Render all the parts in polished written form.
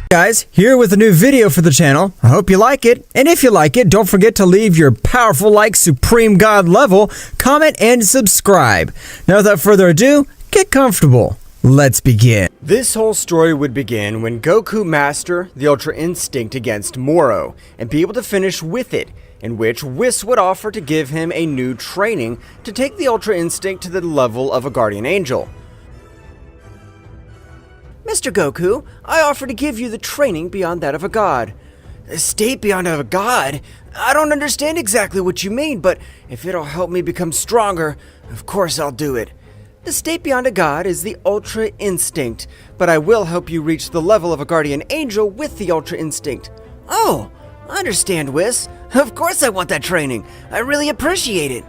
Guys, here with a new video for the channel. I hope you like it, and if you like it, don't forget to leave your powerful like Supreme God level, comment, and subscribe. Now without further ado, get comfortable. Let's begin. This whole story would begin when Goku mastered the Ultra Instinct against Moro, and be able to finish with it, in which Whis would offer to give him a new training to take the Ultra Instinct to the level of a Guardian Angel. Mr. Goku, I offer to give you the training beyond that of a god. A state beyond that of a god? I don't understand exactly what you mean, but if it'll help me become stronger, of course I'll do it. The state beyond a god is the Ultra Instinct, but I will help you reach the level of a Guardian Angel with the Ultra Instinct. Oh, I understand, Whis. Of course I want that training. I really appreciate it.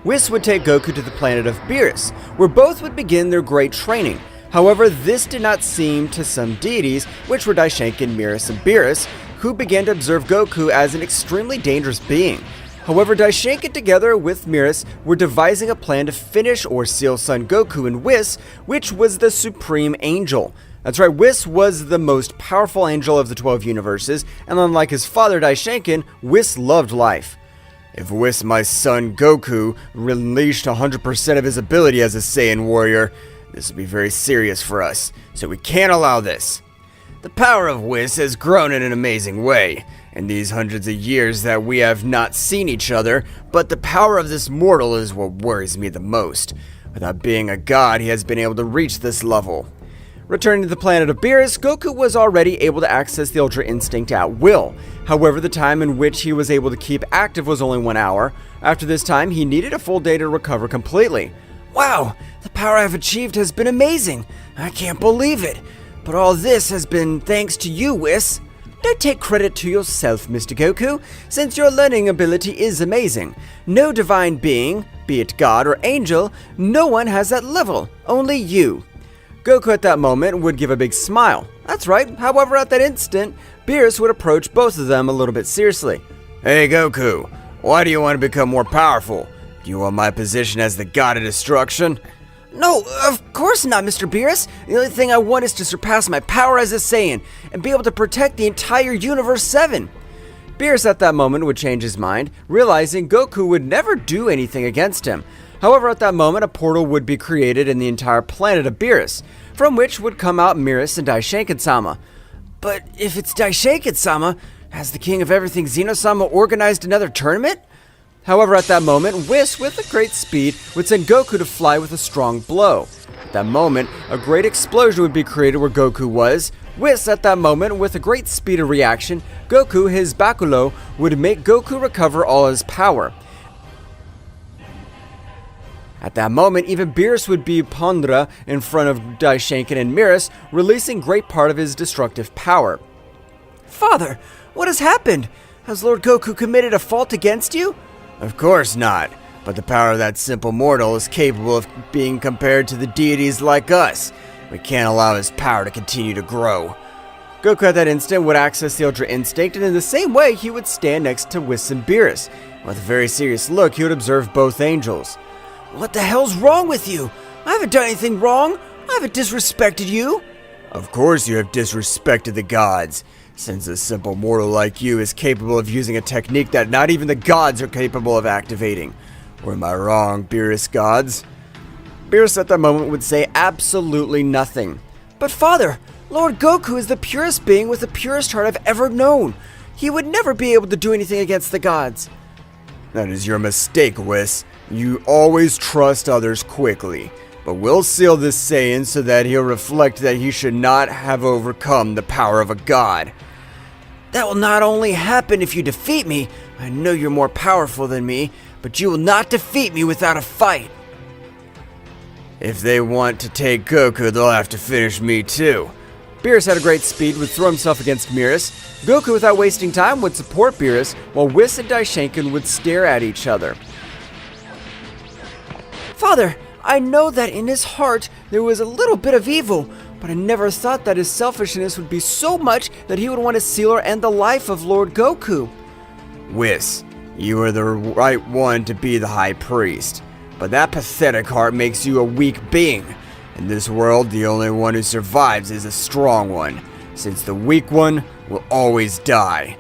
Whis would take Goku to the planet of Beerus, where both would begin their great training. However, this did not seem to some deities, which were Daishenkin, Beerus, and Beerus, who began to observe Goku as an extremely dangerous being. However, Daishenkin together with Beerus were devising a plan to finish or seal Son Goku and Whis, which was the Supreme Angel. That's right, Whis was the most powerful angel of the 12 universes, and unlike his father Daishenkin, Whis loved life. If Whis, my son Goku, unleashed 100% of his ability as a Saiyan warrior, this will be very serious for us, so we can't allow this. The power of Whis has grown in an amazing way, in these hundreds of years that we have not seen each other, but the power of this mortal is what worries me the most. Without being a god, he has been able to reach this level. Returning to the planet of Beerus, Goku was already able to access the Ultra Instinct at will. However, the time in which he was able to keep active was only 1 hour. After this time, he needed a full day to recover completely. Wow, the power I've achieved has been amazing. I can't believe it. But all this has been thanks to you, Whis. Don't take credit to yourself, Mr. Goku, since your learning ability is amazing. No divine being, be it god or angel, no one has that level, only you. Goku at that moment would give a big smile. That's right, however at that instant, Beerus would approach both of them a little bit seriously. Hey Goku, why do you want to become more powerful? Do you want my position as the god of destruction? No, of course not, Mr. Beerus. The only thing I want is to surpass my power as a Saiyan and be able to protect the entire Universe 7. Beerus at that moment would change his mind, realizing Goku would never do anything against him. However, at that moment, a portal would be created in the entire planet of Beerus, from which would come out Beerus and Daishenkin-sama. But if it's Daishenkin-sama, has the king of everything Zeno-sama organized another tournament? However, at that moment, Whis, with a great speed, would send Goku to fly with a strong blow. At that moment, a great explosion would be created where Goku was. Whis, at that moment, with a great speed of reaction, Goku, his Bakulo, would make Goku recover all his power. At that moment, even Beerus would be Pondra in front of Daishenkin and Beerus, releasing great part of his destructive power. Father, what has happened? Has Lord Goku committed a fault against you? Of course not, but the power of that simple mortal is capable of being compared to the deities like us. We can't allow his power to continue to grow. Goku at that instant would access the Ultra Instinct, and in the same way he would stand next to Whis and Beerus. With a very serious look, he would observe both angels. What the hell's wrong with you? I haven't done anything wrong. I haven't disrespected you. Of course you have disrespected the gods, since a simple mortal like you is capable of using a technique that not even the gods are capable of activating. Or am I wrong, Beerus gods? Beerus at that moment would say absolutely nothing. But father, Lord Goku is the purest being with the purest heart I've ever known. He would never be able to do anything against the gods. That is your mistake, Whis. You always trust others quickly. But we'll seal this Saiyan so that he'll reflect that he should not have overcome the power of a god. That will not only happen if you defeat me. I know you're more powerful than me, but you will not defeat me without a fight. If they want to take Goku, they'll have to finish me too. Beerus at a great speed would throw himself against Beerus. Goku, without wasting time, would support Beerus, while Whis and Daishenkin would stare at each other. Father, I know that in his heart there was a little bit of evil, but I never thought that his selfishness would be so much that he would want to seal or end the life of Lord Goku. Whis, you are the right one to be the High Priest, but that pathetic heart makes you a weak being. In this world, the only one who survives is a strong one, since the weak one will always die.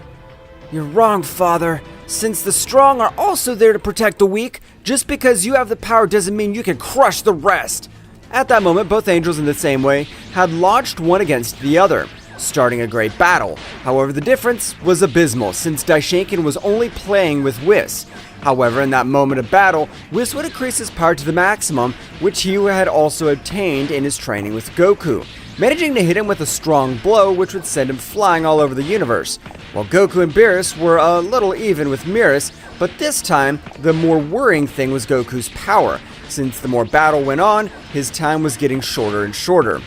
You're wrong, Father. Since the strong are also there to protect the weak, just because you have the power doesn't mean you can crush the rest. At that moment, both angels in the same way had launched one against the other, starting a great battle. However, the difference was abysmal, since Daishinkan was only playing with Whis. However, in that moment of battle, Whis would increase his power to the maximum, which he had also obtained in his training with Goku, managing to hit him with a strong blow which would send him flying all over the universe. While Goku and Beerus were a little even with Beerus, but this time, the more worrying thing was Goku's power. Since the more battle went on, his time was getting shorter and shorter.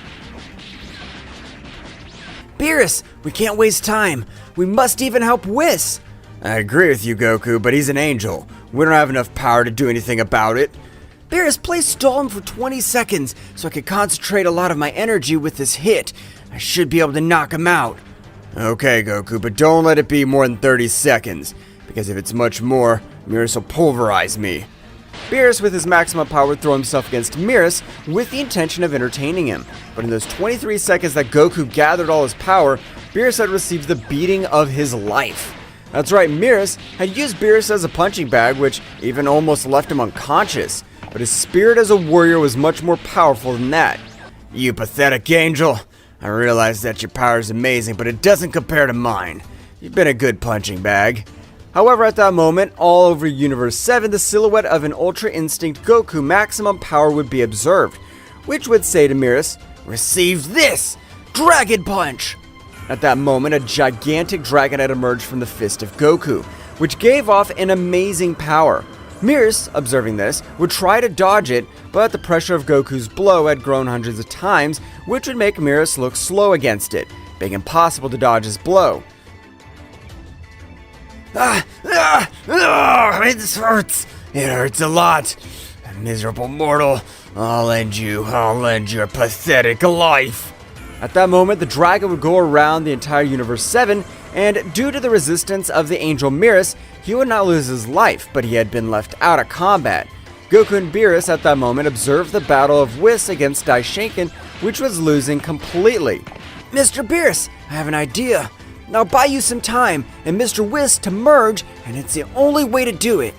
Beerus, we can't waste time. We must even help Whis. I agree with you, Goku, but he's an angel. We don't have enough power to do anything about it. Beerus, please stall him for 20 seconds so I can concentrate a lot of my energy with this hit. I should be able to knock him out. Okay, Goku, but don't let it be more than 30 seconds, because if it's much more, Beerus will pulverize me. Beerus, with his maximum power, would throw himself against Beerus with the intention of entertaining him. But in those 23 seconds that Goku gathered all his power, Beerus had received the beating of his life. That's right, Beerus had used Beerus as a punching bag, which even almost left him unconscious. But his spirit as a warrior was much more powerful than that. You pathetic angel. I realize that your power is amazing, but it doesn't compare to mine. You've been a good punching bag. However, at that moment, all over Universe 7, the silhouette of an Ultra Instinct Goku maximum power would be observed, which would say to Beerus, "Receive this! Dragon Punch!" At that moment, a gigantic dragon had emerged from the fist of Goku, which gave off an amazing power. Beerus, observing this, would try to dodge it, but the pressure of Goku's blow had grown hundreds of times, which would make Beerus look slow against it, being impossible to dodge his blow. It hurts. It hurts a lot. Miserable mortal. I'll end your pathetic life. At that moment, the dragon would go around the entire Universe 7, and due to the resistance of the angel Beerus, he would not lose his life, but he had been left out of combat. Goku and Beerus at that moment observed the battle of Whis against Daishinkan, which was losing completely. Mr. Beerus, I have an idea. I'll buy you some time and Mr. Whis to merge, and it's the only way to do it.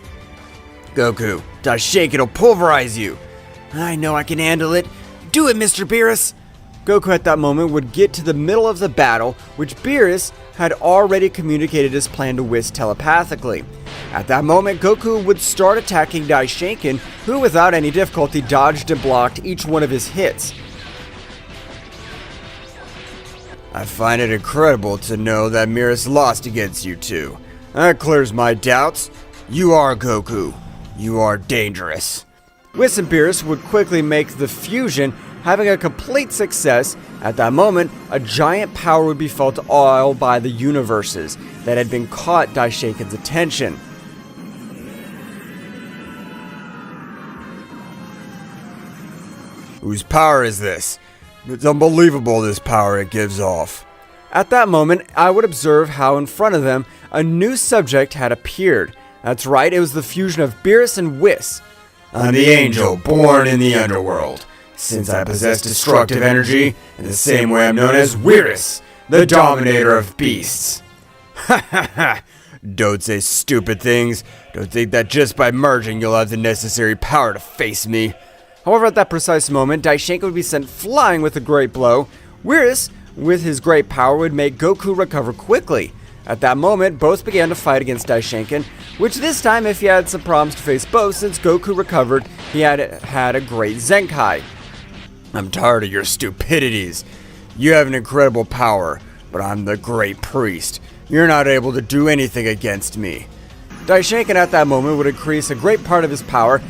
Goku, Daishinkan will pulverize you. I know I can handle it. Do it, Mr. Beerus. Goku at that moment would get to the middle of the battle, which Beerus had already communicated his plan to Whis telepathically. At that moment, Goku would start attacking Daishinkan, who without any difficulty dodged and blocked each one of his hits. I find it incredible to know that Beerus lost against you two. That clears my doubts. You are Goku. You are dangerous. Whis and Beerus would quickly make the fusion, having a complete success. At that moment, a giant power would be felt all by the universes that had been caught Daishinkan's attention. Whose power is this? It's unbelievable, this power it gives off. At that moment, I would observe how in front of them, a new subject had appeared. That's right, it was the fusion of Beerus and Whis. I'm the angel born in the underworld. Since I possess destructive energy, in the same way I'm known as Beerus, the dominator of beasts. Ha ha ha! Don't say stupid things. Don't think that just by merging you'll have the necessary power to face me. However, at that precise moment, Daishinkan would be sent flying with a great blow. Beerus, with his great power, would make Goku recover quickly. At that moment, both began to fight against Daishinkan, which this time, if he had some problems to face both, since Goku recovered, he had a great Zenkai. I'm tired of your stupidities. You have an incredible power, but I'm the great priest. You're not able to do anything against me. Daishinkan at that moment would increase a great part of his power,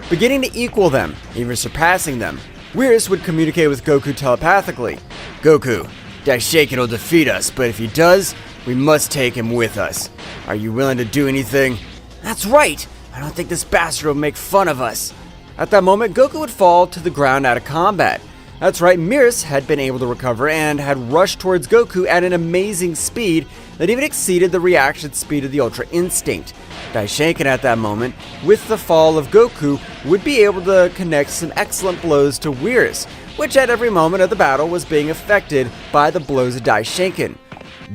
beginning to equal them, even surpassing them. Beerus would communicate with Goku telepathically. Goku, Daishinkan will defeat us, but if he does, We must take him with us. Are you willing to do anything? That's right! I don't think this bastard will make fun of us. At that moment, Goku would fall to the ground out of combat. That's right, Beerus had been able to recover and had rushed towards Goku at an amazing speed that even exceeded the reaction speed of the Ultra Instinct. Daishinkan at that moment, with the fall of Goku, would be able to connect some excellent blows to Beerus, which at every moment of the battle was being affected by the blows of Daishinkan.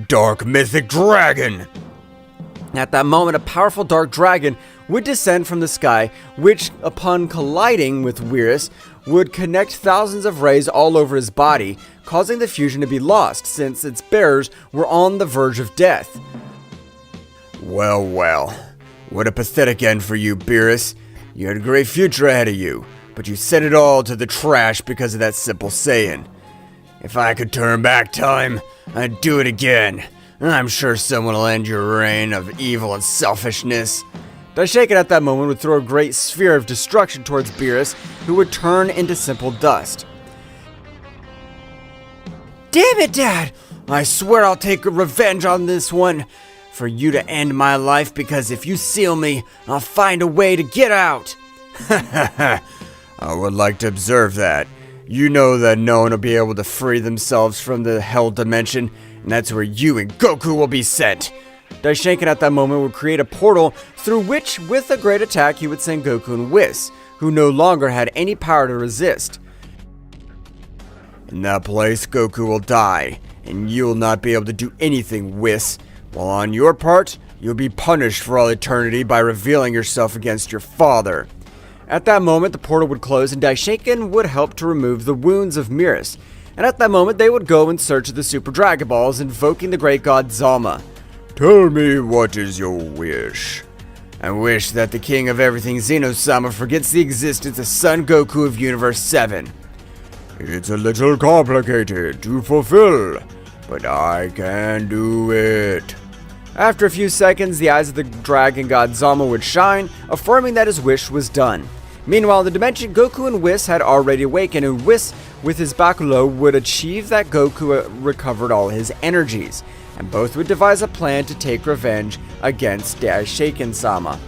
Dark Mythic Dragon! At that moment, a powerful dark dragon would descend from the sky, which, upon colliding with Beerus, would connect thousands of rays all over his body, causing the fusion to be lost, since its bearers were on the verge of death. Well, well. What a pathetic end for you, Beerus. You had a great future ahead of you, but you sent it all to the trash because of that simple saying. If I could turn back time, I'd do it again. I'm sure someone will end your reign of evil and selfishness. Daishinkan at that moment would throw a great sphere of destruction towards Beerus, who would turn into simple dust. Damn it, Dad! I swear I'll take revenge on this one. For you to end my life, because if you seal me, I'll find a way to get out. I would like to observe that. You know that no one will be able to free themselves from the hell dimension, and that's where you and Goku will be sent. Daishinkan at that moment would create a portal through which, with a great attack, he would send Goku and Whis, who no longer had any power to resist. In that place, Goku will die, and you'll not be able to do anything, Whis. While on your part, you'll be punished for all eternity by revealing yourself against your father. At that moment, the portal would close and Daishinkan would help to remove the wounds of Beerus. And at that moment, they would go in search of the Super Dragon Balls, invoking the great god Zama. Tell me, what is your wish? I wish that the king of everything, Zeno-sama, forgets the existence of Son Goku of Universe 7. It's a little complicated to fulfill, but I can do it. After a few seconds, the eyes of the dragon god Zama would shine, affirming that his wish was done. Meanwhile, in the dimension, Goku and Whis had already awakened, and Whis, with his Bakulo, would achieve that Goku recovered all his energies, and both would devise a plan to take revenge against Daishinkan-sama.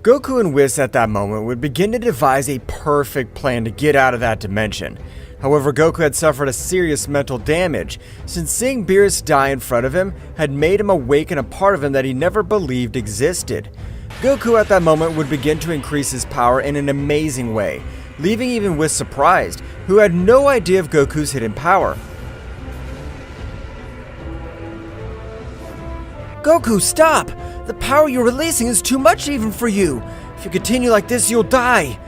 Goku and Whis at that moment would begin to devise a perfect plan to get out of that dimension. However, Goku had suffered a serious mental damage, since seeing Beerus die in front of him had made him awaken a part of him that he never believed existed. Goku at that moment would begin to increase his power in an amazing way, leaving even Whis surprised, who had no idea of Goku's hidden power. Goku, stop! The power you're releasing is too much even for you. If you continue like this, you'll die.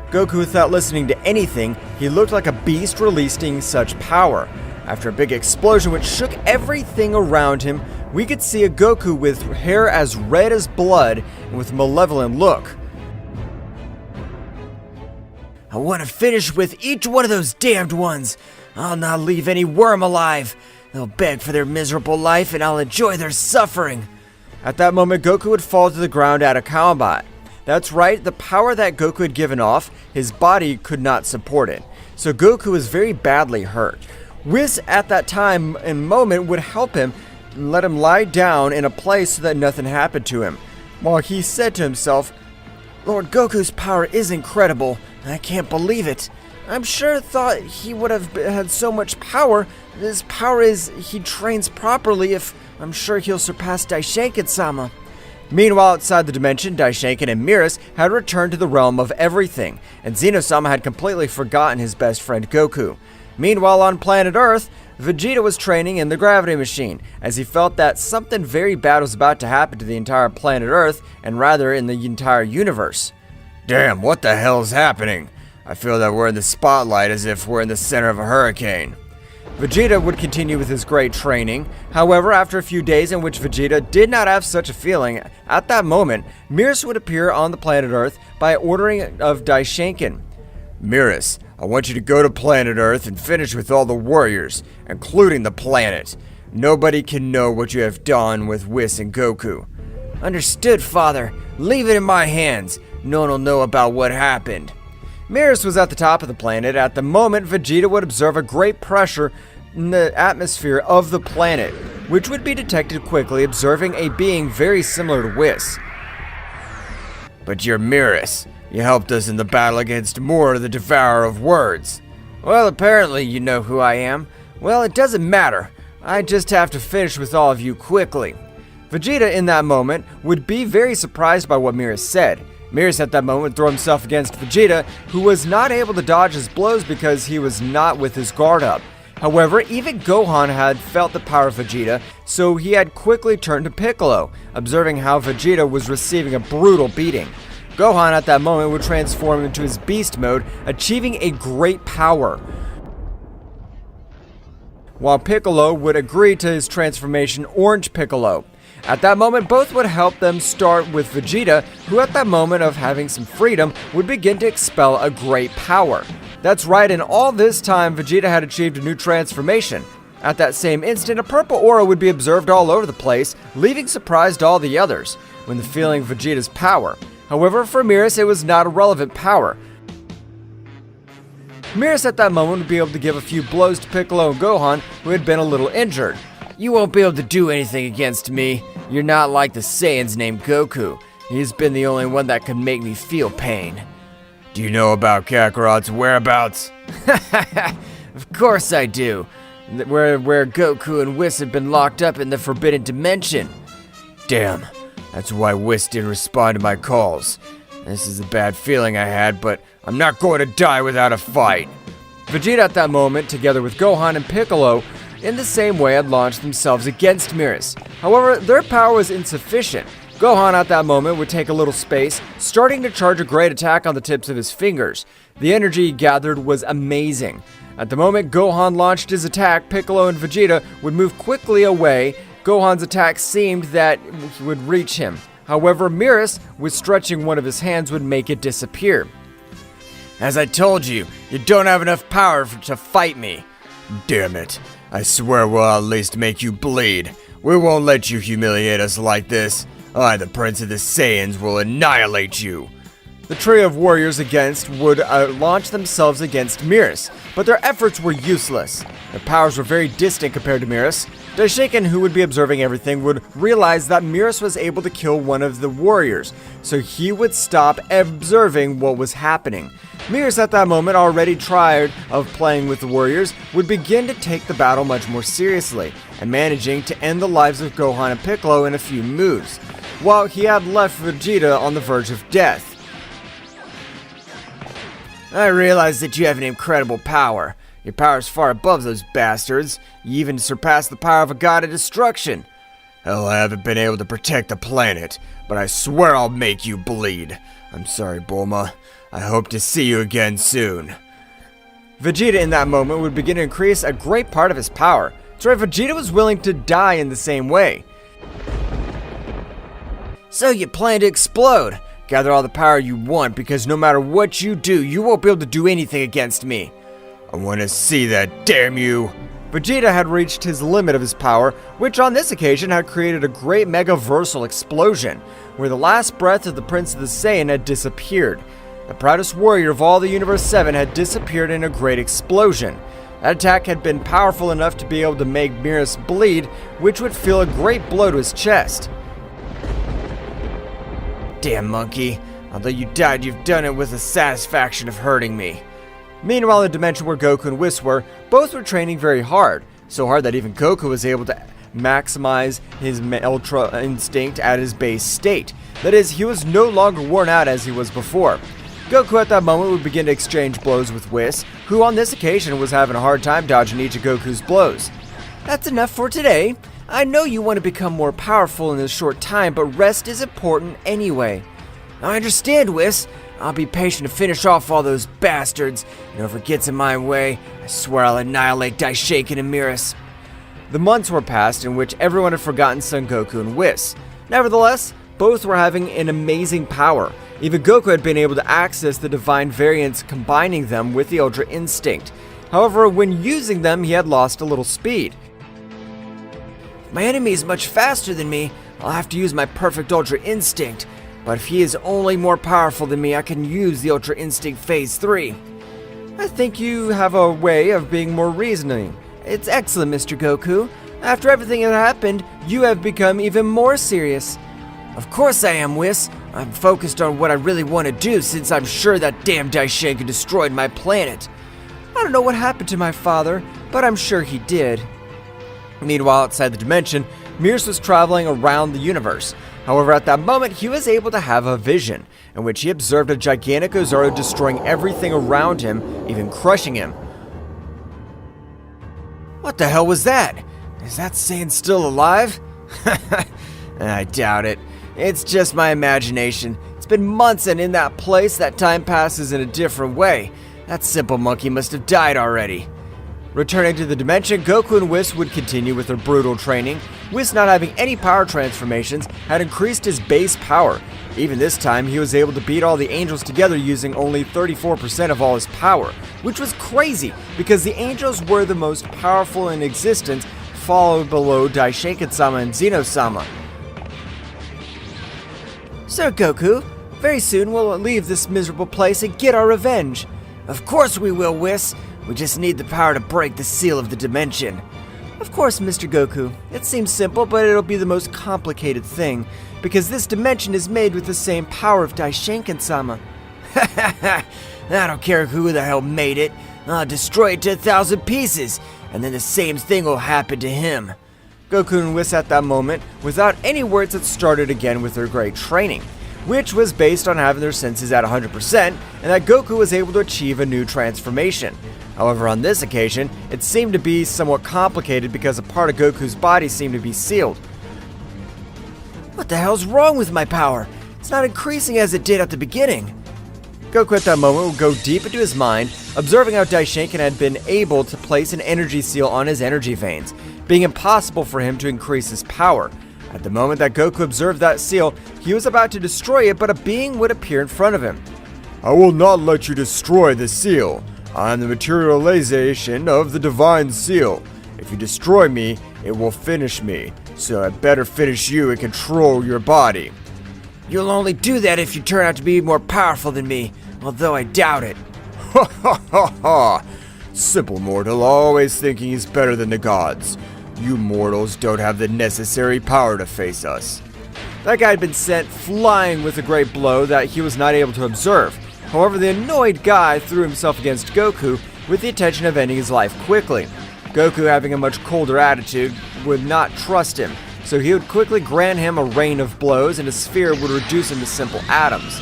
Goku, without listening to anything, he looked like a beast releasing such power. After a big explosion which shook everything around him, we could see a Goku with hair as red as blood and with a malevolent look. I want to finish with each one of those damned ones. I'll not leave any worm alive. They'll beg for their miserable life and I'll enjoy their suffering. At that moment, Goku would fall to the ground out of combat. That's right, the power that Goku had given off, his body could not support it. So Goku was very badly hurt. Whis at that time and moment would help him and let him lie down in a place so that nothing happened to him. While he said to himself, Lord Goku's power is incredible. I can't believe it. I'm sure thought he would have had so much power. His power is he trains properly if I'm sure he'll surpass Daishinkan-sama. Meanwhile, outside the dimension, Daishinkan and Beerus had returned to the realm of everything, and Zeno-sama had completely forgotten his best friend Goku. Meanwhile, on planet Earth, Vegeta was training in the gravity machine, as he felt that something very bad was about to happen to the entire planet Earth, and rather in the entire universe. Damn, what the hell's happening? I feel that we're in the spotlight as if we're in the center of a hurricane. Vegeta would continue with his great training. However, after a few days in which Vegeta did not have such a feeling, at that moment, Beerus would appear on the planet Earth by ordering of Daishinkan. Beerus, I want you to go to planet Earth and finish with all the warriors, including the planet. Nobody can know what you have done with Whis and Goku. Understood, Father. Leave it in my hands. No one will know about what happened. Beerus was at the top of the planet. At the moment, Vegeta would observe a great pressure in the atmosphere of the planet, which would be detected quickly, observing a being very similar to Whis. But you're Beerus. You helped us in the battle against Mor, the Devourer of Words. Well, apparently you know who I am. Well, it doesn't matter. I just have to finish with all of you quickly. Vegeta, in that moment, would be very surprised by what Beerus said. Beerus at that moment would throw himself against Vegeta, who was not able to dodge his blows because he was not with his guard up. However, even Gohan had felt the power of Vegeta, so he had quickly turned to Piccolo, observing how Vegeta was receiving a brutal beating. Gohan at that moment would transform into his beast mode, achieving a great power, while Piccolo would agree to his transformation Orange Piccolo. At that moment, both would help them start with Vegeta, who at that moment of having some freedom would begin to expel a great power. That's right, and all this time Vegeta had achieved a new transformation. At that same instant, a purple aura would be observed all over the place, leaving surprised all the others when feeling Vegeta's power. However, for Beerus, it was not a relevant power. Beerus at that moment would be able to give a few blows to Piccolo and Gohan, who had been a little injured. You won't be able to do anything against me. You're not like the Saiyans named Goku. He's been the only one that can make me feel pain. Do you know about Kakarot's whereabouts? Of course I do. Where Goku and Whis have been locked up in the Forbidden Dimension. Damn, that's why Whis didn't respond to my calls. This is a bad feeling I had, but I'm not going to die without a fight. Vegeta at that moment, together with Gohan and Piccolo, in the same way had launched themselves against Beerus. However, their power was insufficient. Gohan at that moment would take a little space, starting to charge a great attack on the tips of his fingers. The energy he gathered was amazing. At the moment Gohan launched his attack, Piccolo and Vegeta would move quickly away. Gohan's attack seemed that it would reach him. However, Beerus, with stretching one of his hands, would make it disappear. As I told you, you don't have enough power to fight me. Damn it. I swear we'll at least make you bleed. We won't let you humiliate us like this. I, the Prince of the Saiyans, will annihilate you. The trio of warriors would launch themselves against Beerus, but their efforts were useless. Their powers were very distant compared to Beerus. Daishiken, who would be observing everything, would realize that Beerus was able to kill one of the warriors, so he would stop observing what was happening. Beerus at that moment, already tired of playing with the warriors, would begin to take the battle much more seriously, and managing to end the lives of Gohan and Piccolo in a few moves, while he had left Vegeta on the verge of death. I realize that you have an incredible power. Your power is far above those bastards. You even surpass the power of a god of destruction. Hell, I haven't been able to protect the planet, but I swear I'll make you bleed. I'm sorry, Bulma. I hope to see you again soon. Vegeta in that moment would begin to increase a great part of his power. That's right, Vegeta was willing to die in the same way. So you plan to explode. Gather all the power you want, because no matter what you do, you won't be able to do anything against me. I want to see that, damn you! Vegeta had reached his limit of his power, which on this occasion had created a great megaversal explosion, where the last breath of the Prince of the Saiyan had disappeared. The proudest warrior of all the Universe 7 had disappeared in a great explosion. That attack had been powerful enough to be able to make Beerus bleed, which would feel a great blow to his chest. Damn monkey, although you died, you've done it with the satisfaction of hurting me. Meanwhile, in the dimension where Goku and Whis were, both were training very hard. So hard that even Goku was able to maximize his Ultra Instinct at his base state. That is, he was no longer worn out as he was before. Goku at that moment would begin to exchange blows with Whis, who on this occasion was having a hard time dodging each of Goku's blows. That's enough for today. I know you want to become more powerful in this short time, but rest is important anyway. I understand, Whis. I'll be patient to finish off all those bastards, and whoever gets in my way, I swear I'll annihilate Daishiken and Beerus. The months were passed in which everyone had forgotten Son Goku and Whis. Nevertheless, both were having an amazing power. Even Goku had been able to access the divine variants, combining them with the Ultra Instinct. However, when using them, he had lost a little speed. My enemy is much faster than me, I'll have to use my perfect Ultra Instinct. But if he is only more powerful than me, I can use the Ultra Instinct Phase 3. I think you have a way of being more reasoning. It's excellent, Mr. Goku. After everything that happened, you have become even more serious. Of course I am, Whis. I'm focused on what I really want to do since I'm sure that damn Daishenka destroyed my planet. I don't know what happened to my father, but I'm sure he did. Meanwhile, outside the dimension, Beerus was traveling around the universe. However, at that moment, he was able to have a vision, in which he observed a gigantic Ozaru destroying everything around him, even crushing him. What the hell was that? Is that Saiyan still alive? I doubt it. It's just my imagination. It's been months, and in that place, that time passes in a different way. That simple monkey must have died already. Returning to the dimension, Goku and Whis would continue with their brutal training. Whis, not having any power transformations, had increased his base power. Even this time, he was able to beat all the angels together using only 34% of all his power, which was crazy because the angels were the most powerful in existence, followed below Daishenka-sama and Zeno-sama. Sir Goku, very soon we'll leave this miserable place and get our revenge. Of course we will, Whis. We just need the power to break the seal of the dimension. Of course, Mr. Goku. It seems simple, but it'll be the most complicated thing, because this dimension is made with the same power of Daishenka-sama. I don't care who the hell made it. I'll destroy it to 1,000 pieces, and then the same thing will happen to him. Goku and Whis at that moment, without any words, had started again with their great training, which was based on having their senses at 100%, and that Goku was able to achieve a new transformation. However, on this occasion, it seemed to be somewhat complicated because a part of Goku's body seemed to be sealed. What the hell's wrong with my power? It's not increasing as it did at the beginning. Goku at that moment would go deep into his mind, observing how Daishenka had been able to place an energy seal on his energy veins, being impossible for him to increase his power. At the moment that Goku observed that seal, he was about to destroy it, but a being would appear in front of him. I will not let you destroy the seal. I am the materialization of the divine seal. If you destroy me, it will finish me. So I better finish you and control your body. You'll only do that if you turn out to be more powerful than me, although I doubt it. Ha ha ha ha! Simple mortal, always thinking he's better than the gods. You mortals don't have the necessary power to face us. That guy had been sent flying with a great blow that he was not able to observe. However, the annoyed guy threw himself against Goku with the intention of ending his life quickly. Goku, having a much colder attitude, would not trust him, so he would quickly grant him a rain of blows and a sphere would reduce him to simple atoms.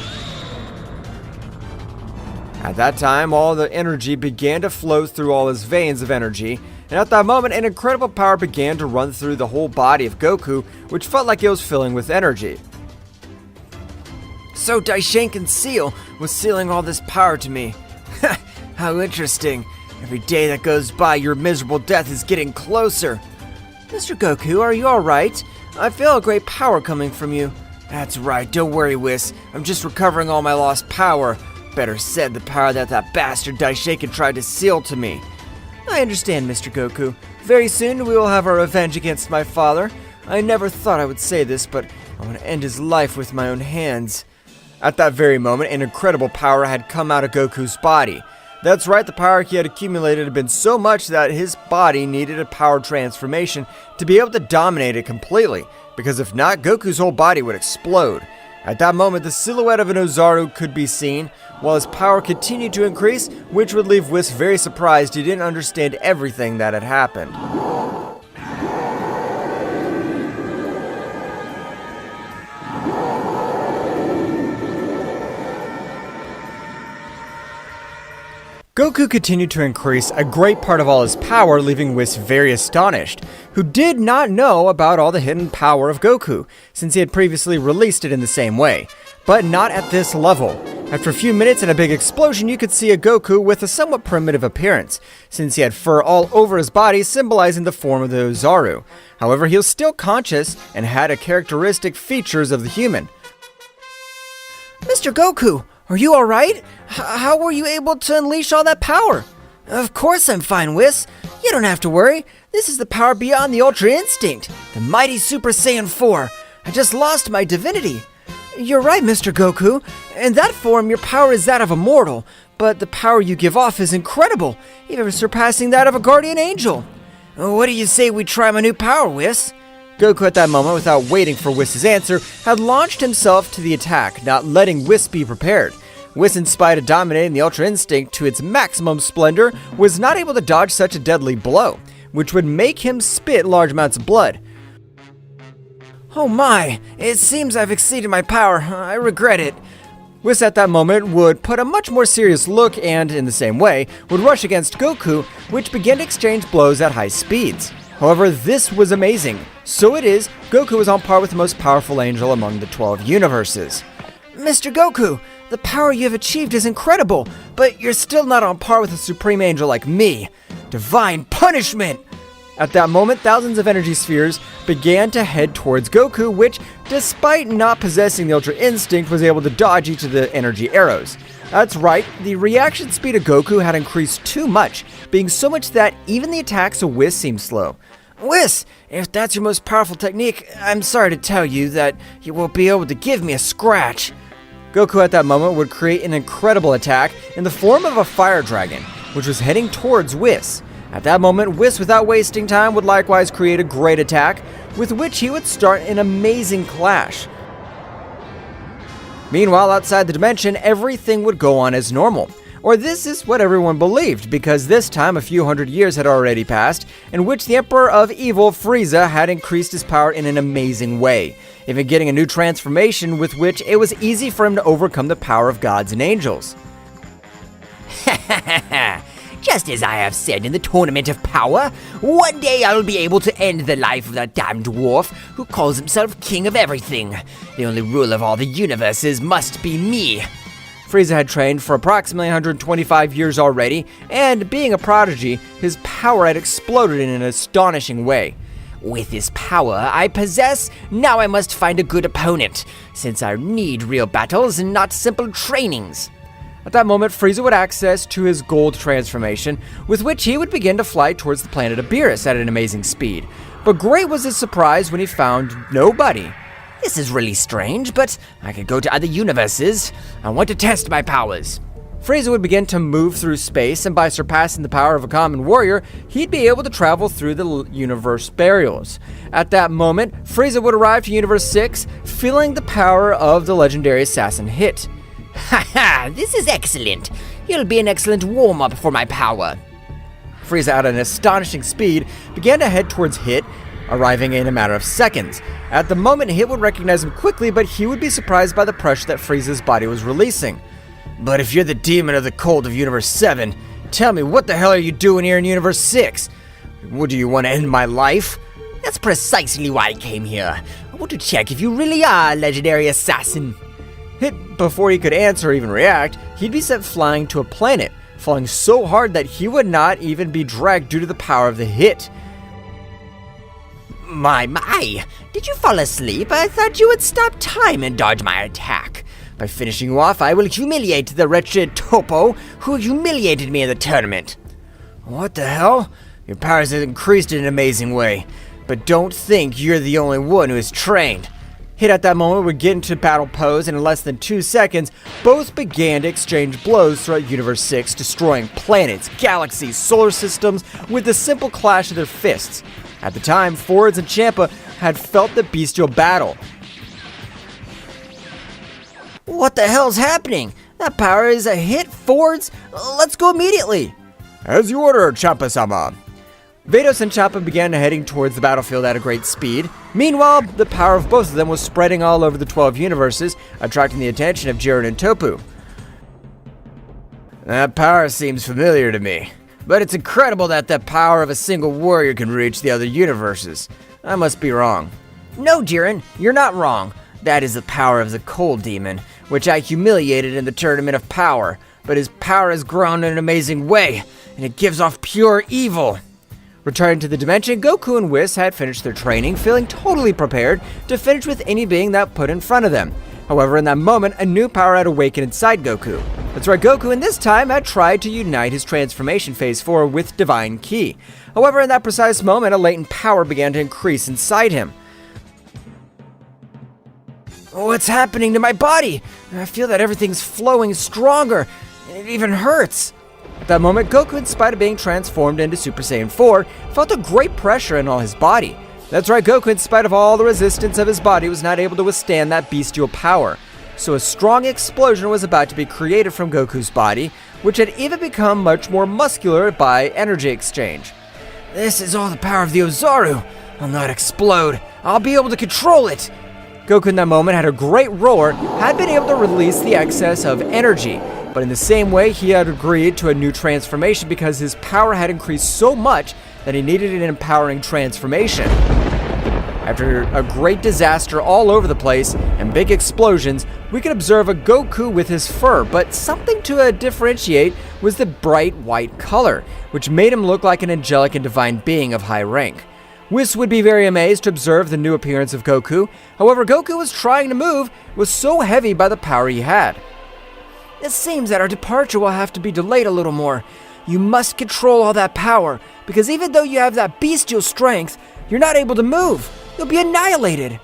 At that time, all the energy began to flow through all his veins of energy, and at that moment, an incredible power began to run through the whole body of Goku, which felt like it was filling with energy. So Daishenka's seal was sealing all this power to me. How interesting. Every day that goes by, your miserable death is getting closer. Mr. Goku, are you alright? I feel a great power coming from you. That's right, don't worry, Whis. I'm just recovering all my lost power. Better said, the power that bastard Daishenka tried to seal to me. I understand, Mr. Goku. Very soon we will have our revenge against my father. I never thought I would say this, but I want to end his life with my own hands. At that very moment, an incredible power had come out of Goku's body. That's right, the power he had accumulated had been so much that his body needed a power transformation to be able to dominate it completely, because if not, Goku's whole body would explode. At that moment, the silhouette of an Ozaru could be seen, while his power continued to increase, which would leave Whis very surprised he didn't understand everything that had happened. Goku continued to increase a great part of all his power, leaving Whis very astonished, who did not know about all the hidden power of Goku, since he had previously released it in the same way, but not at this level. After a few minutes and a big explosion, you could see a Goku with a somewhat primitive appearance, since he had fur all over his body symbolizing the form of the Ozaru. However, he was still conscious and had a characteristic features of the human. Mr. Goku! Are you alright? How were you able to unleash all that power? Of course I'm fine, Whis. You don't have to worry. This is the power beyond the Ultra Instinct, the mighty Super Saiyan 4. I just lost my divinity. You're right, Mr. Goku. In that form, your power is that of a mortal, but the power you give off is incredible, even surpassing that of a guardian angel. What do you say we try my new power, Whis? Goku at that moment, without waiting for Whis' answer, had launched himself to the attack, not letting Whis be prepared. Whis, in spite of dominating the Ultra Instinct to its maximum splendor, was not able to dodge such a deadly blow, which would make him spit large amounts of blood. Oh my, it seems I've exceeded my power. I regret it. Whis at that moment would put a much more serious look and, in the same way, would rush against Goku, which began to exchange blows at high speeds. However, this was amazing. So it is, Goku was on par with the most powerful angel among the 12 universes. Mr. Goku, the power you have achieved is incredible, but you're still not on par with a supreme angel like me. Divine punishment! At that moment, thousands of energy spheres began to head towards Goku, which, despite not possessing the Ultra Instinct, was able to dodge each of the energy arrows. That's right, the reaction speed of Goku had increased too much, being so much that even the attacks of Whis seemed slow. Whis, if that's your most powerful technique, I'm sorry to tell you that you won't be able to give me a scratch. Goku at that moment would create an incredible attack in the form of a fire dragon, which was heading towards Whis. At that moment, Whis, without wasting time, would likewise create a great attack, with which he would start an amazing clash. Meanwhile, outside the dimension, everything would go on as normal. Or this is what everyone believed, because this time a few hundred years had already passed, in which the Emperor of Evil, Frieza, had increased his power in an amazing way, even getting a new transformation with which it was easy for him to overcome the power of gods and angels. Just as I have said in the Tournament of Power, one day I will be able to end the life of that damn dwarf who calls himself king of everything. The only ruler of all the universes must be me. Frieza had trained for approximately 125 years already, and being a prodigy, his power had exploded in an astonishing way. With this power I possess, now I must find a good opponent, since I need real battles and not simple trainings. At that moment, Frieza would access to his gold transformation, with which he would begin to fly towards the planet of Beerus at an amazing speed. But great was his surprise when he found nobody. This is really strange, but I could go to other universes. I want to test my powers. Frieza would begin to move through space, and by surpassing the power of a common warrior, he'd be able to travel through the universe barriers. At that moment, Frieza would arrive to Universe 6, feeling the power of the legendary assassin Hit. Haha, this is excellent. You'll be an excellent warm-up for my power. Frieza, at an astonishing speed, began to head towards Hit, arriving in a matter of seconds. At the moment, Hit would recognize him quickly, but he would be surprised by the pressure that Frieza's body was releasing. But if you're the demon of the cold of Universe 7, tell me, what the hell are you doing here in Universe 6? What, do you want to end my life? That's precisely why I came here. I want to check if you really are a legendary assassin. Hit, before he could answer or even react, he'd be sent flying to a planet, falling so hard that he would not even be dragged due to the power of the Hit. My, did you fall asleep? I thought you would stop time and dodge my attack. By finishing you off, I will humiliate the wretched Topo who humiliated me in the tournament. What the hell? Your powers have increased in an amazing way, but don't think you're the only one who is trained. Hit at that moment would get into battle pose, and in less than 2 seconds, both began to exchange blows throughout Universe 6, destroying planets, galaxies, solar systems with the simple clash of their fists. At the time, Forwards and Champa had felt the bestial battle. What the hell's happening? That power is a hit, Forwards. Let's go immediately. As you order, Champa-sama. Vados and Champa began heading towards the battlefield at a great speed. Meanwhile, the power of both of them was spreading all over the 12 universes, attracting the attention of Jiren and Toppo. That power seems familiar to me, but it's incredible that the power of a single warrior can reach the other universes. I must be wrong. No, Jiren, you're not wrong. That is the power of the Cold Demon, which I humiliated in the Tournament of Power, but his power has grown in an amazing way, and it gives off pure evil. Returning to the dimension, Goku and Whis had finished their training, feeling totally prepared to finish with any being that put in front of them. However, in that moment, a new power had awakened inside Goku. That's right, Goku in this time had tried to unite his transformation phase 4 with Divine Ki. However, in that precise moment, a latent power began to increase inside him. What's happening to my body? I feel that everything's flowing stronger. It even hurts. At that moment, Goku, in spite of being transformed into Super Saiyan 4, felt a great pressure in all his body. That's right, Goku, in spite of all the resistance of his body, was not able to withstand that bestial power. So a strong explosion was about to be created from Goku's body, which had even become much more muscular by energy exchange. This is all the power of the Ozaru. I'll not explode. I'll be able to control it. Goku in that moment had a great roar, had been able to release the excess of energy, but in the same way he had agreed to a new transformation because his power had increased so much that he needed an empowering transformation. After a great disaster all over the place and big explosions, we could observe a Goku with his fur, but something to differentiate was the bright white color, which made him look like an angelic and divine being of high rank. Whis would be very amazed to observe the new appearance of Goku. However, Goku was trying to move, was so heavy by the power he had. It seems that our departure will have to be delayed a little more. You must control all that power, because even though you have that bestial strength, you're not able to move. You'll be annihilated.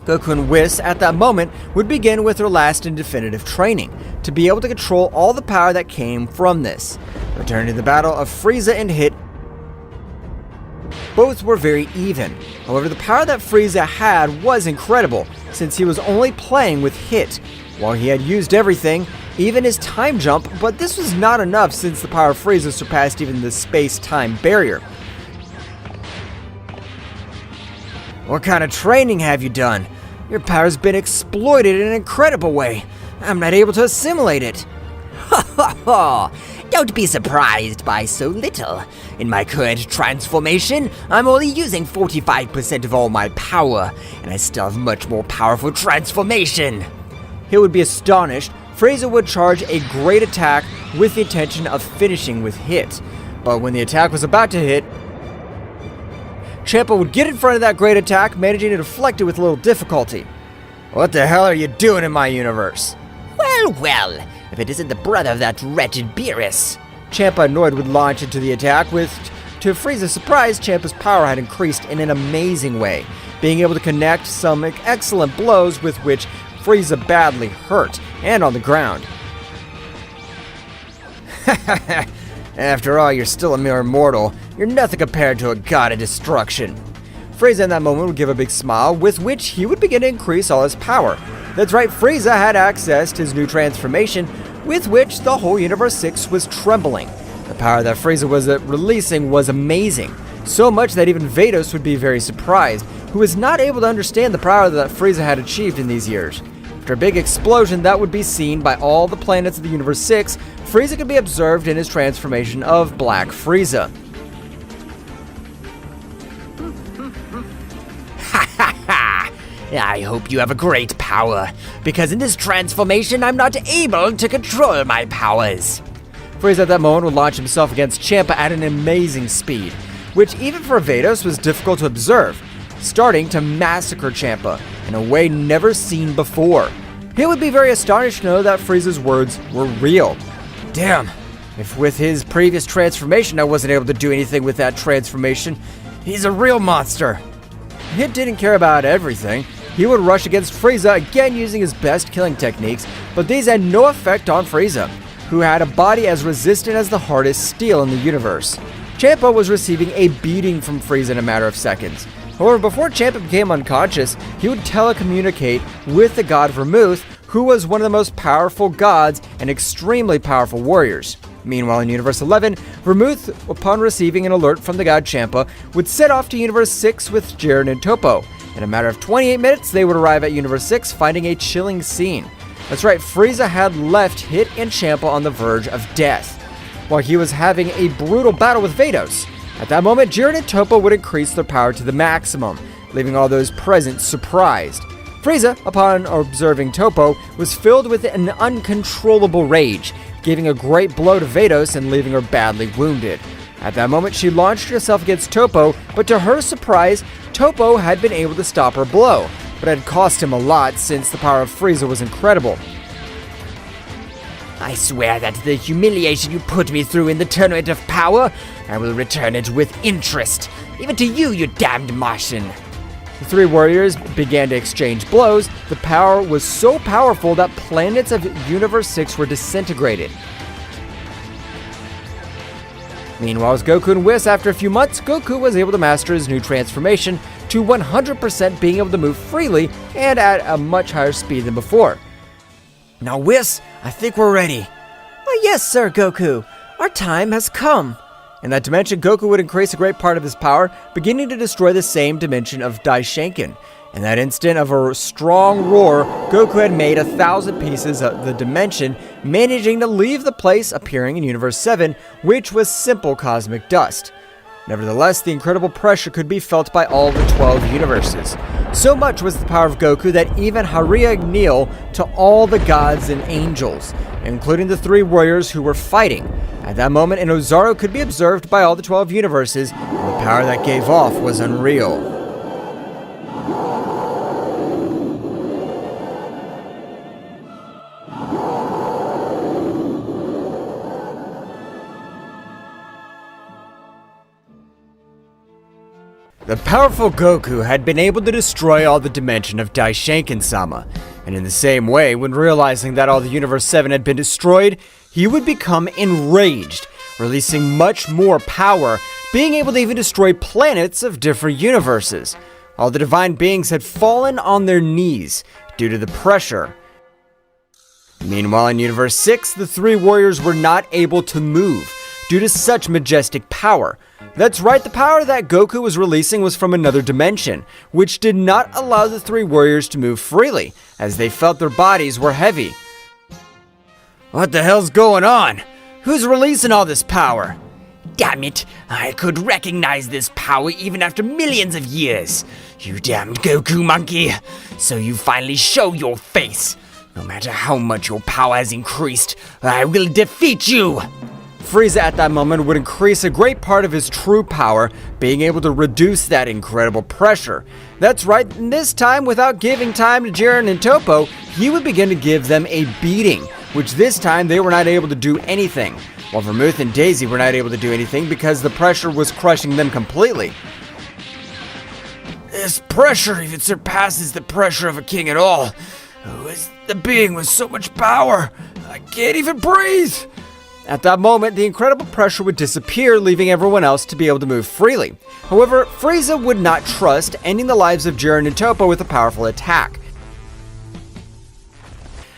Goku and Whis, at that moment, would begin with their last and definitive training, to be able to control all the power that came from this. Returning to the battle of Frieza and Hit, both were very even. However, the power that Frieza had was incredible, since he was only playing with Hit. While he had used everything, even his time jump, but this was not enough since the power of Frieza surpassed even the space-time barrier. What kind of training have you done? Your power's been exploited in an incredible way. I'm not able to assimilate it. Ha ha ha! Don't be surprised by so little. In my current transformation, I'm only using 45% of all my power, and I still have much more powerful transformation. He would be astonished. Frieza would charge a great attack with the intention of finishing with Hit. But when the attack was about to hit, Champa would get in front of that great attack, managing to deflect it with little difficulty. What the hell are you doing in my universe? Well, well, if it isn't the brother of that wretched Beerus. Champa, annoyed, would launch into the attack with, to Frieza's surprise, Champa's power had increased in an amazing way, being able to connect some excellent blows with which Frieza badly hurt, and on the ground. After all, you're still a mere mortal. You're nothing compared to a god of destruction. Frieza in that moment would give a big smile, with which he would begin to increase all his power. That's right, Frieza had accessed his new transformation, with which the whole Universe 6 was trembling. The power that Frieza was releasing was amazing, so much that even Vados would be very surprised, who was not able to understand the power that Frieza had achieved in these years. After a big explosion that would be seen by all the planets of the Universe 6, Frieza could be observed in his transformation of Black Frieza. Ha ha ha! I hope you have a great power, because in this transformation I'm not able to control my powers. Frieza at that moment would launch himself against Champa at an amazing speed, which even for Vados was difficult to observe, starting to massacre Champa in a way never seen before. He would be very astonished to know that Frieza's words were real. Damn, if with his previous transformation I wasn't able to do anything with that transformation, he's a real monster. Hit didn't care about everything. He would rush against Frieza, again using his best killing techniques, but these had no effect on Frieza, who had a body as resistant as the hardest steel in the universe. Champa was receiving a beating from Frieza in a matter of seconds. However, before Champa became unconscious, he would telecommunicate with the god Vermouth, who was one of the most powerful gods and extremely powerful warriors. Meanwhile, in Universe 11, Vermouth, upon receiving an alert from the god Champa, would set off to Universe 6 with Jiren and Toppo. In a matter of 28 minutes, they would arrive at Universe 6, finding a chilling scene. That's right, Frieza had left Hit and Champa on the verge of death, while he was having a brutal battle with Vados. At that moment, Jiren and Toppo would increase their power to the maximum, leaving all those present surprised. Frieza, upon observing Toppo, was filled with an uncontrollable rage, giving a great blow to Vados and leaving her badly wounded. At that moment, she launched herself against Toppo, but to her surprise, Toppo had been able to stop her blow, but had cost him a lot since the power of Frieza was incredible. I swear that the humiliation you put me through in the tournament of power, I will return it with interest, even to you, you damned Martian. The three warriors began to exchange blows. The power was so powerful that planets of Universe 6 were disintegrated. Meanwhile, as Goku and Whis, after a few months, Goku was able to master his new transformation to 100% being able to move freely and at a much higher speed than before. Now, Whis, I think we're ready. Oh, yes, sir, Goku. Our time has come. In that dimension, Goku would increase a great part of his power, beginning to destroy the same dimension of Daishenkin. In that instant of a strong roar, Goku had made 1,000 pieces of the dimension, managing to leave the place appearing in Universe 7, which was simple cosmic dust. Nevertheless, the incredible pressure could be felt by all the 12 universes. So much was the power of Goku that even Hariya kneeled to all the gods and angels, including the three warriors who were fighting. At that moment, an Ozaru could be observed by all the 12 universes, and the power that gave off was unreal. The powerful Goku had been able to destroy all the dimension of Daishenkin-sama, and in the same way, when realizing that all the Universe 7 had been destroyed, he would become enraged, releasing much more power, being able to even destroy planets of different universes. All the divine beings had fallen on their knees due to the pressure. Meanwhile, in Universe 6, the three warriors were not able to move due to such majestic power. That's right, the power that Goku was releasing was from another dimension, which did not allow the three warriors to move freely, as they felt their bodies were heavy. What the hell's going on? Who's releasing all this power? Damn it, I could recognize this power even after millions of years. You damned Goku monkey. So you finally show your face. No matter how much your power has increased, I will defeat you. Frieza at that moment would increase a great part of his true power, being able to reduce that incredible pressure. That's right, and this time, without giving time to Jiren and Toppo, he would begin to give them a beating, which this time they were not able to do anything, while Vermouth and Daisy were not able to do anything because the pressure was crushing them completely. This pressure even surpasses the pressure of a king at all. Who is the being with so much power? I can't even breathe. At that moment, the incredible pressure would disappear, leaving everyone else to be able to move freely. However, Frieza would not trust ending the lives of Jiren and Toppo with a powerful attack.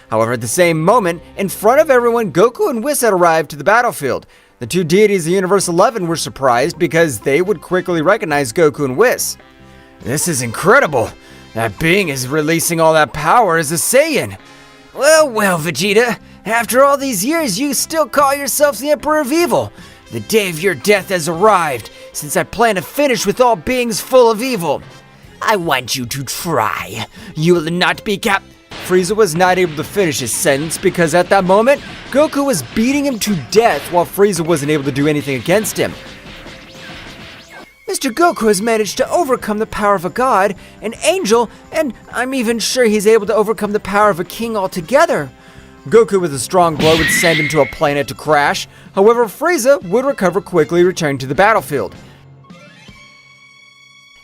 However, at the same moment, in front of everyone, Goku and Whis had arrived to the battlefield. The two deities of Universe 11 were surprised because they would quickly recognize Goku and Whis. This is incredible. That being is releasing all that power as a Saiyan. Well, Vegeta. After all these years, you still call yourself the Emperor of Evil. The day of your death has arrived, since I plan to finish with all beings full of evil. I want you to try. You will not be Frieza was not able to finish his sentence because at that moment, Goku was beating him to death while Frieza wasn't able to do anything against him. Mr. Goku has managed to overcome the power of a god, an angel, and I'm even sure he's able to overcome the power of a king altogether. Goku with a strong blow would send him to a planet to crash. However, Frieza would recover quickly, returning to the battlefield.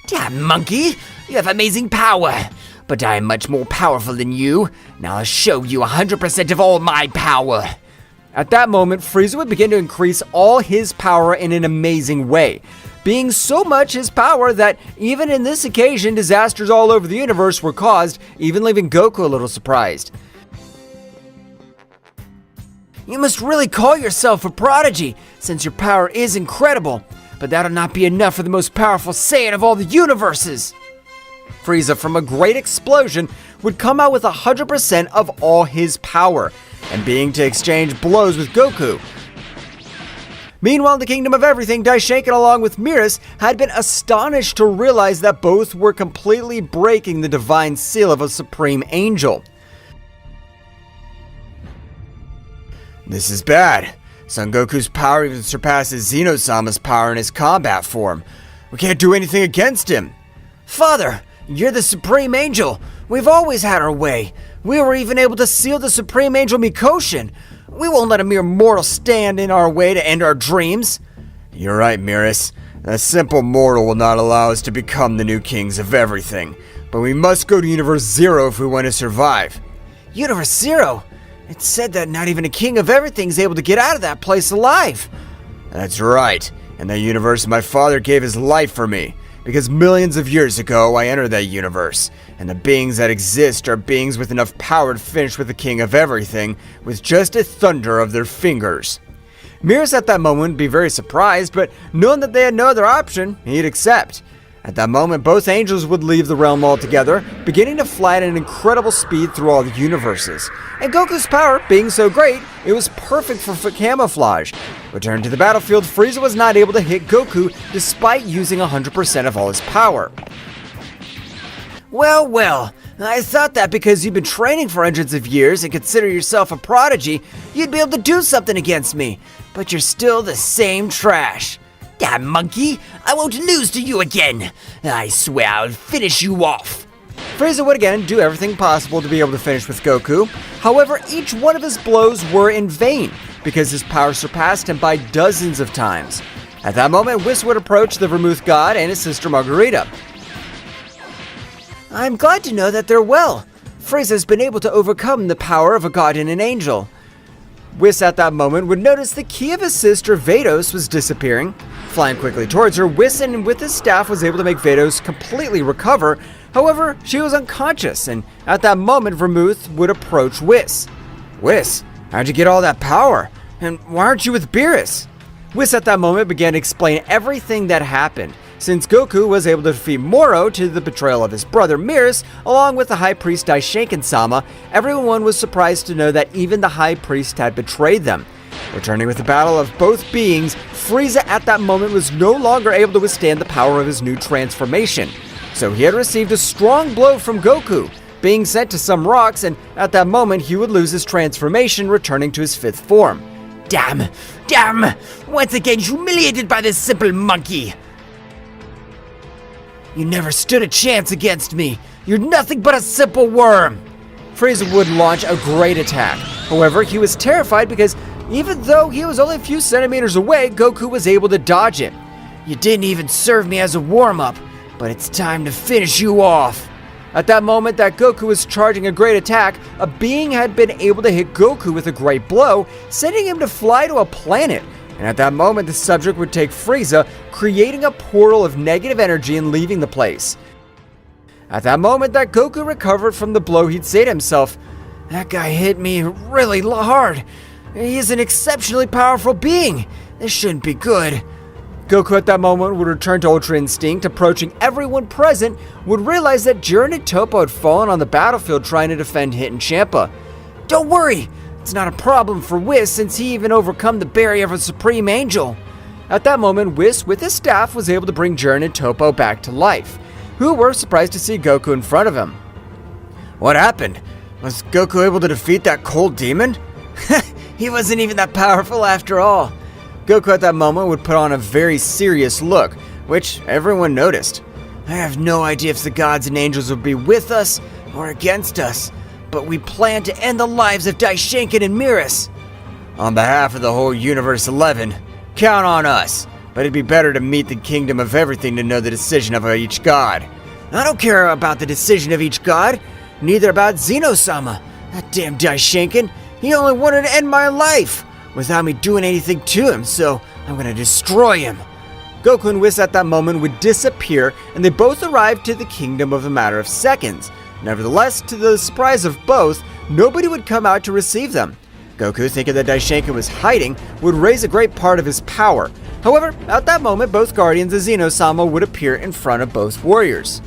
Damn monkey, you have amazing power. But I am much more powerful than you. Now I'll show you 100% of all my power. At that moment, Frieza would begin to increase all his power in an amazing way, being so much his power that even in this occasion, disasters all over the universe were caused, even leaving Goku a little surprised. You must really call yourself a prodigy, since your power is incredible. But that'll not be enough for the most powerful Saiyan of all the universes. Frieza, from a great explosion, would come out with 100% of all his power, and being to exchange blows with Goku. Meanwhile, in the Kingdom of Everything, Daishenkin along with Beerus had been astonished to realize that both were completely breaking the divine seal of a supreme angel. This is bad. Son Goku's power even surpasses Zeno-sama's power in his combat form. We can't do anything against him. Father, you're the Supreme Angel. We've always had our way. We were even able to seal the Supreme Angel Mikoshin. We won't let a mere mortal stand in our way to end our dreams. You're right, Beerus. A simple mortal will not allow us to become the new kings of everything. But we must go to Universe Zero if we want to survive. Universe Zero? It's said that not even a king of everything is able to get out of that place alive. That's right. In that universe, my father gave his life for me. Because millions of years ago, I entered that universe. And the beings that exist are beings with enough power to finish with the king of everything with just a thunder of their fingers. Beerus at that moment would be very surprised, but knowing that they had no other option, he'd accept. At that moment, both angels would leave the realm altogether, beginning to fly at an incredible speed through all the universes. And Goku's power being so great, it was perfect for camouflage. Returning to the battlefield, Frieza was not able to hit Goku despite using 100% of all his power. Well, I thought that because you've been training for hundreds of years and consider yourself a prodigy, you'd be able to do something against me. But you're still the same trash. Damn monkey, I won't lose to you again. I swear I'll finish you off. Frieza would again do everything possible to be able to finish with Goku. However, each one of his blows were in vain because his power surpassed him by dozens of times. At that moment, Whis would approach the Vermouth God and his sister Margarita. I'm glad to know that they're well. Frieza's been able to overcome the power of a god and an angel. Whis at that moment would notice the key of his sister Vados was disappearing. Flying quickly towards her, Whis and with his staff was able to make Vados completely recover. However, she was unconscious, and at that moment Vermouth would approach Whis. Whis, how'd you get all that power? And why aren't you with Beerus? Whis at that moment began to explain everything that happened. Since Goku was able to defeat Moro to the betrayal of his brother Beerus, along with the High Priest Daishinkan-sama, everyone was surprised to know that even the High Priest had betrayed them. Returning with the battle of both beings, Frieza at that moment was no longer able to withstand the power of his new transformation. So he had received a strong blow from Goku, being sent to some rocks, and at that moment he would lose his transformation, returning to his fifth form. Damn! Once again humiliated by this simple monkey! You never stood a chance against me. You're nothing but a simple worm. Frieza would launch a great attack. However, he was terrified because even though he was only a few centimeters away, Goku was able to dodge it. You didn't even serve me as a warm-up, but it's time to finish you off. At that moment that Goku was charging a great attack, a being had been able to hit Goku with a great blow, sending him to fly to a planet. And at that moment, the subject would take Frieza, creating a portal of negative energy and leaving the place. At that moment that Goku recovered from the blow, he'd say to himself, "That guy hit me really hard. He is an exceptionally powerful being. This shouldn't be good." Goku at that moment would return to Ultra Instinct, approaching everyone present, would realize that Jiren and Toppo had fallen on the battlefield trying to defend Hit and Champa. "Don't worry, it's not a problem for Whis since he even overcome the barrier of a Supreme Angel." At that moment, Whis, with his staff, was able to bring Jiren and Toppo back to life, who were surprised to see Goku in front of him. What happened? Was Goku able to defeat that cold demon? He wasn't even that powerful after all. Goku at that moment would put on a very serious look, which everyone noticed. I have no idea if the gods and angels will be with us or against us, but we plan to end the lives of Daishinkan and Beerus. On behalf of the whole Universe 11, count on us. But it'd be better to meet the kingdom of everything to know the decision of each god. I don't care about the decision of each god, neither about Zeno-sama. That damn Daishinkan, he only wanted to end my life without me doing anything to him, so I'm gonna destroy him. Goku and Whis at that moment would disappear, and they both arrived to the kingdom of a matter of seconds. Nevertheless, to the surprise of both, nobody would come out to receive them. Goku, thinking that Daishinkan was hiding, would raise a great part of his power. However, at that moment, both guardians of Zeno-sama would appear in front of both warriors.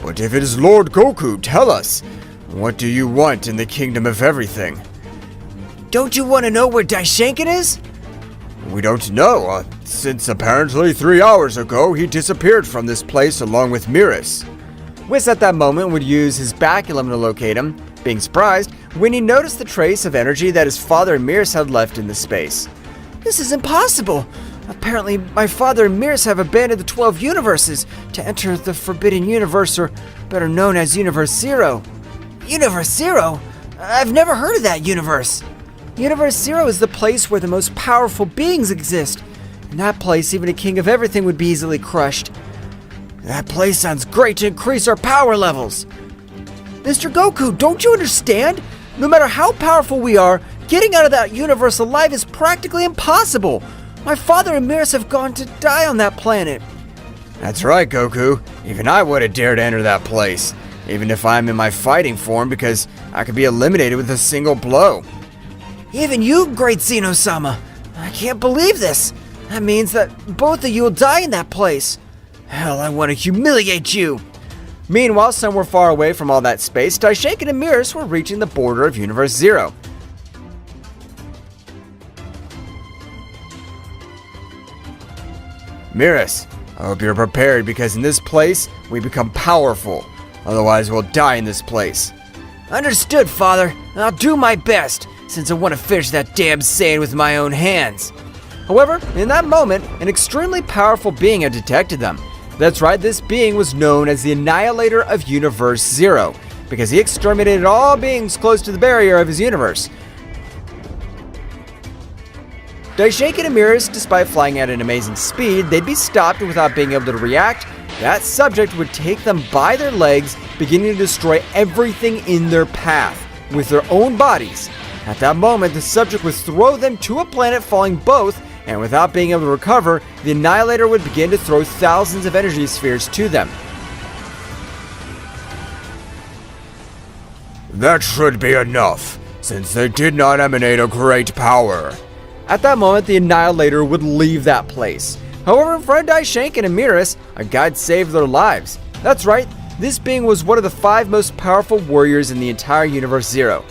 But if it is Lord Goku, tell us, what do you want in the kingdom of everything? Don't you want to know where Daishinkan is? We don't know, since apparently 3 hours ago he disappeared from this place along with Beerus. Whis at that moment would use his baculum to locate him, being surprised when he noticed the trace of energy that his father and Beerus had left in the space. This is impossible. Apparently, my father and Beerus have abandoned the 12 universes to enter the Forbidden Universe, or better known as Universe Zero. Universe Zero? I've never heard of that universe. Universe Zero is the place where the most powerful beings exist. In that place, even a king of everything would be easily crushed. That place sounds great to increase our power levels. Mr. Goku, don't you understand? No matter how powerful we are, getting out of that universe alive is practically impossible. My father and Beerus have gone to die on that planet. That's right, Goku. Even I wouldn't dare to enter that place, even if I'm in my fighting form, because I could be eliminated with a single blow. Even you, great Zeno-sama. I can't believe this. That means that both of you will die in that place. Hell, I want to humiliate you. Meanwhile, somewhere far away from all that space, Daishinkan and Beerus were reaching the border of Universe Zero. Beerus, I hope you're prepared, because in this place, we become powerful. Otherwise, we'll die in this place. Understood, Father. I'll do my best, since I want to finish that damn Saiyan with my own hands. However, in that moment, an extremely powerful being had detected them. That's right, this being was known as the Annihilator of Universe Zero, because he exterminated all beings close to the barrier of his universe. Daishinkan and Beerus, despite flying at an amazing speed, they'd be stopped, and without being able to react, that subject would take them by their legs, beginning to destroy everything in their path with their own bodies. At that moment, the subject would throw them to a planet, falling both, and without being able to recover, the Annihilator would begin to throw thousands of energy spheres to them. That should be enough, since they did not emanate a great power. At that moment, the Annihilator would leave that place. However, in front of Daishinkan and Beerus, a guide saved their lives. That's right, this being was one of the 5 most powerful warriors in the entire Universe Zero.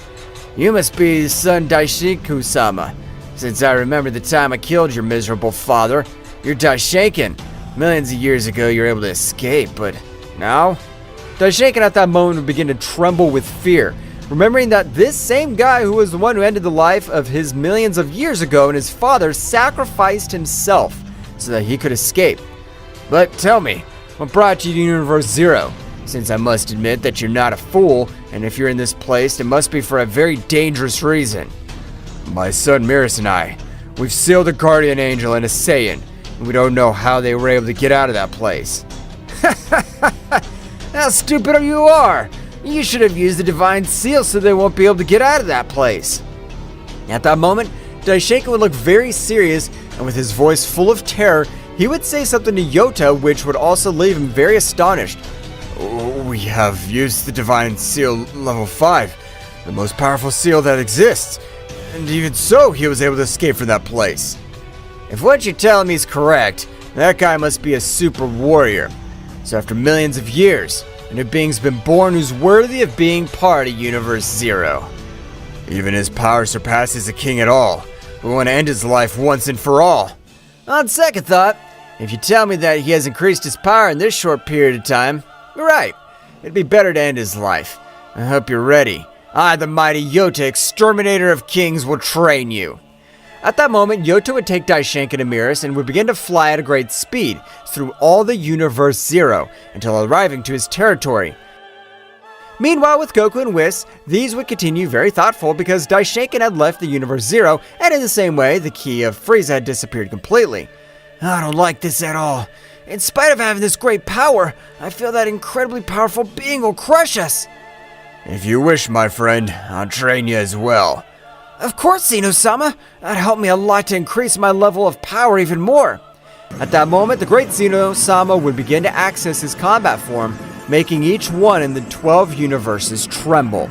You must be son Daishinkan-sama. Since I remember the time I killed your miserable father, you're Daishinkan. Millions of years ago, you were able to escape, but now? Daishinkan at that moment would begin to tremble with fear, remembering that this same guy who was the one who ended the life of his millions of years ago and his father sacrificed himself so that he could escape. But tell me, what brought you to Universe Zero? Since I must admit that you're not a fool, and if you're in this place, it must be for a very dangerous reason. My son Beerus and I, we've sealed a guardian angel and a Saiyan, and we don't know how they were able to get out of that place. How stupid you are! You should have used the divine seal so they won't be able to get out of that place. At that moment, Daishinkan would look very serious, and with his voice full of terror, he would say something to Yota, which would also leave him very astonished. We have used the divine seal level 5, the most powerful seal that exists. And even so, he was able to escape from that place. If what you're telling me is correct, that guy must be a super warrior. So after millions of years, a new being's been born who's worthy of being part of Universe Zero. Even his power surpasses a king at all. We want to end his life once and for all. On second thought, if you tell me that he has increased his power in this short period of time, you're right. It'd be better to end his life. I hope you're ready. I, the mighty Yota, exterminator of kings, will train you. At that moment, Yota would take Daishinkan and Beerus and would begin to fly at a great speed through all the Universe Zero until arriving to his territory. Meanwhile, with Goku and Whis, these would continue very thoughtful because Daishinkan had left the Universe Zero, and in the same way, the key of Frieza had disappeared completely. I don't like this at all. In spite of having this great power, I feel that incredibly powerful being will crush us. If you wish, my friend, I'll train you as well. Of course, Zeno-sama. That'd help me a lot to increase my level of power even more. At that moment, the great Zeno-sama would begin to access his combat form, making each one in the 12 universes tremble.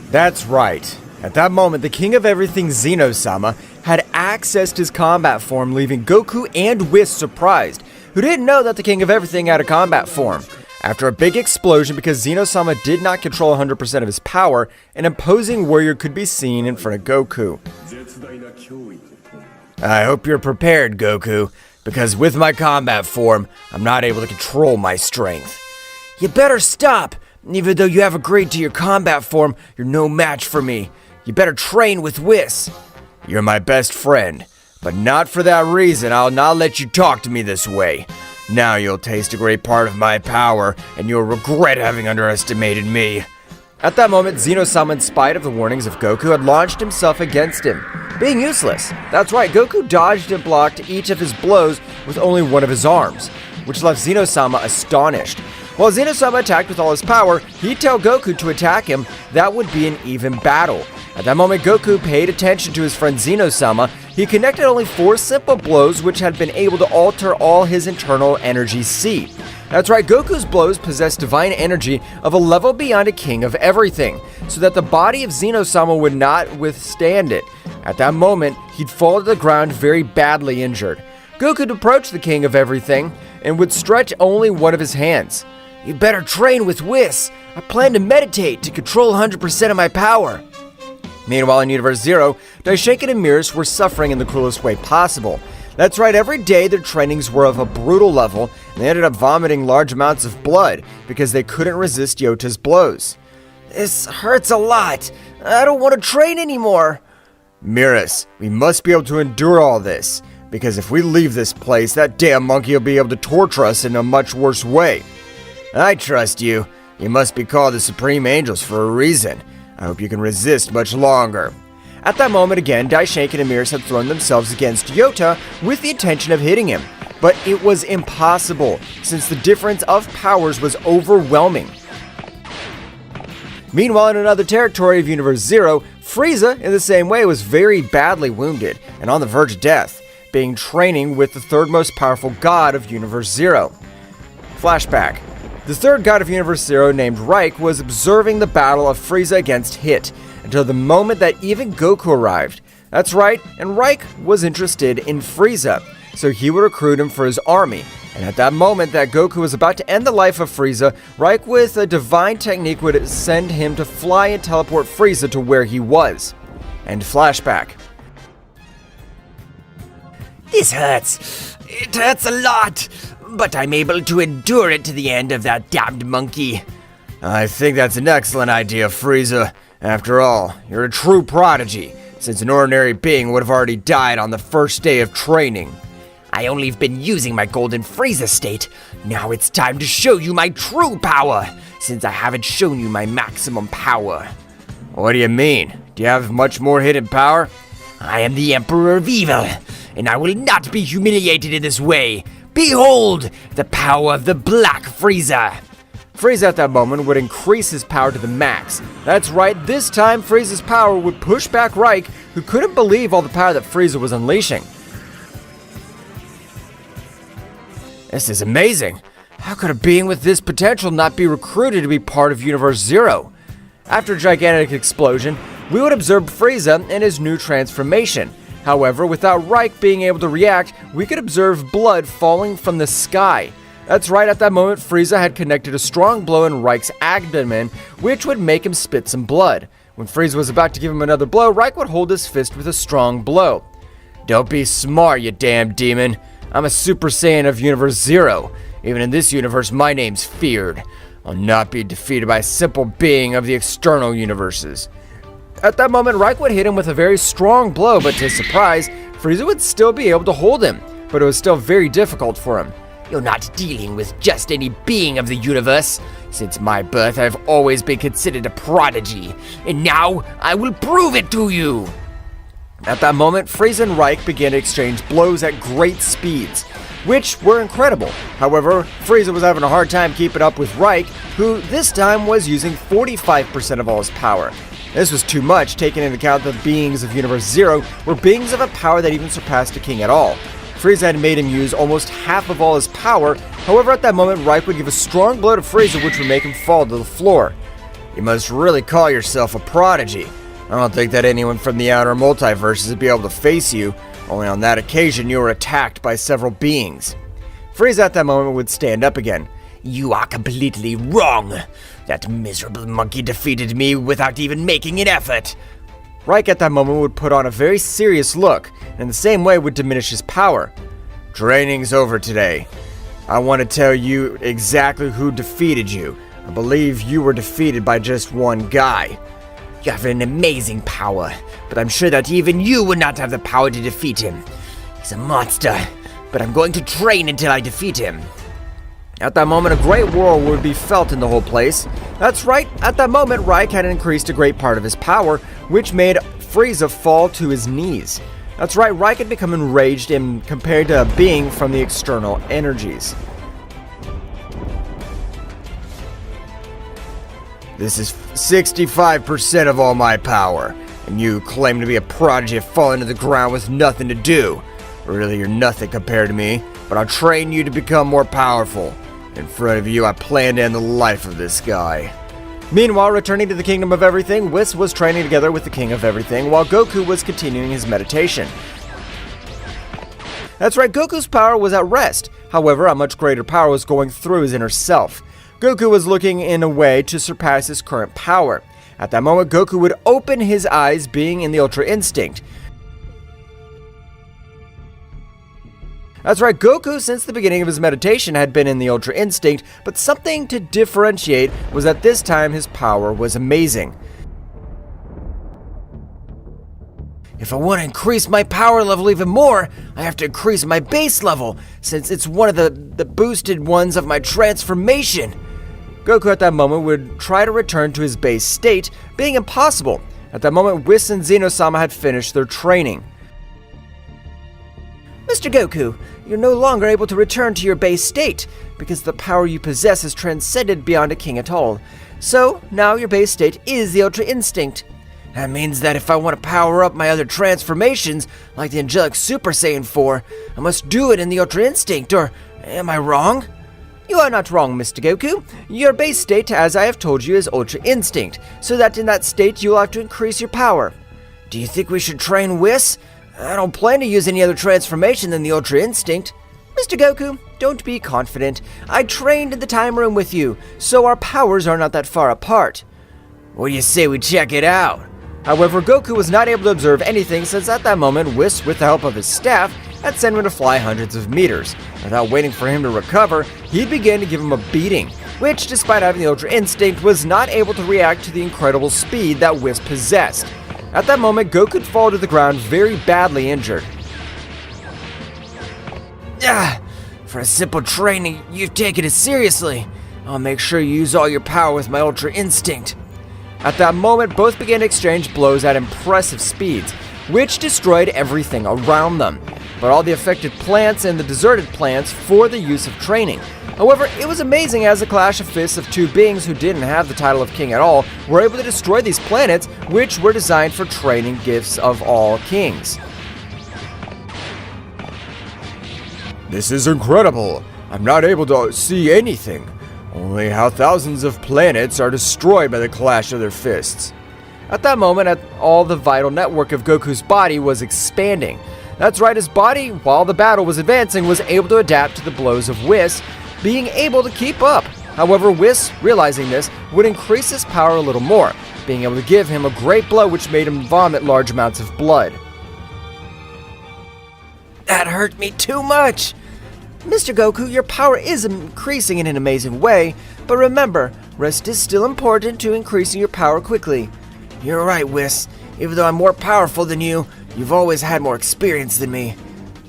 That's right. At that moment, the King of Everything, Zeno-sama, had accessed his combat form, leaving Goku and Whis surprised, who didn't know that the King of Everything had a combat form. After a big explosion, because Zeno-sama did not control 100% of his power, an imposing warrior could be seen in front of Goku. I hope you're prepared, Goku, because with my combat form, I'm not able to control my strength. You better stop! Even though you have agreed to your combat form, you're no match for me. You better train with Whis. You're my best friend, but not for that reason I'll not let you talk to me this way. Now you'll taste a great part of my power, and you'll regret having underestimated me. At that moment, Zeno-sama, in spite of the warnings of Goku, had launched himself against him, being useless. That's right, Goku dodged and blocked each of his blows with only one of his arms, which left Zeno-sama astonished. While Zeno-sama attacked with all his power, he'd tell Goku to attack him. That would be an even battle. At that moment, Goku paid attention to his friend Zeno-sama. He connected only 4 simple blows, which had been able to alter all his internal energy seed. That's right, Goku's blows possessed divine energy of a level beyond a king of everything, so that the body of Zeno-sama would not withstand it. At that moment, he'd fall to the ground very badly injured. Goku would approach the king of everything and would stretch only one of his hands. "You better train with Whis. I plan to meditate to control 100% of my power." Meanwhile, in Universe Zero, Daishinkan and Beerus were suffering in the cruelest way possible. That's right, every day their trainings were of a brutal level, and they ended up vomiting large amounts of blood because they couldn't resist Yota's blows. "This hurts a lot. I don't want to train anymore." "Beerus, we must be able to endure all this, because if we leave this place, that damn monkey will be able to torture us in a much worse way." "I trust you. You must be called the Supreme Angels for a reason. I hope you can resist much longer." At that moment again, Daishinkan and Beerus had thrown themselves against Yota with the intention of hitting him. But it was impossible, since the difference of powers was overwhelming. Meanwhile, in another territory of Universe Zero, Frieza, in the same way, was very badly wounded and on the verge of death, being training with the third most powerful god of Universe Zero. Flashback. The third god of Universe Zero, named Reich, was observing the battle of Frieza against Hit until the moment that even Goku arrived. That's right, and Reich was interested in Frieza, so he would recruit him for his army. And at that moment that Goku was about to end the life of Frieza, Reich with a divine technique would send him to fly and teleport Frieza to where he was. And flashback. This hurts. It hurts a lot. But I'm able to endure it to the end of that damned monkey. I think that's an excellent idea, Frieza. After all, you're a true prodigy, since an ordinary being would have already died on the first day of training. I only have been using my golden Frieza state. Now it's time to show you my true power, since I haven't shown you my maximum power. What do you mean? Do you have much more hidden power? I am the Emperor of Evil, and I will not be humiliated in this way. Behold, the power of the Black Frieza! Frieza at that moment would increase his power to the max. That's right, this time Frieza's power would push back Reich, who couldn't believe all the power that Frieza was unleashing. This is amazing. How could a being with this potential not be recruited to be part of Universe Zero? After a gigantic explosion, we would observe Frieza in his new transformation. However, without Reich being able to react, we could observe blood falling from the sky. That's right, at that moment, Frieza had connected a strong blow in Reich's abdomen, which would make him spit some blood. When Frieza was about to give him another blow, Reich would hold his fist with a strong blow. "Don't be smart, you damn demon. I'm a Super Saiyan of Universe Zero. Even in this universe, my name's feared. I'll not be defeated by a simple being of the external universes." At that moment, Reich would hit him with a very strong blow, but to his surprise, Frieza would still be able to hold him, but it was still very difficult for him. You're not dealing with just any being of the universe. Since my birth, I've always been considered a prodigy, and now I will prove it to you. At that moment, Frieza and Reich began to exchange blows at great speeds, which were incredible. However, Frieza was having a hard time keeping up with Reich, who this time was using 45% of all his power. This was too much, taking into account that the beings of Universe Zero were beings of a power that even surpassed a king at all. Frieza had made him use almost half of all his power. However, at that moment, Reich would give a strong blow to Frieza, which would make him fall to the floor. "You must really call yourself a prodigy. I don't think that anyone from the outer multiverses would be able to face you. Only on that occasion, you were attacked by several beings." Frieza at that moment would stand up again. You are completely wrong. That miserable monkey defeated me without even making an effort. Reich at that moment would put on a very serious look, and in the same way would diminish his power. "Training's over today. I want to tell you exactly who defeated you. I believe you were defeated by just one guy." You have an amazing power, but I'm sure that even you would not have the power to defeat him. He's a monster, but I'm going to train until I defeat him. At that moment, a great roar would be felt in the whole place. That's right, at that moment, Reich had increased a great part of his power, which made Frieza fall to his knees. That's right, Reich had become enraged and compared to a being from the external energies. This is 65% of all my power, and you claim to be a prodigy falling to the ground with nothing to do. Really, you're nothing compared to me, but I'll train you to become more powerful. In front of you, I plan to end the life of this guy. Meanwhile, returning to the Kingdom of Everything, Whis was training together with the King of Everything, while Goku was continuing his meditation. That's right, Goku's power was at rest. However, a much greater power was going through his inner self. Goku was looking in a way to surpass his current power. At that moment, Goku would open his eyes, being in the Ultra Instinct. That's right, Goku, since the beginning of his meditation, had been in the Ultra Instinct, but something to differentiate was that this time his power was amazing. If I want to increase my power level even more, I have to increase my base level, since it's one of the boosted ones of my transformation. Goku at that moment would try to return to his base state, being impossible. At that moment, Whis and Zeno-sama had finished their training. Mr. Goku, you're no longer able to return to your base state, because the power you possess is transcended beyond a king at all. So, now your base state is the Ultra Instinct. That means that if I want to power up my other transformations, like the Angelic Super Saiyan 4, I must do it in the Ultra Instinct, or am I wrong? You are not wrong, Mr. Goku. Your base state, as I have told you, is Ultra Instinct, so that in that state you will have to increase your power. Do you think we should train Whis? I don't plan to use any other transformation than the Ultra Instinct. Mr. Goku, don't be confident. I trained in the time room with you, so our powers are not that far apart. What do you say we check it out? However, Goku was not able to observe anything since at that moment, Whis, with the help of his staff, had sent him to fly hundreds of meters. Without waiting for him to recover, he began to give him a beating, which, despite having the Ultra Instinct, was not able to react to the incredible speed that Whis possessed. At that moment, Goku would fall to the ground very badly injured. For a simple training, you've taken it seriously. I'll make sure you use all your power with my Ultra Instinct. At that moment, both began to exchange blows at impressive speeds, which destroyed everything around them, but all the affected plants and the deserted plants for the use of training. However, it was amazing as a clash of fists of two beings who didn't have the title of king at all were able to destroy these planets, which were designed for training gifts of all kings. This is incredible. I'm not able to see anything. Only how thousands of planets are destroyed by the clash of their fists. At that moment, all the vital network of Goku's body was expanding. That's right, his body, while the battle was advancing, was able to adapt to the blows of Whis, being able to keep up. However, Whis, realizing this, would increase his power a little more, being able to give him a great blow which made him vomit large amounts of blood. That hurt me too much. Mr. Goku, your power is increasing in an amazing way, but remember, rest is still important to increasing your power quickly. You're right, Whis. Even though I'm more powerful than you, you've always had more experience than me.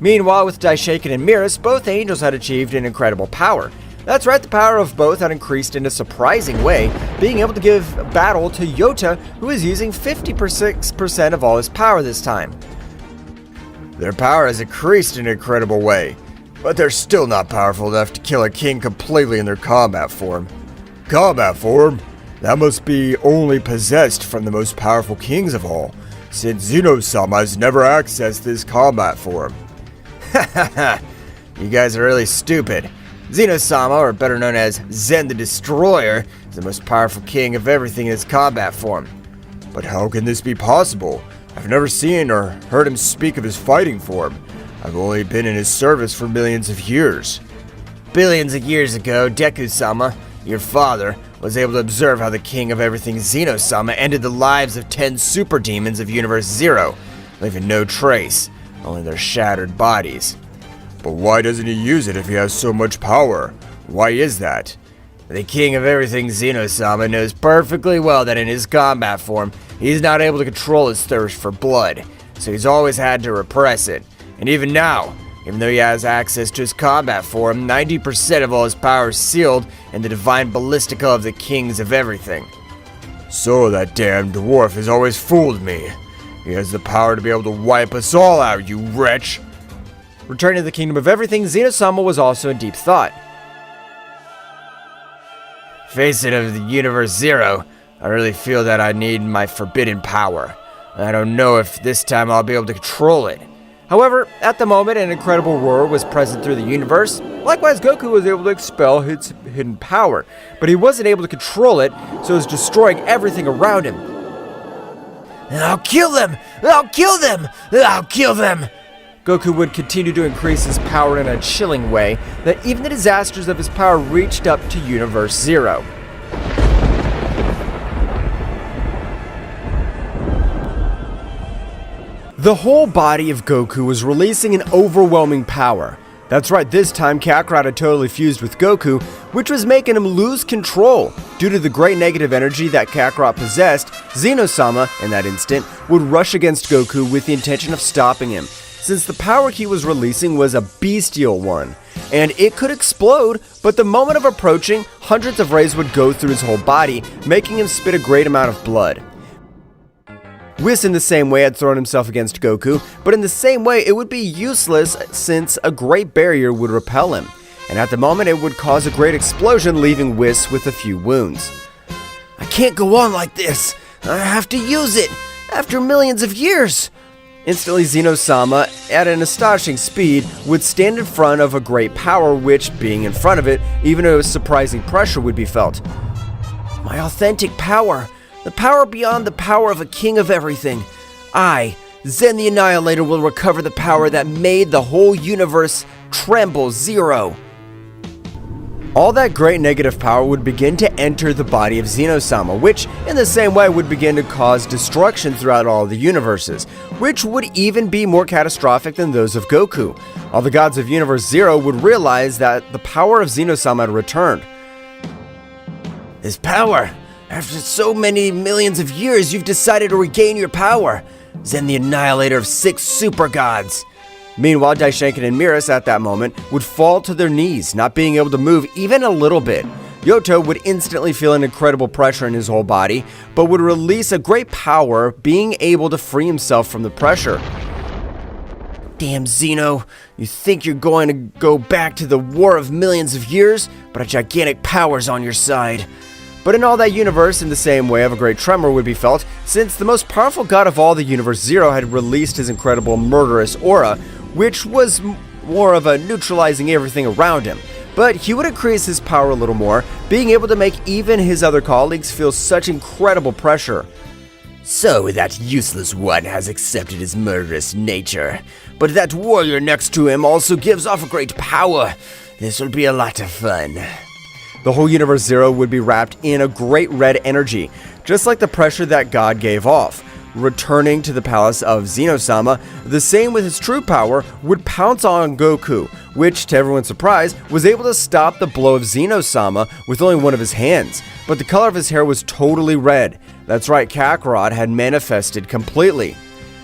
Meanwhile, with Daishaken and Beerus, both angels had achieved an incredible power. That's right, the power of both had increased in a surprising way, being able to give battle to Yota, who is using 56% of all his power this time. Their power has increased in an incredible way, but they're still not powerful enough to kill a king completely in their combat form. Combat form? That must be only possessed from the most powerful kings of all, since Zeno-sama has never accessed this combat form. Hahaha, you guys are really stupid. Zeno-sama, or better known as Zen the Destroyer, is the most powerful king of everything in his combat form. But how can this be possible? I've never seen or heard him speak of his fighting form. I've only been in his service for millions of years. Billions of years ago, Deku-sama, your father, was able to observe how the king of everything Zeno-sama ended the lives of 10 super demons of Universe Zero, leaving no trace, only their shattered bodies. But why doesn't he use it if he has so much power? Why is that? The king of everything Zeno-sama knows perfectly well that in his combat form, he's not able to control his thirst for blood, so he's always had to repress it. And even now, Even though he has access to his combat form, 90% of all his power is sealed in the divine ballistica of the kings of everything. So that damn dwarf has always fooled me. He has the power to be able to wipe us all out, you wretch. Returning to the kingdom of everything, Zeno-sama was also in deep thought. Face it, of the Universe Zero, I really feel that I need my forbidden power. I don't know if this time I'll be able to control it. However, at the moment, an incredible roar was present through the universe. Likewise, Goku was able to expel his hidden power, but he wasn't able to control it, so it was destroying everything around him. I'll kill them! I'll kill them! I'll kill them! Goku would continue to increase his power in a chilling way that even the disasters of his power reached up to Universe Zero. The whole body of Goku was releasing an overwhelming power. That's right, this time Kakarot had totally fused with Goku, which was making him lose control. Due to the great negative energy that Kakarot possessed, Zeno-sama, in that instant, would rush against Goku with the intention of stopping him, since the power he was releasing was a bestial one, and it could explode, but the moment of approaching, hundreds of rays would go through his whole body, making him spit a great amount of blood. Whis in the same way had thrown himself against Goku, but in the same way it would be useless since a great barrier would repel him, and at the moment it would cause a great explosion, leaving Whis with a few wounds. I can't go on like this. I have to use it. After millions of years. Instantly, Zeno-sama, at an astonishing speed, would stand in front of a great power which, being in front of it, even a surprising pressure would be felt. My authentic power. The power beyond the power of a king of everything. I, Zen the Annihilator, will recover the power that made the whole universe tremble zero. All that great negative power would begin to enter the body of Zeno-sama, which, in the same way, would begin to cause destruction throughout all the universes, which would even be more catastrophic than those of Goku. All the gods of Universe Zero would realize that the power of Zeno-sama had returned. This power! After so many millions of years, you've decided to regain your power. Zen the Annihilator of 6 super gods. Meanwhile, Daishinkan and Beerus at that moment would fall to their knees, not being able to move even a little bit. Yoto would instantly feel an incredible pressure in his whole body, but would release a great power, being able to free himself from the pressure. Damn, Zeno, you think you're going to go back to the war of millions of years, but a gigantic power's on your side. But in all that universe, in the same way, of a great tremor would be felt, since the most powerful god of all the Universe Zero had released his incredible murderous aura, which was more of a neutralizing everything around him. But he would increase his power a little more, being able to make even his other colleagues feel such incredible pressure. So that useless one has accepted his murderous nature, but that warrior next to him also gives off a great power. This will be a lot of fun. The whole Universe Zero would be wrapped in a great red energy, just like the pressure that God gave off. Returning to the palace of Zeno-sama, the same with his true power, would pounce on Goku, which, to everyone's surprise, was able to stop the blow of Zeno-sama with only one of his hands. But the color of his hair was totally red. That's right, Kakarot had manifested completely.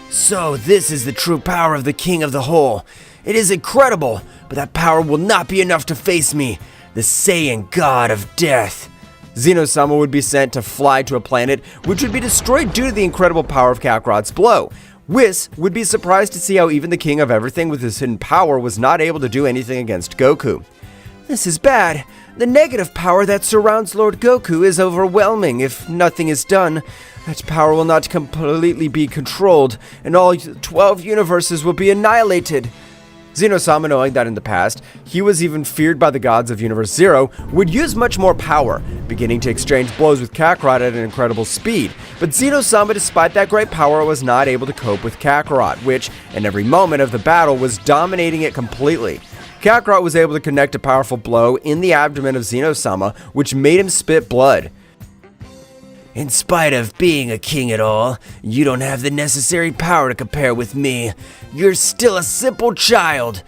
So this is the true power of the King of the Whole. It is incredible, but that power will not be enough to face me, the Saiyan God of Death. Zeno-sama would be sent to fly to a planet which would be destroyed due to the incredible power of Kakarot's blow. Whis would be surprised to see how even the king of everything with his hidden power was not able to do anything against Goku. This is bad. The negative power that surrounds Lord Goku is overwhelming. If nothing is done, that power will not completely be controlled, and all 12 universes will be annihilated. Zeno-sama, knowing that in the past, he was even feared by the gods of Universe Zero, would use much more power, beginning to exchange blows with Kakarot at an incredible speed. But Zeno-sama, despite that great power, was not able to cope with Kakarot, which, in every moment of the battle, was dominating it completely. Kakarot was able to connect a powerful blow in the abdomen of Zeno-sama, which made him spit blood. In spite of being a king at all, you don't have the necessary power to compare with me. You're still a simple child.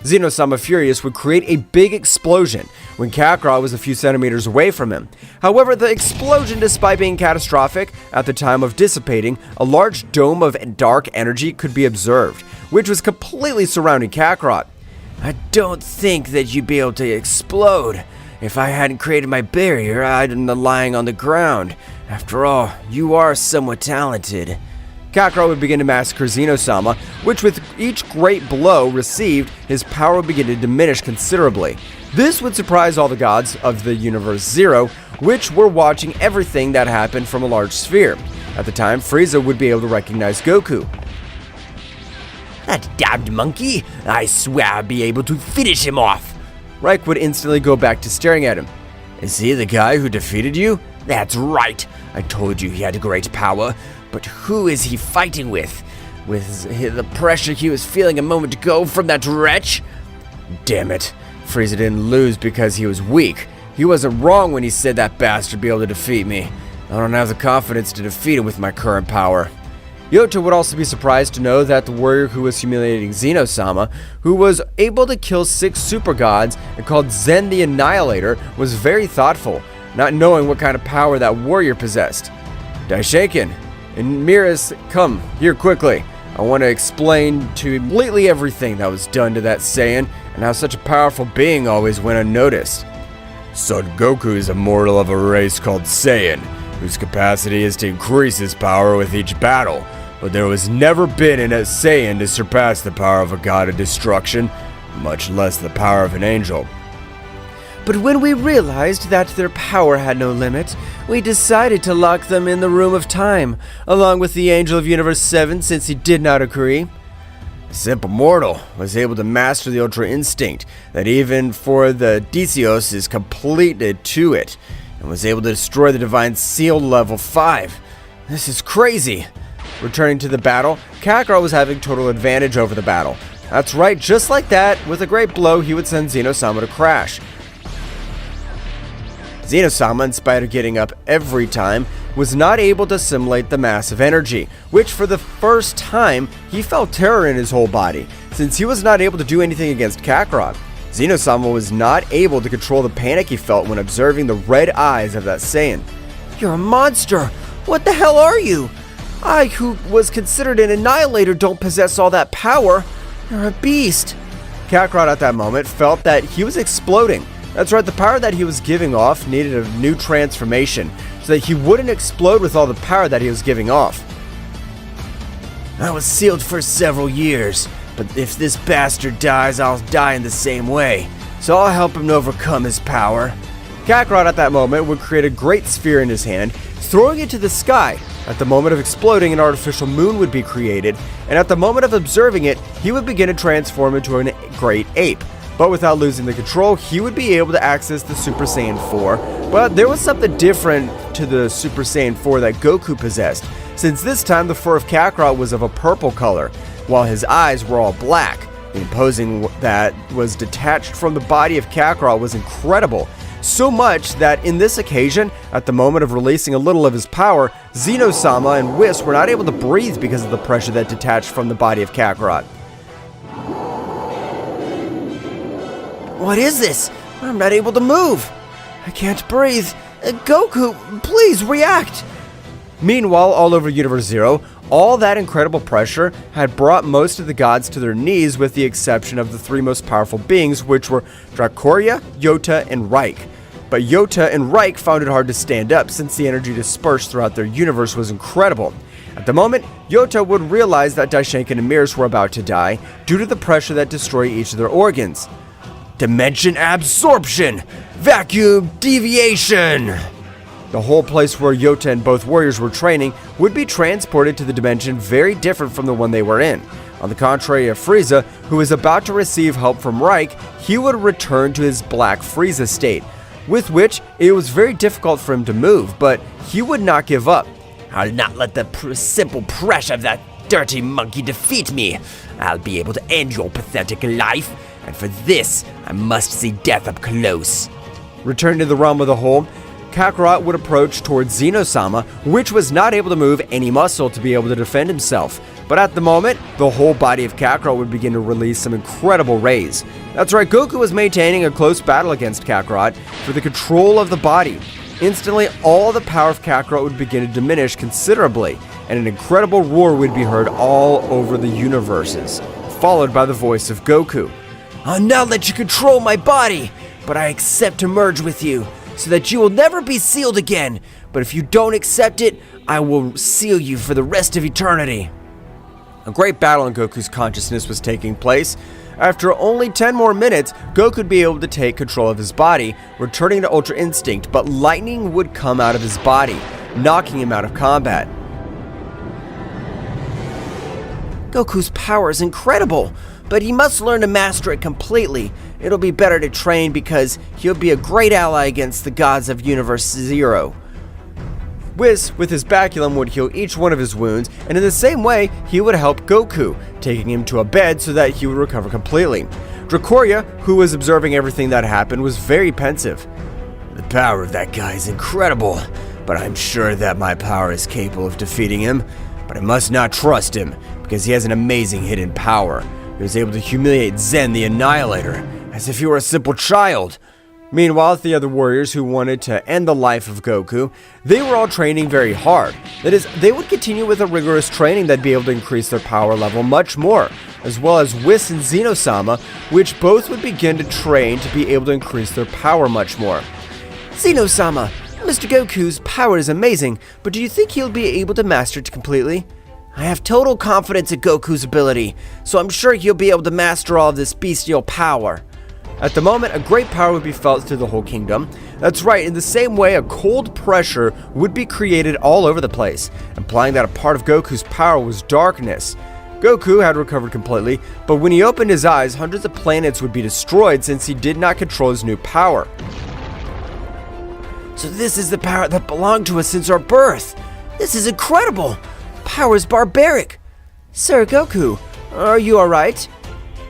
Zeno-sama, furious, would create a big explosion when Kakarot was a few centimeters away from him. However, the explosion, despite being catastrophic, at the time of dissipating, a large dome of dark energy could be observed, which was completely surrounding Kakarot. I don't think that you'd be able to explode. If I hadn't created my barrier, I'd end up lying on the ground. After all, you are somewhat talented. Kakarot would begin to massacre Zeno-sama, which with each great blow received, his power would begin to diminish considerably. This would surprise all the gods of the Universe Zero, which were watching everything that happened from a large sphere. At the time, Frieza would be able to recognize Goku. That damned monkey! I swear I'll be able to finish him off! Reich would instantly go back to staring at him. Is he the guy who defeated you? That's right! I told you he had great power, but who is he fighting with? With the pressure he was feeling a moment ago from that wretch? Damn it. Frieza didn't lose because he was weak. He wasn't wrong when he said that bastard would be able to defeat me. I don't have the confidence to defeat him with my current power. Yota would also be surprised to know that the warrior who was humiliating Zeno-sama, who was able to kill 6 super gods and called Zen the Annihilator, was very thoughtful, not knowing what kind of power that warrior possessed. Daishaken and Beerus, come here quickly. I want to explain to you completely everything that was done to that Saiyan and how such a powerful being always went unnoticed. Son Goku is a mortal of a race called Saiyan, whose capacity is to increase his power with each battle, but there was never been in a Saiyan to surpass the power of a god of destruction, much less the power of an angel. But when we realized that their power had no limit, we decided to lock them in the Room of Time, along with the Angel of Universe 7 since he did not agree. A simple mortal was able to master the Ultra Instinct that even for the Disios is completed to it, and was able to destroy the Divine Seal level 5. This is crazy. Returning to the battle, Kakarot was having total advantage over the battle. That's right, just like that, with a great blow he would send Zeno-sama to crash. Zeno-sama, in spite of getting up every time, was not able to assimilate the massive energy, which for the first time, he felt terror in his whole body, since he was not able to do anything against Kakarot. Zeno-sama was not able to control the panic he felt when observing the red eyes of that Saiyan. You're a monster! What the hell are you? I, who was considered an annihilator, don't possess all that power. You're a beast. Kakarot at that moment felt that he was exploding. That's right, the power that he was giving off needed a new transformation, so that he wouldn't explode with all the power that he was giving off. I was sealed for several years, but if this bastard dies, I'll die in the same way. So I'll help him overcome his power. Kakarot at that moment would create a great sphere in his hand, throwing it to the sky. At the moment of exploding, an artificial moon would be created, and at the moment of observing it, he would begin to transform into a great ape. But without losing the control, he would be able to access the Super Saiyan 4. But there was something different to the Super Saiyan 4 that Goku possessed, since this time the fur of Kakarot was of a purple color, while his eyes were all black. The imposing that was detached from the body of Kakarot was incredible, so much that in this occasion, at the moment of releasing a little of his power, Zeno-sama and Whis were not able to breathe because of the pressure that detached from the body of Kakarot. What is this? I'm not able to move. I can't breathe. Goku, please react. Meanwhile, all over Universe Zero, all that incredible pressure had brought most of the gods to their knees with the exception of the 3 most powerful beings, which were Dracoria, Yota, and Reich. But Yota and Reich found it hard to stand up since the energy dispersed throughout their universe was incredible. At the moment, Yota would realize that Daishaken and Beerus were about to die due to the pressure that destroyed each of their organs. Dimension absorption! Vacuum deviation! The whole place where Yota and both warriors were training would be transported to the dimension very different from the one they were in. On the contrary of Frieza, who was about to receive help from Reich, he would return to his Black Frieza state, with which it was very difficult for him to move, but he would not give up. I'll not let the simple pressure of that dirty monkey defeat me. I'll be able to end your pathetic life, and for this, I must see death up close. Returning to the realm of the whole, Kakarot would approach towards Zeno-sama, which was not able to move any muscle to be able to defend himself. But at the moment, the whole body of Kakarot would begin to release some incredible rays. That's right, Goku was maintaining a close battle against Kakarot for the control of the body. Instantly, all the power of Kakarot would begin to diminish considerably, and an incredible roar would be heard all over the universes, followed by the voice of Goku. I'll now let you control my body, but I accept to merge with you, so that you will never be sealed again. But if you don't accept it, I will seal you for the rest of eternity. A great battle in Goku's consciousness was taking place. After only 10 more minutes, Goku would be able to take control of his body, returning to Ultra Instinct, but lightning would come out of his body, knocking him out of combat. Goku's power is incredible, but he must learn to master it completely. It'll be better to train because he'll be a great ally against the gods of Universe Zero. Whis, with his baculum, would heal each one of his wounds, and in the same way, he would help Goku, taking him to a bed so that he would recover completely. Dracoria, who was observing everything that happened, was very pensive. The power of that guy is incredible, but I'm sure that my power is capable of defeating him. But I must not trust him, because he has an amazing hidden power. He was able to humiliate Zen the Annihilator, as if he were a simple child. Meanwhile, the other warriors who wanted to end the life of Goku, they were all training very hard. That is, they would continue with a rigorous training that'd be able to increase their power level much more, as well as Whis and Zeno-sama, which both would begin to train to be able to increase their power much more. Zeno-sama, Mr. Goku's power is amazing, but do you think he'll be able to master it completely? I have total confidence in Goku's ability, so I'm sure he'll be able to master all of this bestial power. At the moment, a great power would be felt through the whole kingdom. That's right, in the same way, a cold pressure would be created all over the place, implying that a part of Goku's power was darkness. Goku had recovered completely, but when he opened his eyes, hundreds of planets would be destroyed since he did not control his new power. So this is the power that belonged to us since our birth. This is incredible. Power is barbaric. Sir Goku, are you alright?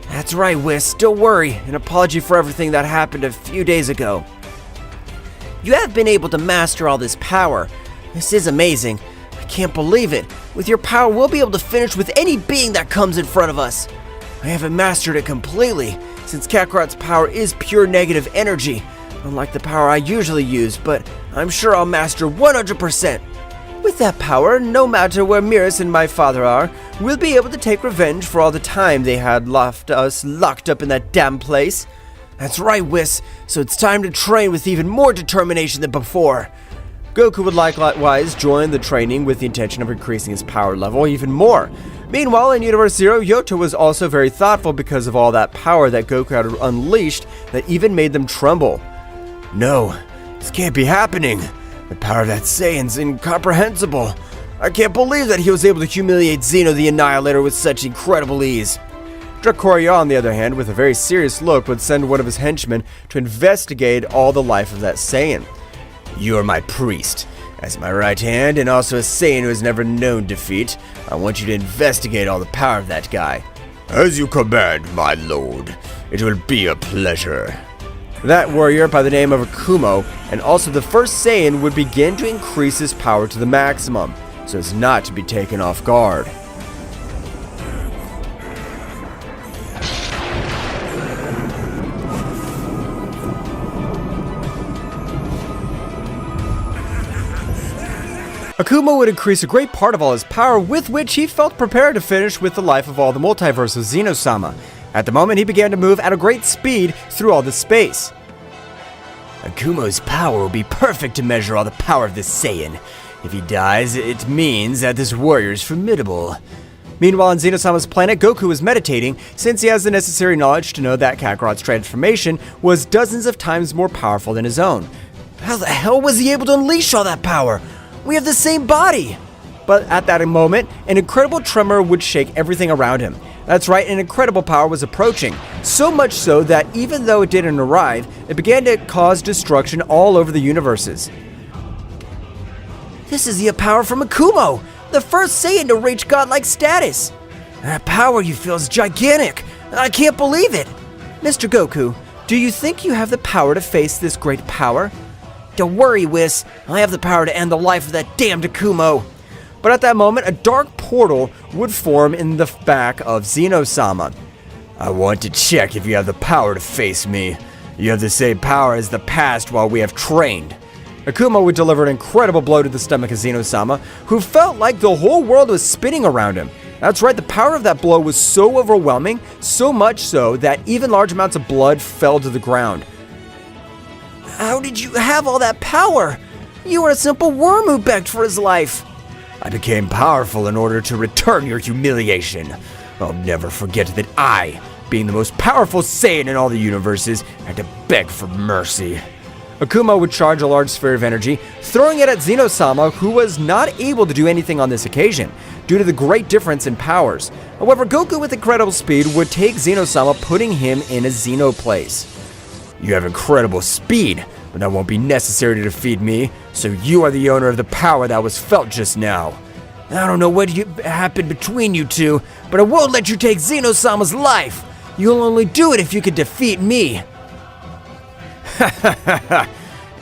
That's right, Whis. Don't worry. An apology for everything that happened a few days ago. You have been able to master all this power. This is amazing. I can't believe it. With your power, we'll be able to finish with any being that comes in front of us. I haven't mastered it completely, since Kakarot's power is pure negative energy, unlike the power I usually use, but I'm sure I'll master 100%. With that power, no matter where Beerus and my father are, we'll be able to take revenge for all the time they had left us locked up in that damn place. That's right, Whis, so it's time to train with even more determination than before. Goku would likewise join the training with the intention of increasing his power level even more. Meanwhile, in Universe Zero, Yoto was also very thoughtful because of all that power that Goku had unleashed that even made them tremble. No, this can't be happening. The power of that Saiyan's incomprehensible. I can't believe that he was able to humiliate Zeno the Annihilator with such incredible ease. Dracoria, on the other hand, with a very serious look, would send one of his henchmen to investigate all the life of that Saiyan. You are my priest. As my right hand and also a Saiyan who has never known defeat, I want you to investigate all the power of that guy. As you command, my lord. It will be a pleasure. That warrior by the name of Akumo, and also the first Saiyan, would begin to increase his power to the maximum, so as not to be taken off guard. Akumo would increase a great part of all his power, with which he felt prepared to finish with the life of all the multiverse of Zeno-sama. At the moment, he began to move at a great speed through all this space. Akumo's power will be perfect to measure all the power of this Saiyan. If he dies, it means that this warrior is formidable. Meanwhile, on Zeno-sama's planet, Goku was meditating, since he has the necessary knowledge to know that Kakarot's transformation was dozens of times more powerful than his own. How the hell was he able to unleash all that power? We have the same body! But at that moment, an incredible tremor would shake everything around him. That's right, an incredible power was approaching. So much so that even though it didn't arrive, it began to cause destruction all over the universes. This is the power from Akumo, the first Saiyan to reach godlike status. That power you feel is gigantic. I can't believe it. Mr. Goku, do you think you have the power to face this great power? Don't worry, Whis. I have the power to end the life of that damned Akumo. But at that moment, a dark portal would form in the back of Zeno-sama. I want to check if you have the power to face me. You have the same power as the past while we have trained. Akumo would deliver an incredible blow to the stomach of Zeno-sama, who felt like the whole world was spinning around him. That's right, the power of that blow was so overwhelming, so much so that even large amounts of blood fell to the ground. How did you have all that power? You were a simple worm who begged for his life. I became powerful in order to return your humiliation. I'll never forget that I, being the most powerful Saiyan in all the universes, had to beg for mercy. Akuma would charge a large sphere of energy, throwing it at Zeno-sama, who was not able to do anything on this occasion, due to the great difference in powers. However, Goku with incredible speed would take Zeno-sama, putting him in a Zeno place. You have incredible speed, but that won't be necessary to defeat me, so you are the owner of the power that was felt just now. I don't know what happened between you two, but I won't let you take Zeno-sama's life. You'll only do it if you can defeat me.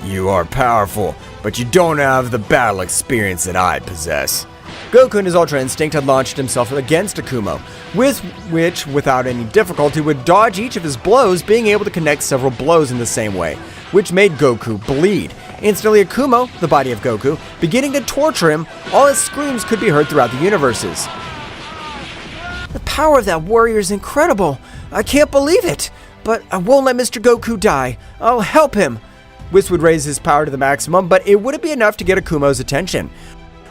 You are powerful, but you don't have the battle experience that I possess. Goku in his Ultra Instinct had launched himself against Akuma, with which, without any difficulty, would dodge each of his blows, being able to connect several blows in the same way, which made Goku bleed. Instantly, Akuma, the body of Goku, beginning to torture him, all his screams could be heard throughout the universes. The power of that warrior is incredible. I can't believe it. But I won't let Mr. Goku die. I'll help him. Whis would raise his power to the maximum, but it wouldn't be enough to get Akuma's attention.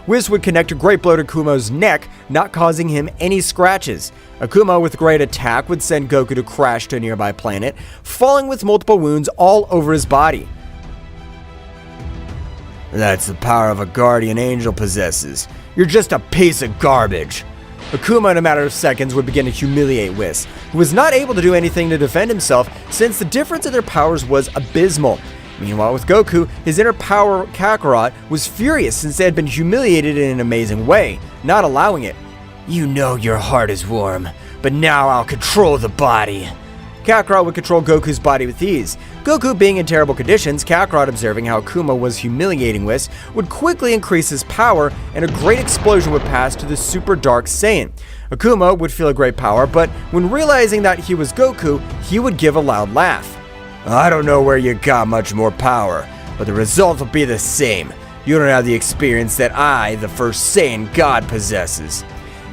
Whis would connect a great blow to Akuma's neck, not causing him any scratches. Akuma, with a great attack, would send Goku to crash to a nearby planet, falling with multiple wounds all over his body. That's the power of a guardian angel possesses. You're just a piece of garbage. Akuma, in a matter of seconds, would begin to humiliate Whis, who was not able to do anything to defend himself since the difference in their powers was abysmal. Meanwhile, with Goku, his inner power Kakarot was furious since they had been humiliated in an amazing way, not allowing it. You know your heart is warm, but now I'll control the body. Kakarot would control Goku's body with ease. Goku being in terrible conditions, Kakarot observing how Akuma was humiliating Whis, would quickly increase his power, and a great explosion would pass to the Super Dark Saiyan. Akuma would feel a great power, but when realizing that he was Goku, he would give a loud laugh. I don't know where you got much more power, but the result will be the same. You don't have the experience that I, the first Saiyan God, possesses.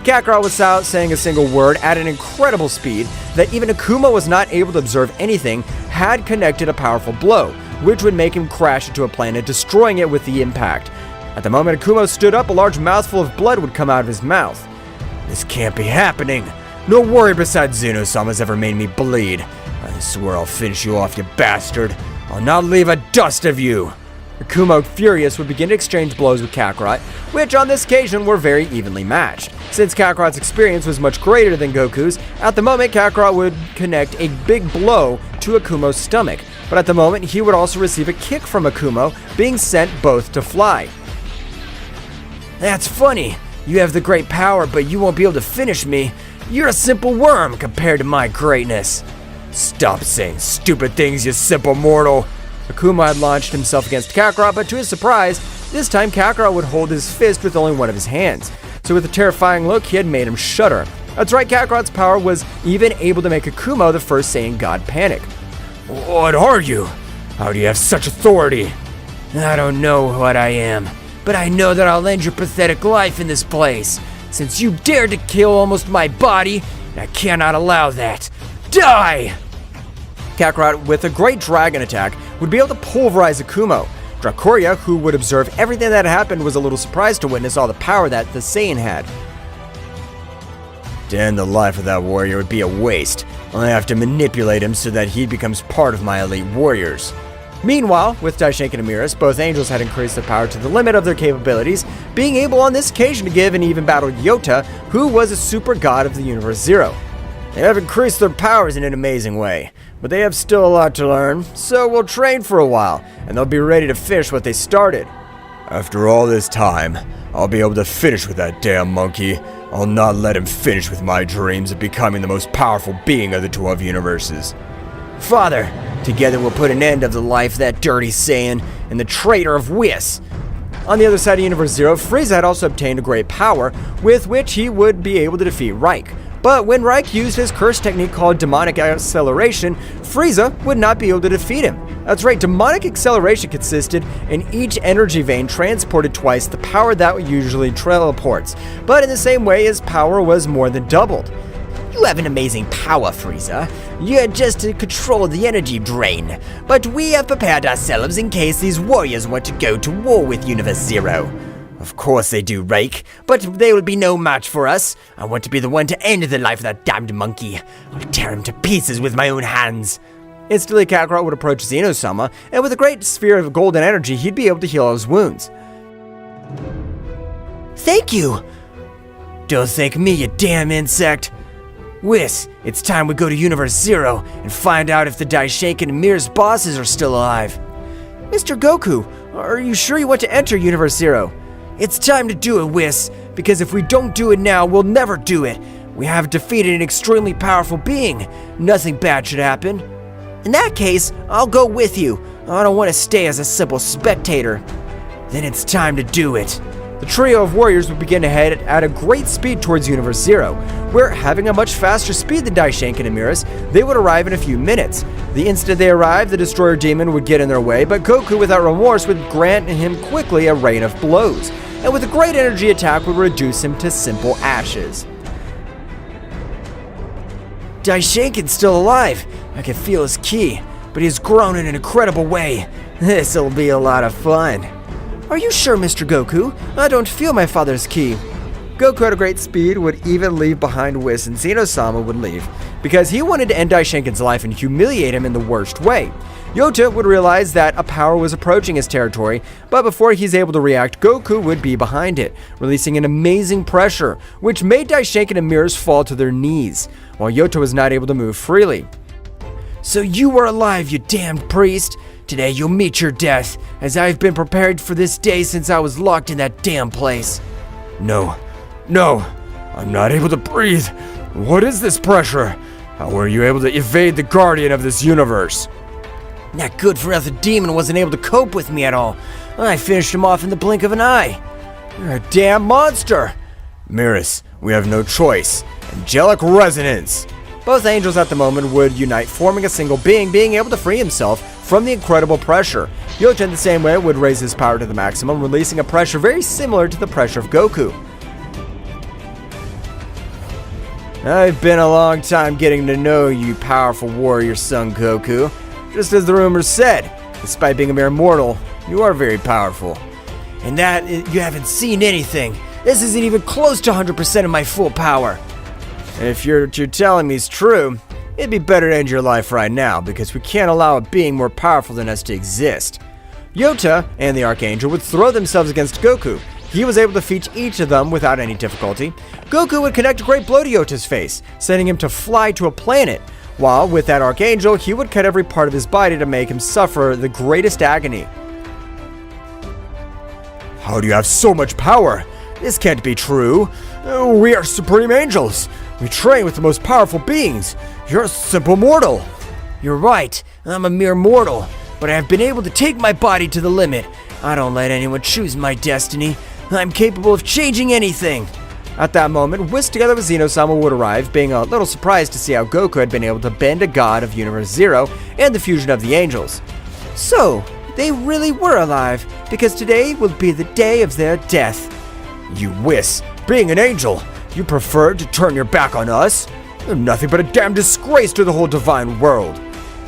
Kakarot was out saying a single word at an incredible speed that even Akuma was not able to observe anything, had connected a powerful blow, which would make him crash into a planet, destroying it with the impact. At the moment Akuma stood up, a large mouthful of blood would come out of his mouth. This can't be happening. No warrior besides Zeno-sama's ever made me bleed. I swear I'll finish you off, you bastard. I'll not leave a dust of you. Akuma, furious, would begin to exchange blows with Kakarot, which on this occasion were very evenly matched. Since Kakarot's experience was much greater than Goku's, at the moment Kakarot would connect a big blow to Akuma's stomach, but at the moment he would also receive a kick from Akuma, being sent both to fly. That's funny. You have the great power, but you won't be able to finish me. You're a simple worm compared to my greatness. Stop saying stupid things, you simple mortal. Akuma had launched himself against Kakarot, but to his surprise, this time Kakarot would hold his fist with only one of his hands. So with a terrifying look, he had made him shudder. That's right, Kakarot's power was even able to make Akuma, the first Saiyan God, panic. What are you? How do you have such authority? I don't know what I am, but I know that I'll end your pathetic life in this place. Since you dared to kill almost my body, I cannot allow that. Die! Kakarot, with a great dragon attack, would be able to pulverize Akuma. Dracoria, who would observe everything that happened, was a little surprised to witness all the power that the Saiyan had. To end the life of that warrior would be a waste. I have to manipulate him so that he becomes part of my elite warriors. Meanwhile, with Daishinkan and Beerus, both angels had increased their power to the limit of their capabilities, being able on this occasion to give an even battle to Yota, who was a super god of the Universe Zero. They have increased their powers in an amazing way, but they have still a lot to learn, so we'll train for a while, and they'll be ready to finish what they started. After all this time, I'll be able to finish with that damn monkey. I'll not let him finish with my dreams of becoming the most powerful being of the 12 universes. Father, together we'll put an end of the life of that dirty Saiyan and the traitor of Whis. On the other side of Universe Zero, Frieza had also obtained a great power, with which he would be able to defeat Reich. But when Reich used his curse technique called demonic acceleration, Frieza would not be able to defeat him. That's right, demonic acceleration consisted in each energy vein transported twice the power that usually teleports, but in the same way his power was more than doubled. You have an amazing power, Frieza. You're just to control the energy drain. But we have prepared ourselves in case these warriors want to go to war with Universe Zero. Of course they do, Reich, but they will be no match for us. I want to be the one to end the life of that damned monkey. I'll tear him to pieces with my own hands. Instantly, Kakarot would approach Zeno-sama, and with a great sphere of golden energy, he'd be able to heal his wounds. Thank you! Don't thank me, you damn insect. Whis, it's time we go to Universe Zero and find out if the Daishenkin and Mirror's bosses are still alive. Mr. Goku, are you sure you want to enter Universe Zero? It's time to do it, Whis, because if we don't do it now, we'll never do it. We have defeated an extremely powerful being. Nothing bad should happen. In that case, I'll go with you. I don't want to stay as a simple spectator. Then it's time to do it. The trio of warriors would begin to head at a great speed towards Universe Zero, where, having a much faster speed than Daishenkin and Beerus, they would arrive in a few minutes. The instant they arrived, the Destroyer Demon would get in their way, but Goku, without remorse, would grant him quickly a rain of blows, and with a great energy attack would reduce him to simple ashes. Daishenkin's still alive. I can feel his ki, but he's grown in an incredible way. This'll be a lot of fun. Are you sure, Mr. Goku? I don't feel my father's ki. Goku at a great speed would even leave behind Whis, and Zeno-sama would leave, because he wanted to end Daishenkin's life and humiliate him in the worst way. Yota would realize that a power was approaching his territory, but before he's able to react, Goku would be behind it, releasing an amazing pressure, which made Daishenkin and Mirrors fall to their knees, while Yota was not able to move freely. So you were alive, you damned priest. Today you'll meet your death, as I've been prepared for this day since I was locked in that damn place. No, I'm not able to breathe. What is this pressure? How were you able to evade the guardian of this universe? That good for nothing demon wasn't able to cope with me at all. I finished him off in the blink of an eye. You're a damn monster. Beerus, we have no choice. Angelic resonance. Both angels at the moment would unite, forming a single being able to free himself from the incredible pressure. Yota in the same way would raise his power to the maximum, releasing a pressure very similar to the pressure of Goku. I've been a long time getting to know you, powerful warrior son Goku. Just as the rumors said, despite being a mere mortal, you are very powerful. And that, you haven't seen anything. This isn't even close to 100% of my full power. If you're telling me is true, it'd be better to end your life right now, because we can't allow a being more powerful than us to exist. Yota and the Archangel would throw themselves against Goku. He was able to defeat each of them without any difficulty. Goku would connect a great blow to Yota's face, sending him to fly to a planet, while with that Archangel, he would cut every part of his body to make him suffer the greatest agony. How do you have so much power? This can't be true. We are supreme angels. We train with the most powerful beings. You're a simple mortal. You're right, I'm a mere mortal, but I have been able to take my body to the limit. I don't let anyone choose my destiny. I'm capable of changing anything. At that moment, Whis together with Zeno-sama would arrive, being a little surprised to see how Goku had been able to bend a god of Universe Zero and the fusion of the angels. So, they really were alive, because today will be the day of their death. You Whis, being an angel, you preferred to turn your back on us? You're nothing but a damn disgrace to the whole divine world.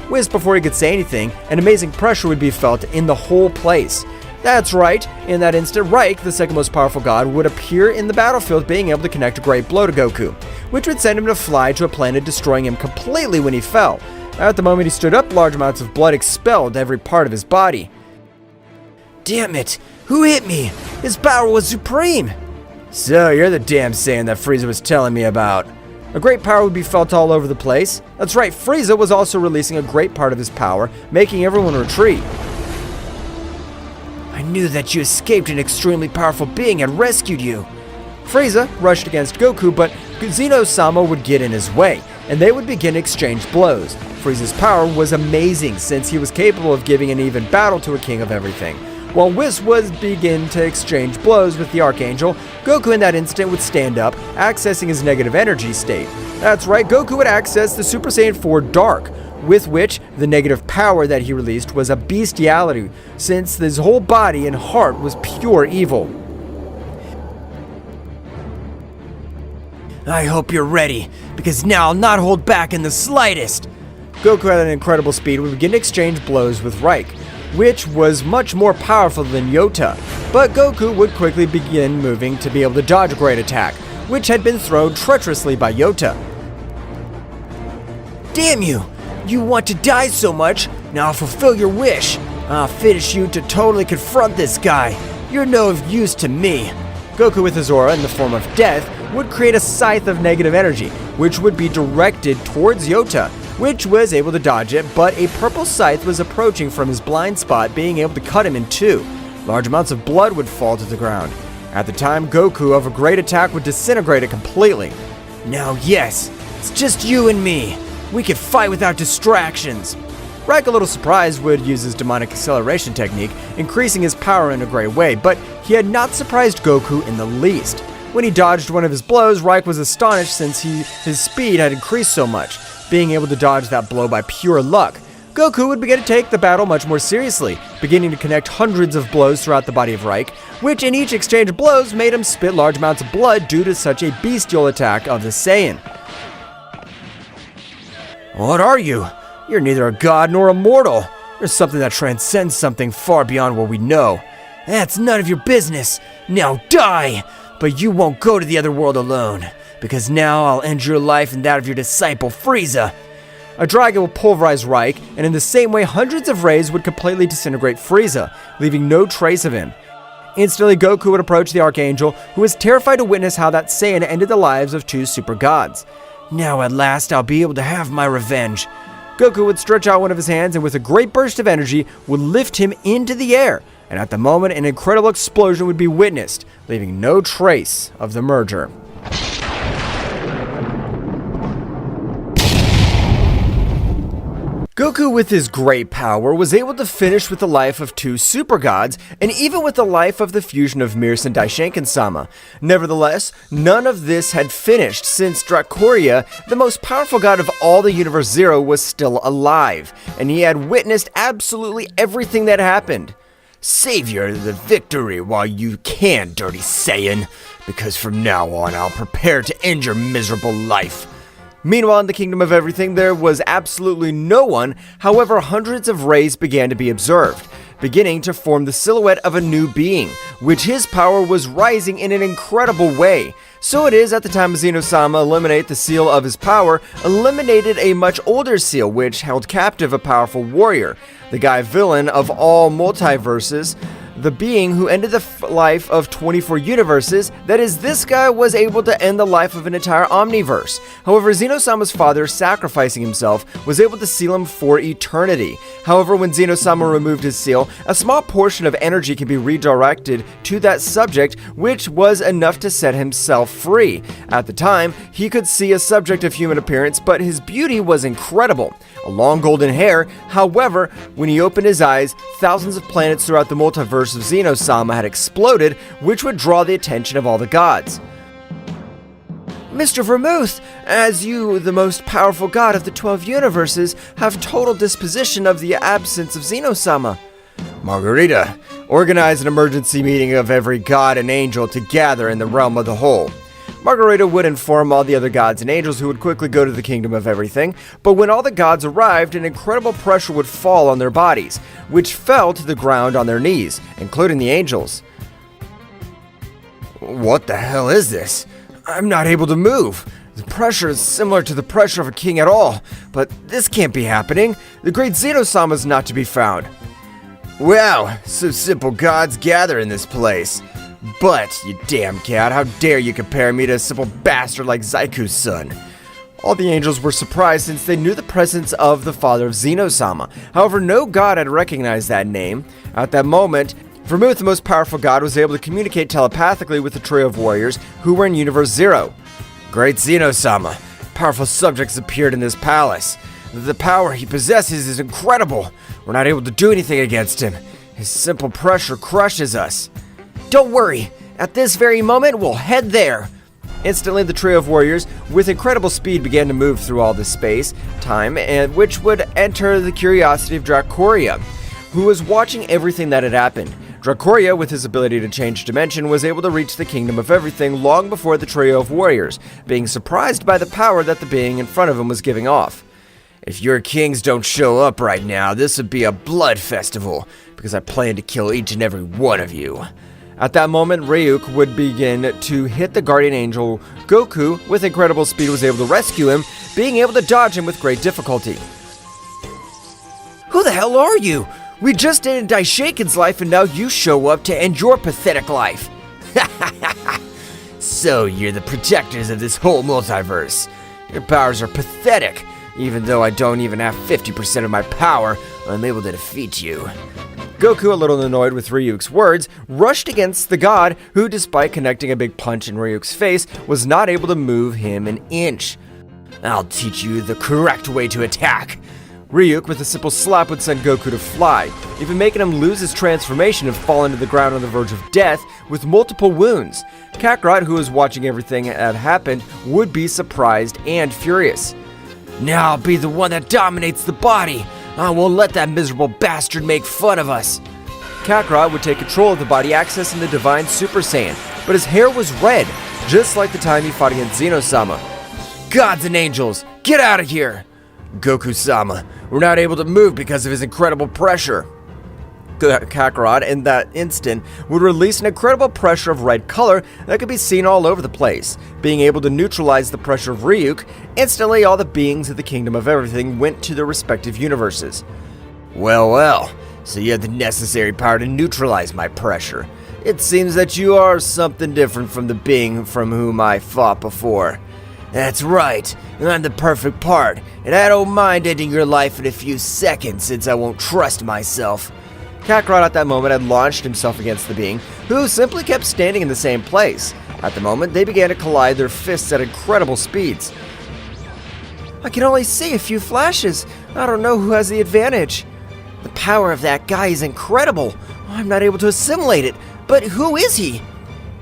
Whis, before he could say anything, an amazing pressure would be felt in the whole place. That's right, in that instant, Reich, the second most powerful god, would appear in the battlefield, being able to connect a great blow to Goku, which would send him to fly to a planet, destroying him completely when he fell. At the moment he stood up, large amounts of blood expelled every part of his body. Damn it! Who hit me? His power was supreme! So, you're the damn Saiyan that Frieza was telling me about. A great power would be felt all over the place. That's right, Frieza was also releasing a great part of his power, making everyone retreat. I knew that you escaped an extremely powerful being and rescued you. Frieza rushed against Goku, but Zeno-sama would get in his way, and they would begin to exchange blows. Frieza's power was amazing, since he was capable of giving an even battle to a king of everything, While Whis would begin to exchange blows with the Archangel, Goku in that instant would stand up, accessing his negative energy state. That's right, Goku would access the Super Saiyan 4 Dark, with which the negative power that he released was a bestiality, since his whole body and heart was pure evil. I hope you're ready, because now I'll not hold back in the slightest. Goku at an incredible speed would begin to exchange blows with Reich, which was much more powerful than Yota, but Goku would quickly begin moving to be able to dodge a great attack, which had been thrown treacherously by Yota. Damn you! You want to die so much, now I'll fulfill your wish. I'll finish you to totally confront this guy. You're no use to me. Goku with his aura in the form of death would create a scythe of negative energy, which would be directed towards Yota, which was able to dodge it, but a purple scythe was approaching from his blind spot, being able to cut him in two. Large amounts of blood would fall to the ground. At the time, Goku of a great attack would disintegrate it completely. Now yes, it's just you and me. We can fight without distractions. Reich, a little surprised, would use his demonic acceleration technique, increasing his power in a great way, but he had not surprised Goku in the least. When he dodged one of his blows, Reich was astonished since his speed had increased so much, being able to dodge that blow by pure luck. Goku would begin to take the battle much more seriously, beginning to connect hundreds of blows throughout the body of Reich, which in each exchange of blows made him spit large amounts of blood due to such a bestial attack of the Saiyan. What are you? You're neither a god nor a mortal. You're something that transcends something far beyond what we know. That's none of your business. Now die! But you won't go to the other world alone, because now I'll end your life and that of your disciple Frieza. A dragon will pulverize Reich, and in the same way hundreds of rays would completely disintegrate Frieza, leaving no trace of him. Instantly, Goku would approach the Archangel, who was terrified to witness how that Saiyan ended the lives of two super gods. Now at last I'll be able to have my revenge. Goku would stretch out one of his hands and with a great burst of energy would lift him into the air, and at the moment an incredible explosion would be witnessed, leaving no trace of the merger. Goku with his great power was able to finish with the life of two super gods, and even with the life of the fusion of Beerus and Daishinkan-sama. Nevertheless, none of this had finished, since Dracoria, the most powerful god of all the Universe Zero, was still alive, and he had witnessed absolutely everything that happened. Savor the victory while you can, dirty Saiyan, because from now on I'll prepare to end your miserable life. Meanwhile, in the Kingdom of Everything, there was absolutely no one. However, hundreds of rays began to be observed, beginning to form the silhouette of a new being, which his power was rising in an incredible way. So it is at the time Zeno-sama eliminated the seal of his power, eliminated a much older seal which held captive a powerful warrior, the guy villain of all multiverses, the being who ended the life of 24 universes. That is, this guy was able to end the life of an entire omniverse. However, Zeno-sama's father, sacrificing himself, was able to seal him for eternity. However, when Zeno-sama removed his seal, a small portion of energy can be redirected to that subject, which was enough to set himself free. At the time, he could see a subject of human appearance, but his beauty was incredible. A long golden hair. However, when he opened his eyes, thousands of planets throughout the multiverse of Zeno-sama had exploded, which would draw the attention of all the gods. Mr. Vermouth, as you, the most powerful god of the 12 universes, have total disposition of the absence of Zeno-sama. Margarita, organize an emergency meeting of every god and angel to gather in the realm of the whole. Margarita would inform all the other gods and angels, who would quickly go to the Kingdom of Everything, but when all the gods arrived, an incredible pressure would fall on their bodies, which fell to the ground on their knees, including the angels. What the hell is this? I'm not able to move. The pressure is similar to the pressure of a king at all, but this can't be happening. The great Zeno-sama is not to be found. Wow, so simple gods gather in this place. But, you damn cat, how dare you compare me to a simple bastard like Zaiku's son? All the angels were surprised since they knew the presence of the father of Zeno-sama. However, no god had recognized that name. At that moment, Vermouth, the most powerful god, was able to communicate telepathically with the trio of warriors who were in Universe Zero. Great Zeno-sama, powerful subjects appeared in this palace. The power he possesses is incredible. We're not able to do anything against him. His simple pressure crushes us. Don't worry, at this very moment, we'll head there. Instantly, the trio of warriors, with incredible speed, began to move through all this space, time, and which would enter the curiosity of Dracoria, who was watching everything that had happened. Dracoria, with his ability to change dimension, was able to reach the kingdom of everything long before the trio of warriors, being surprised by the power that the being in front of him was giving off. If your kings don't show up right now, this would be a blood festival, because I plan to kill each and every one of you. At that moment, Ryuk would begin to hit the guardian angel. Goku, with incredible speed, was able to rescue him, being able to dodge him with great difficulty. Who the hell are you? We just ended Daishaken's life and now you show up to end your pathetic life. So you're the protectors of this whole multiverse. Your powers are pathetic. Even though I don't even have 50% of my power, I'm able to defeat you. Goku, a little annoyed with Ryuk's words, rushed against the god who, despite connecting a big punch in Ryuk's face, was not able to move him an inch. I'll teach you the correct way to attack. Ryuk, with a simple slap, would send Goku to fly, even making him lose his transformation and fall into the ground on the verge of death with multiple wounds. Kakarot, who was watching everything that happened, would be surprised and furious. Now I'll be the one that dominates the body. I won't let that miserable bastard make fun of us. Kakarot would take control of the body, accessing the divine Super Saiyan, but his hair was red, just like the time he fought against Zeno-sama. Gods and angels, get out of here! Goku-sama, we're not able to move because of his incredible pressure. Kakarot, in that instant, would release an incredible pressure of red color that could be seen all over the place. Being able to neutralize the pressure of Ryuk, instantly all the beings of the Kingdom of Everything went to their respective universes. Well, so you have the necessary power to neutralize my pressure. It seems that you are something different from the being from whom I fought before. That's right, I'm the perfect part, and I don't mind ending your life in a few seconds since I won't trust myself. Kakarot at that moment had launched himself against the being, who simply kept standing in the same place. At the moment, they began to collide their fists at incredible speeds. I can only see a few flashes. I don't know who has the advantage. The power of that guy is incredible. I'm not able to assimilate it, but who is he?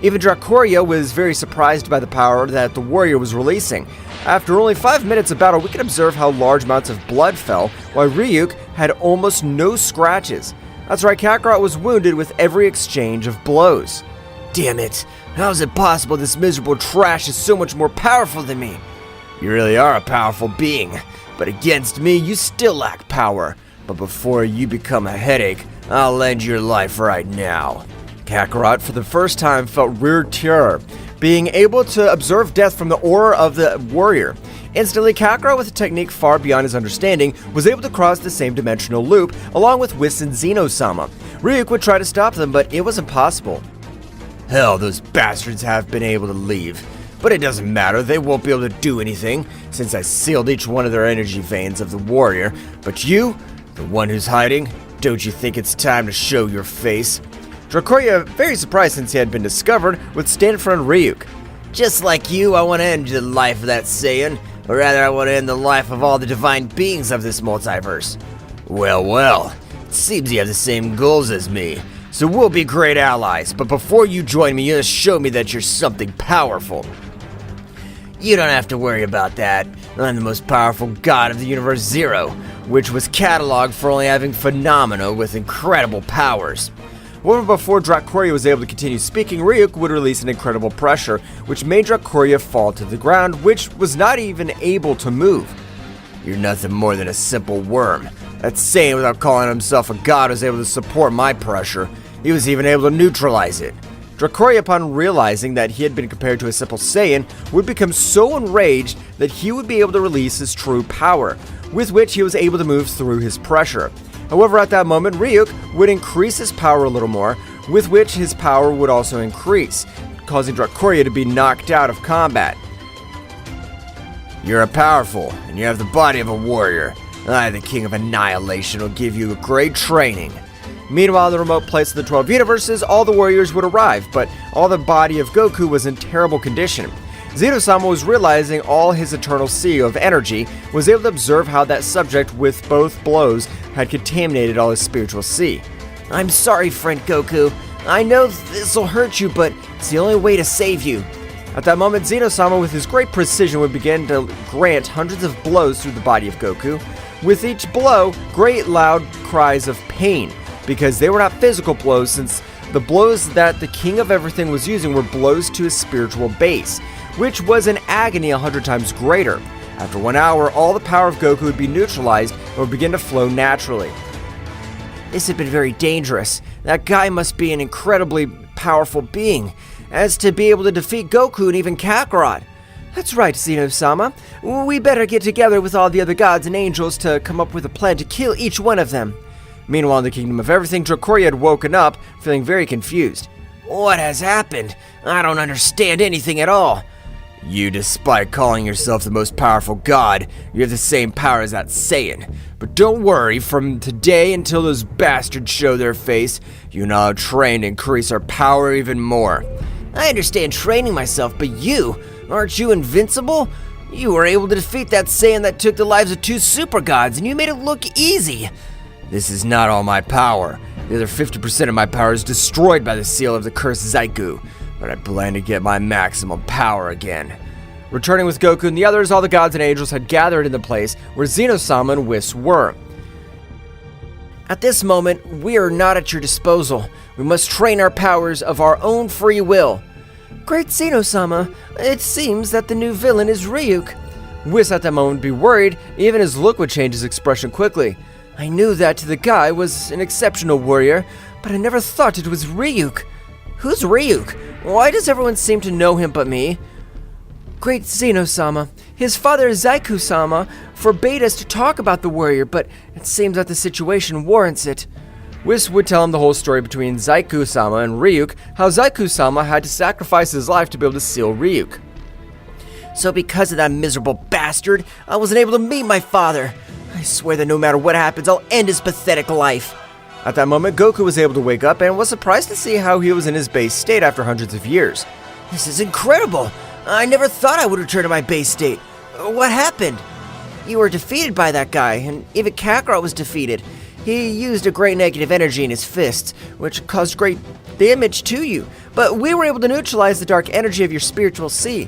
Even Dracoria was very surprised by the power that the warrior was releasing. After only 5 minutes of battle, we can observe how large amounts of blood fell, while Ryuk had almost no scratches. That's right, Kakarot was wounded with every exchange of blows. Damn it, how is it possible this miserable trash is so much more powerful than me? You really are a powerful being, but against me you still lack power. But before you become a headache, I'll end your life right now. Kakarot, for the first time, felt real terror, being able to observe death from the aura of the warrior. Instantly, Kakarot, with a technique far beyond his understanding, was able to cross the same dimensional loop, along with Whis and Zeno-sama. Ryuk would try to stop them, but it was impossible. Hell, those bastards have been able to leave. But it doesn't matter, they won't be able to do anything, since I sealed each one of their energy veins of the warrior. But you, the one who's hiding, don't you think it's time to show your face? Dracoria, very surprised since he had been discovered, would stand in front of Ryuk. Just like you, I want to end the life of that Saiyan. Or rather, I want to end the life of all the divine beings of this multiverse. Well, it seems you have the same goals as me, so we'll be great allies, but before you join me, you must show me that you're something powerful. You don't have to worry about that. I'm the most powerful god of the universe Zero, which was cataloged for only having phenomena with incredible powers. However, before Dracoria was able to continue speaking, Ryuk would release an incredible pressure, which made Dracoria fall to the ground, which was not even able to move. You're nothing more than a simple worm. That Saiyan, without calling himself a god, was able to support my pressure. He was even able to neutralize it. Dracoria, upon realizing that he had been compared to a simple Saiyan, would become so enraged that he would be able to release his true power, with which he was able to move through his pressure. However, at that moment, Ryuk would increase his power a little more, with which his power would also increase, causing Dracoria to be knocked out of combat. You're powerful, and you have the body of a warrior. I, the King of Annihilation, will give you a great training. Meanwhile, in the remote place of the 12 universes, all the warriors would arrive, but all the body of Goku was in terrible condition. Zeno-sama was realizing all his eternal sea of energy, was able to observe how that subject with both blows had contaminated all his spiritual sea. I'm sorry, friend Goku. I know this'll hurt you, but it's the only way to save you. At that moment, Zeno-sama, with his great precision, would begin to grant hundreds of blows through the body of Goku. With each blow, great loud cries of pain, because they were not physical blows, since the blows that the King of Everything was using were blows to his spiritual base, which was an agony 100 times greater. After 1 hour, all the power of Goku would be neutralized and would begin to flow naturally. This had been very dangerous. That guy must be an incredibly powerful being, as to be able to defeat Goku and even Kakarot. That's right, Zeno-sama. We better get together with all the other gods and angels to come up with a plan to kill each one of them. Meanwhile, in the Kingdom of Everything, Dracoria had woken up, feeling very confused. What has happened? I don't understand anything at all. You, despite calling yourself the most powerful god, you have the same power as that Saiyan. But don't worry, from today until those bastards show their face, you and I will train to increase our power even more. I understand training myself, but aren't you invincible? You were able to defeat that Saiyan that took the lives of 2 super gods, and you made it look easy. This is not all my power. The other 50% of my power is destroyed by the seal of the cursed Zaiku, but I plan to get my maximum power again. Returning with Goku and the others, all the gods and angels had gathered in the place where Zeno-sama and Whis were. At this moment, we are not at your disposal. We must train our powers of our own free will. Great Zeno-sama, it seems that the new villain is Ryuk. Whis at that moment would be worried, even his look would change his expression quickly. I knew that the guy was an exceptional warrior, but I never thought it was Ryuk. Who's Ryuk? Why does everyone seem to know him but me? Great Zeno-sama, his father Zaiku-sama forbade us to talk about the warrior, but it seems that the situation warrants it. Whis would tell him the whole story between Zaiku-sama and Ryuk, how Zaiku-sama had to sacrifice his life to be able to seal Ryuk. So because of that miserable bastard, I wasn't able to meet my father. I swear that no matter what happens, I'll end his pathetic life. At that moment, Goku was able to wake up and was surprised to see how he was in his base state after hundreds of years. This is incredible. I never thought I would return to my base state. What happened? You were defeated by that guy, and even Kakarot was defeated. He used a great negative energy in his fists, which caused great damage to you. But we were able to neutralize the dark energy of your spiritual sea.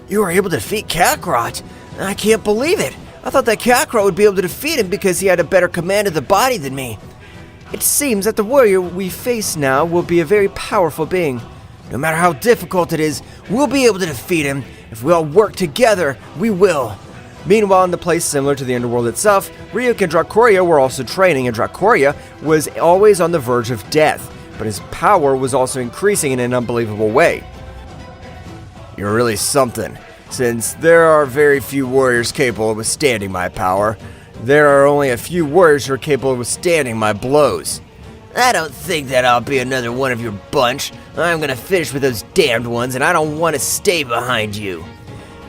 You were able to defeat Kakarot? I can't believe it. I thought that Kakarot would be able to defeat him because he had a better command of the body than me. It seems that the warrior we face now will be a very powerful being. No matter how difficult it is, we'll be able to defeat him. If we all work together, we will. Meanwhile, in the place similar to the underworld itself, Ryuk and Dracoria were also training, and Dracoria was always on the verge of death, but his power was also increasing in an unbelievable way. You're really something. Since there are very few warriors capable of withstanding my power, there are only a few warriors who are capable of withstanding my blows. I don't think that I'll be another one of your bunch. I'm gonna finish with those damned ones, and I don't want to stay behind you.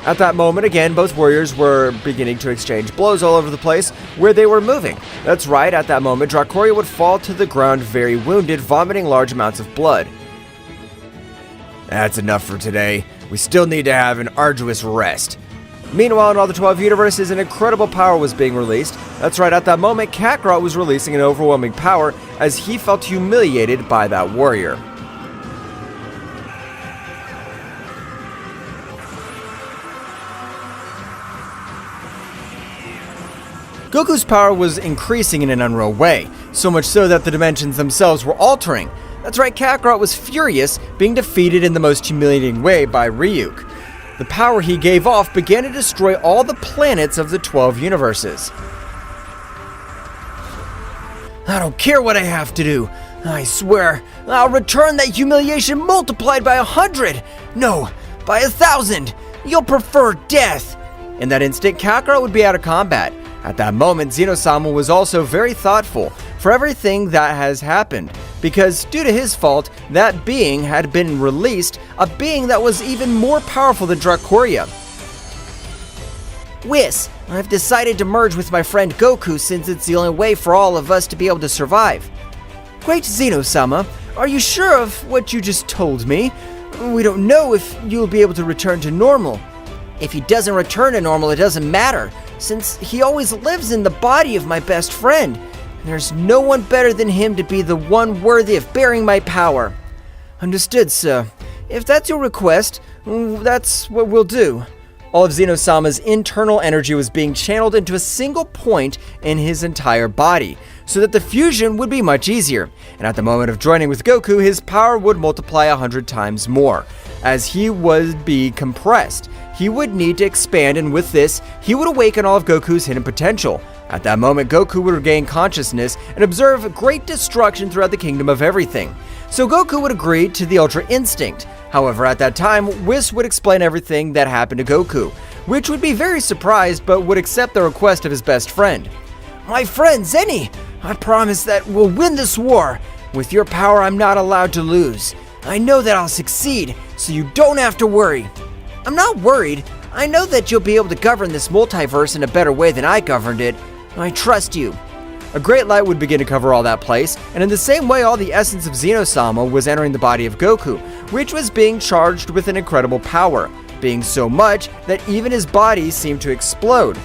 At that moment, again, both warriors were beginning to exchange blows all over the place where they were moving. That's right, at that moment, Dracoria would fall to the ground very wounded, vomiting large amounts of blood. That's enough for today. We still need to have an arduous rest. Meanwhile, in all the 12 universes, an incredible power was being released. That's right, at that moment, Kakarot was releasing an overwhelming power as he felt humiliated by that warrior. Goku's power was increasing in an unreal way, so much so that the dimensions themselves were altering. That's right, Kakarot was furious, being defeated in the most humiliating way by Ryuk. The power he gave off began to destroy all the planets of the 12 universes. I don't care what I have to do. I swear, I'll return that humiliation multiplied by 100. No, by 1,000. You'll prefer death. In that instant, Kakarot would be out of combat. At that moment, Zeno-sama was also very thoughtful for everything that has happened, because due to his fault, that being had been released, a being that was even more powerful than Dracoria. Whis, I've decided to merge with my friend Goku since it's the only way for all of us to be able to survive. Great Zeno-sama, are you sure of what you just told me? We don't know if you'll be able to return to normal. If he doesn't return to normal, it doesn't matter, since he always lives in the body of my best friend. There's no one better than him to be the one worthy of bearing my power. Understood, sir. If that's your request, that's what we'll do. All of Zeno-sama's internal energy was being channeled into a single point in his entire body, so that the fusion would be much easier. And at the moment of joining with Goku, his power would multiply 100 times more. As he would be compressed, he would need to expand, and with this, he would awaken all of Goku's hidden potential. At that moment, Goku would regain consciousness and observe great destruction throughout the kingdom of everything. So Goku would agree to the Ultra Instinct. However, at that time, Whis would explain everything that happened to Goku, which would be very surprised but would accept the request of his best friend. My friend, Zenny, I promise that we'll win this war. With your power, I'm not allowed to lose. I know that I'll succeed, so you don't have to worry. I'm not worried. I know that you'll be able to govern this multiverse in a better way than I governed it. I trust you. A great light would begin to cover all that place, and in the same way all the essence of Zeno-sama was entering the body of Goku, which was being charged with an incredible power, being so much that even his body seemed to explode.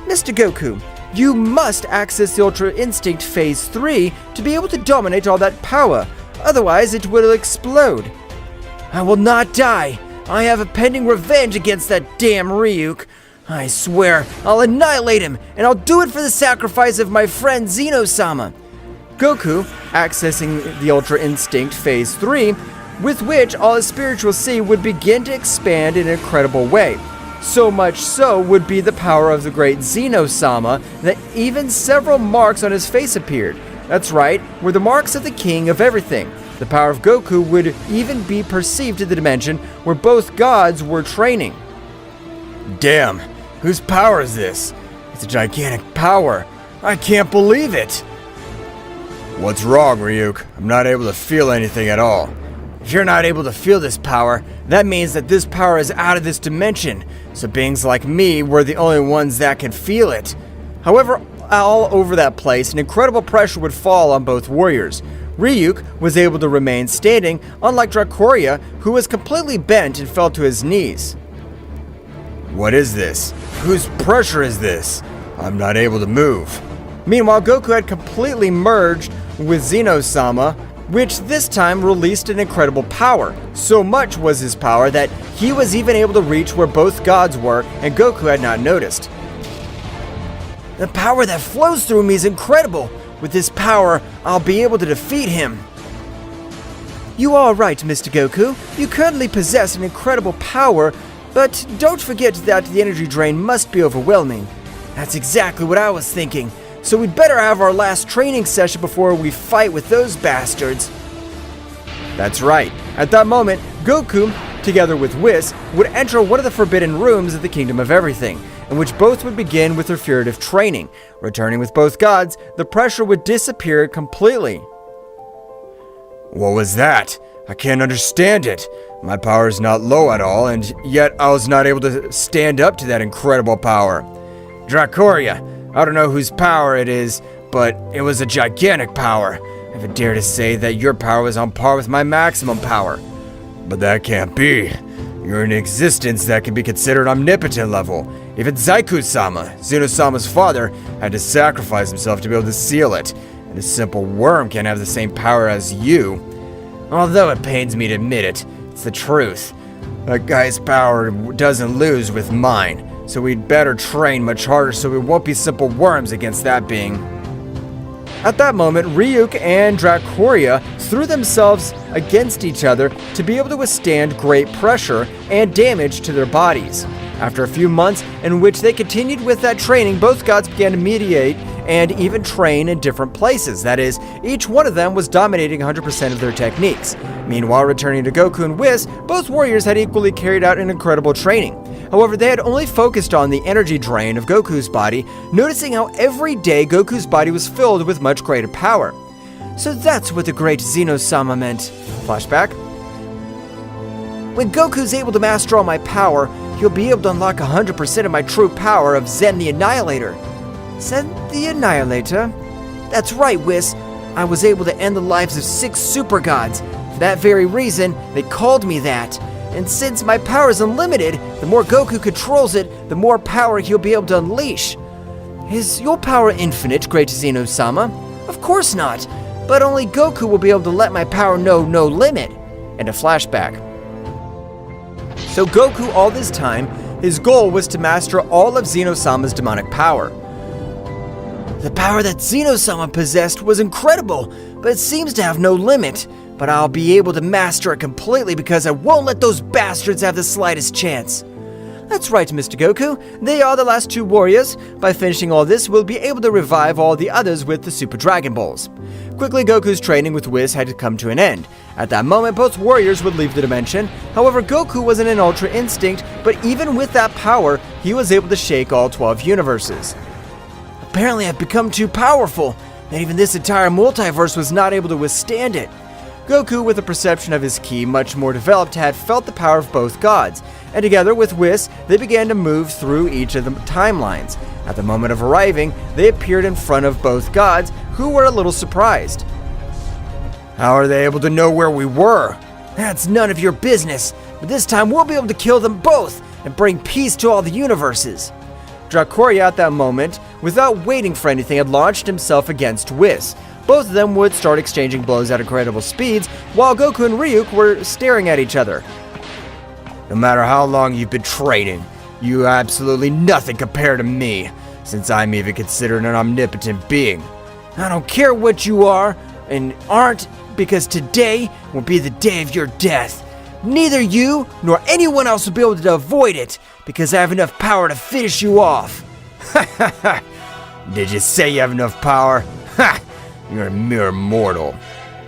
Mr. Goku, you must access the Ultra Instinct Phase 3 to be able to dominate all that power, otherwise it will explode. I will not die. I have a pending revenge against that damn Ryuk. I swear, I'll annihilate him, and I'll do it for the sacrifice of my friend Zeno-sama. Goku, accessing the Ultra Instinct Phase 3, with which all his spiritual sea would begin to expand in an incredible way. So much so would be the power of the great Zeno-sama that even several marks on his face appeared. That's right, were the marks of the king of everything. The power of Goku would even be perceived to the dimension where both gods were training. Damn, whose power is this? It's a gigantic power. I can't believe it. What's wrong, Ryuk? I'm not able to feel anything at all. If you're not able to feel this power, that means that this power is out of this dimension, so beings like me were the only ones that could feel it. However, all over that place, an incredible pressure would fall on both warriors. Ryuk was able to remain standing, unlike Dracoria, who was completely bent and fell to his knees. What is this? Whose pressure is this? I'm not able to move. Meanwhile, Goku had completely merged with Zeno-sama, which this time released an incredible power. So much was his power that he was even able to reach where both gods were, and Goku had not noticed. The power that flows through me is incredible. With this power, I'll be able to defeat him. You are right, Mr. Goku. You currently possess an incredible power, but don't forget that the energy drain must be overwhelming. That's exactly what I was thinking. So we'd better have our last training session before we fight with those bastards. That's right. At that moment, Goku, together with Whis, would enter one of the forbidden rooms of the Kingdom of Everything, in which both would begin with their furtive training. Returning with both gods, the pressure would disappear completely. What was that? I can't understand it. My power is not low at all, and yet I was not able to stand up to that incredible power. Dracoria, I don't know whose power it is, but it was a gigantic power. I would dare to say that your power was on par with my maximum power. But that can't be. You're an existence that can be considered omnipotent level. Even Zaiku-sama, Zeno-sama's father, had to sacrifice himself to be able to seal it, and a simple worm can't have the same power as you. Although it pains me to admit it, it's the truth. That guy's power doesn't lose with mine, so we'd better train much harder so we won't be simple worms against that being. At that moment, Ryuk and Dracoria threw themselves against each other to be able to withstand great pressure and damage to their bodies. After a few months in which they continued with that training, both gods began to mediate and even train in different places. That is, each one of them was dominating 100% of their techniques. Meanwhile, returning to Goku and Whis, both warriors had equally carried out an incredible training. However, they had only focused on the energy drain of Goku's body, noticing how every day Goku's body was filled with much greater power. So that's what the great Zeno-sama meant. Flashback. When Goku's able to master all my power, he'll be able to unlock 100% of my true power of Zen the Annihilator. Zen the Annihilator? That's right, Whis. I was able to end the lives of 6 super gods. For that very reason, they called me that. And since my power is unlimited, the more Goku controls it, the more power he'll be able to unleash. Is your power infinite, great Zeno-sama? Of course not, but only Goku will be able to let my power know no limit. And a flashback. So Goku, all this time, his goal was to master all of Zeno-sama's demonic power. The power that Zeno-sama possessed was incredible, but it seems to have no limit. But I'll be able to master it completely because I won't let those bastards have the slightest chance. That's right, Mr. Goku. They are the last two warriors. By finishing all this, we'll be able to revive all the others with the Super Dragon Balls. Quickly, Goku's training with Whis had to come to an end. At that moment, both warriors would leave the dimension. However, Goku was in an Ultra Instinct, but even with that power, he was able to shake all 12 universes. Apparently, I've become too powerful, and even this entire multiverse was not able to withstand it. Goku, with a perception of his ki much more developed, had felt the power of both gods, and together with Whis, they began to move through each of the timelines. At the moment of arriving, they appeared in front of both gods, who were a little surprised. How are they able to know where we were? That's none of your business, but this time we'll be able to kill them both and bring peace to all the universes. Dracoria at that moment, without waiting for anything, had launched himself against Whis. Both of them would start exchanging blows at incredible speeds, while Goku and Ryuk were staring at each other. No matter how long you've been training, you are absolutely nothing compared to me, since I'm even considered an omnipotent being. I don't care what you are and aren't, because today will be the day of your death. Neither you nor anyone else will be able to avoid it, because I have enough power to finish you off. Did you say you have enough power? Ha! You're a mere mortal.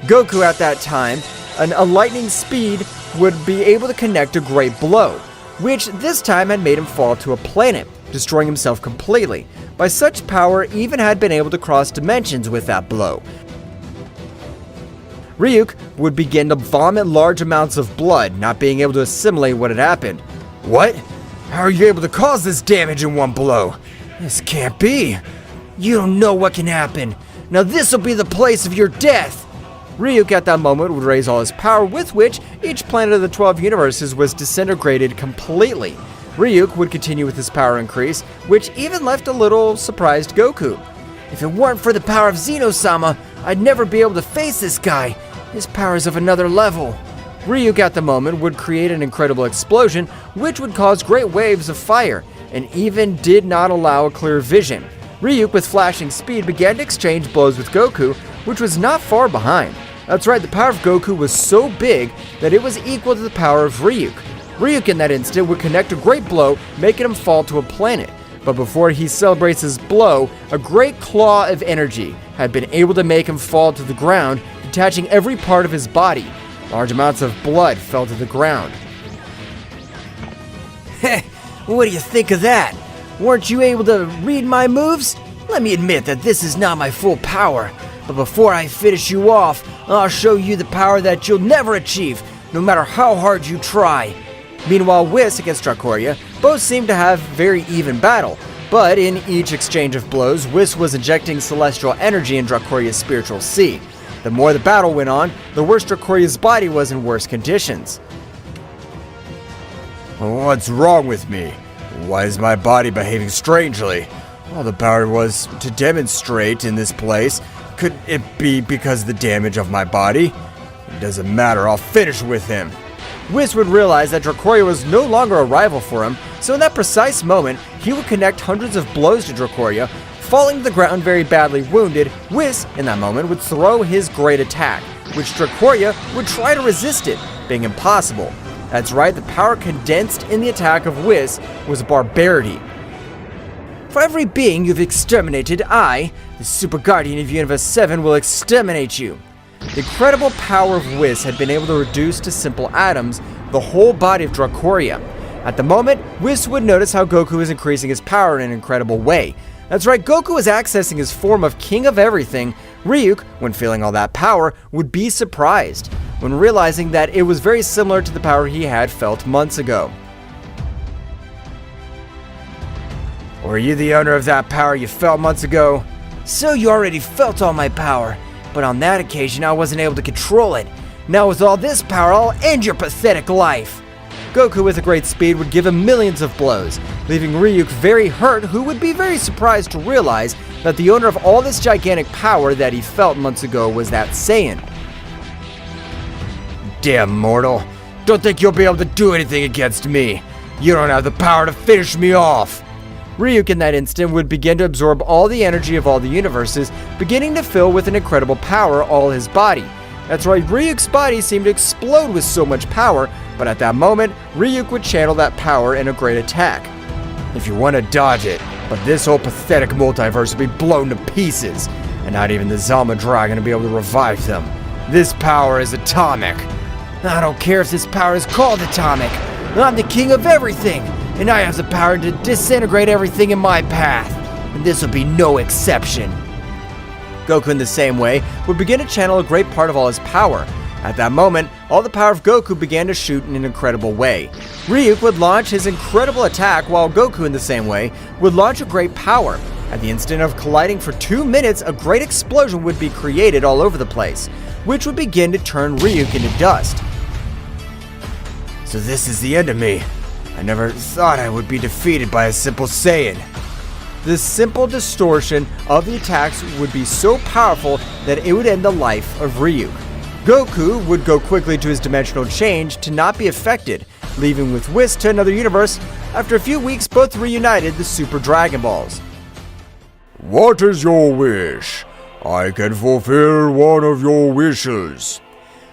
Goku at that time, a lightning speed, would be able to connect a great blow, which this time had made him fall to a planet, destroying himself completely. By such power, even had been able to cross dimensions with that blow. Ryuk would begin to vomit large amounts of blood, not being able to assimilate what had happened. What? How are you able to cause this damage in one blow? This can't be. You don't know what can happen. Now this'll be the place of your death. Ryuk at that moment would raise all his power, with which each planet of the 12 universes was disintegrated completely. Ryuk would continue with his power increase, which even left a little surprised Goku. If it weren't for the power of Zeno-sama, I'd never be able to face this guy. His power is of another level. Ryuk at the moment would create an incredible explosion, which would cause great waves of fire, and even did not allow a clear vision. Ryuk, with flashing speed, began to exchange blows with Goku, which was not far behind. That's right, the power of Goku was so big that it was equal to the power of Ryuk. Ryuk in that instant would connect a great blow, making him fall to a planet. But before he celebrates his blow, a great claw of energy had been able to make him fall to the ground, detaching every part of his body. Large amounts of blood fell to the ground. Heh, what do you think of that? Weren't you able to read my moves? Let me admit that this is not my full power, but before I finish you off, I'll show you the power that you'll never achieve, no matter how hard you try. Meanwhile, Whis against Dracoria both seemed to have very even battle, but in each exchange of blows, Whis was injecting celestial energy in Dracoria's spiritual sea. The more the battle went on, the worse Dracoria's body was in worse conditions. What's wrong with me? Why is my body behaving strangely? All the power was to demonstrate in this place. Could it be because of the damage of my body? It doesn't matter, I'll finish with him. Whis would realize that Dracoria was no longer a rival for him, so in that precise moment, he would connect hundreds of blows to Dracoria. Falling to the ground very badly wounded, Whis, in that moment, would throw his great attack, which Dracoria would try to resist it, being impossible. That's right, the power condensed in the attack of Whis was barbarity. For every being you've exterminated, I, the Super Guardian of Universe 7, will exterminate you. The incredible power of Whis had been able to reduce to simple atoms the whole body of Dracoria. At the moment, Whis would notice how Goku is increasing his power in an incredible way. That's right, Goku is accessing his form of King of Everything. Ryuk, when feeling all that power, would be surprised when realizing that it was very similar to the power he had felt months ago. Were you the owner of that power you felt months ago? So you already felt all my power, but on that occasion I wasn't able to control it. Now with all this power, I'll end your pathetic life. Goku with a great speed would give him millions of blows, leaving Ryuk very hurt, who would be very surprised to realize that the owner of all this gigantic power that he felt months ago was that Saiyan. Damn mortal. Don't think you'll be able to do anything against me. You don't have the power to finish me off. Ryuk in that instant would begin to absorb all the energy of all the universes, beginning to fill with an incredible power all his body. That's right, Ryuk's body seemed to explode with so much power, but at that moment, Ryuk would channel that power in a great attack. If you want to dodge it, but this whole pathetic multiverse will be blown to pieces, and not even the Zama Dragon will be able to revive them. This power is atomic. I don't care if this power is called atomic. I'm the king of everything, and I have the power to disintegrate everything in my path. And this will be no exception. Goku in the same way would begin to channel a great part of all his power. At that moment, all the power of Goku began to shoot in an incredible way. Ryuk would launch his incredible attack while Goku in the same way would launch a great power. At the instant of colliding for 2 minutes, a great explosion would be created all over the place, which would begin to turn Ryuk into dust. So this is the end of me. I never thought I would be defeated by a simple Saiyan. This simple distortion of the attacks would be so powerful that it would end the life of Ryuk. Goku would go quickly to his dimensional change to not be affected, leaving with Whis to another universe. After a few weeks, both reunited the Super Dragon Balls. What is your wish? I can fulfill one of your wishes.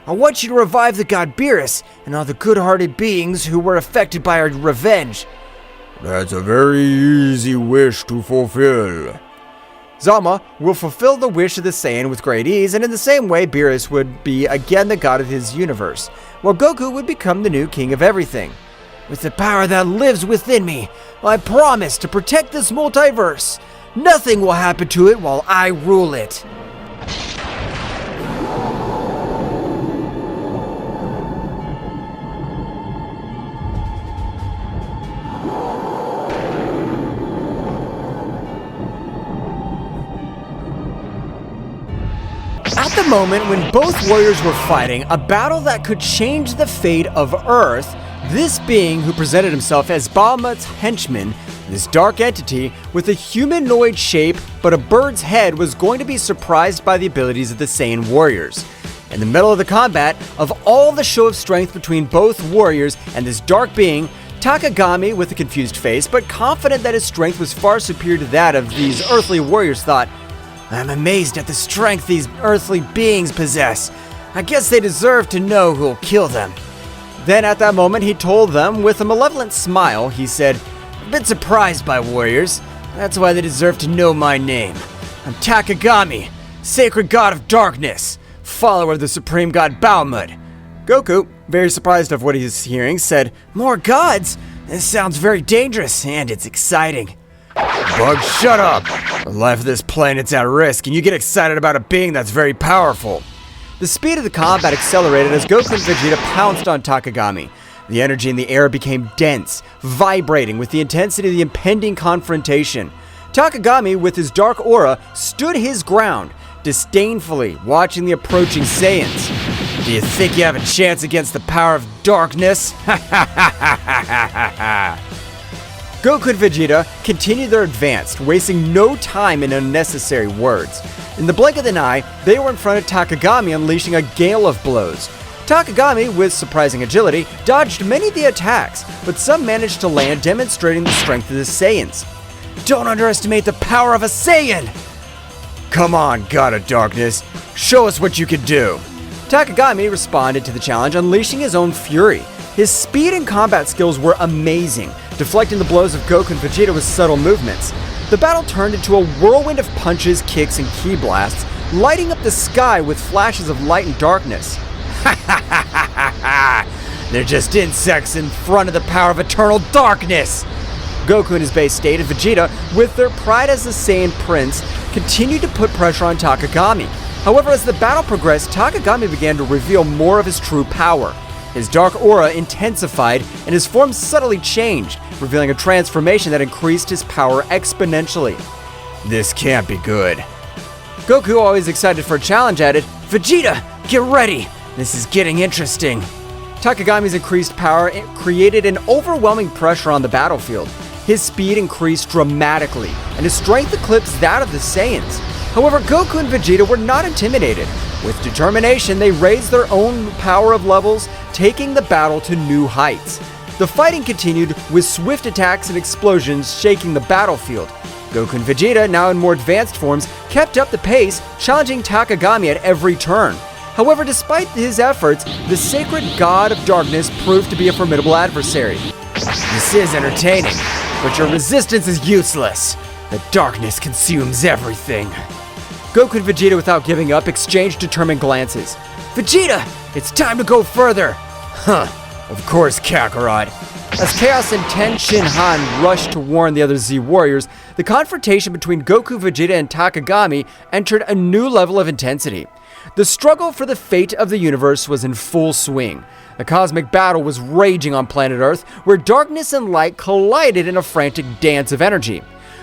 I want you to revive the god Beerus and all the good-hearted beings who were affected by our revenge. That's a very easy wish to fulfill. Zama will fulfill the wish of the Saiyan with great ease, and in the same way, Beerus would be again the god of his universe, while Goku would become the new king of everything. With the power that lives within me, I promise to protect this multiverse. Nothing will happen to it while I rule it. At the moment when both warriors were fighting a battle that could change the fate of Earth, this being who presented himself as Bahamut's henchman, this dark entity with a humanoid shape but a bird's head, was going to be surprised by the abilities of the Saiyan warriors. In the middle of the combat, of all the show of strength between both warriors and this dark being, Takagami, with a confused face but confident that his strength was far superior to that of these earthly warriors, thought, I'm amazed at the strength these earthly beings possess. I guess they deserve to know who'll kill them. Then at that moment he told them with a malevolent smile, he said, I've been surprised by warriors. That's why they deserve to know my name. I'm Takagami, sacred god of darkness, follower of the supreme god Bahamut. Goku, very surprised of what he's hearing, said, More gods? This sounds very dangerous and it's exciting. Bug, shut up! The life of this planet's at risk, and you get excited about a being that's very powerful. The speed of the combat accelerated as Goku and Vegeta pounced on Takagami. The energy in the air became dense, vibrating with the intensity of the impending confrontation. Takagami, with his dark aura, stood his ground, disdainfully watching the approaching Saiyans. Do you think you have a chance against the power of darkness? Goku and Vegeta continued their advance, wasting no time in unnecessary words. In the blink of an eye, they were in front of Takagami, unleashing a gale of blows. Takagami, with surprising agility, dodged many of the attacks, but some managed to land, demonstrating the strength of the Saiyans. Don't underestimate the power of a Saiyan! Come on, God of Darkness, show us what you can do. Takagami responded to the challenge, unleashing his own fury. His speed and combat skills were amazing, deflecting the blows of Goku and Vegeta with subtle movements. The battle turned into a whirlwind of punches, kicks, and ki blasts, lighting up the sky with flashes of light and darkness. They're just insects in front of the power of eternal darkness! Goku in his base state and Vegeta, with their pride as the Saiyan Prince, continued to put pressure on Takagami. However, as the battle progressed, Takagami began to reveal more of his true power. His dark aura intensified and his form subtly changed, revealing a transformation that increased his power exponentially. This can't be good. Goku, always excited for a challenge, added, Vegeta, get ready! This is getting interesting. Takagami's increased power created an overwhelming pressure on the battlefield. his speed increased dramatically, and his strength eclipsed that of the Saiyans. However, Goku and Vegeta were not intimidated. With determination, they raised their own power of levels, taking the battle to new heights. The fighting continued with swift attacks and explosions shaking the battlefield. Goku and Vegeta, now in more advanced forms, kept up the pace, challenging Takagami at every turn. However, despite his efforts, the sacred god of darkness proved to be a formidable adversary. This is entertaining, but your resistance is useless. The darkness consumes everything. Goku and Vegeta, without giving up, exchanged determined glances. Vegeta, it's time to go further. Of course, Kakarot. As Chaos and Ten Shinhan rushed to warn the other Z warriors, the confrontation between Goku, Vegeta, and Takagami entered a new level of intensity. The struggle for the fate of the universe was in full swing. The cosmic battle was raging on planet Earth, where darkness and light collided in a frantic dance of energy.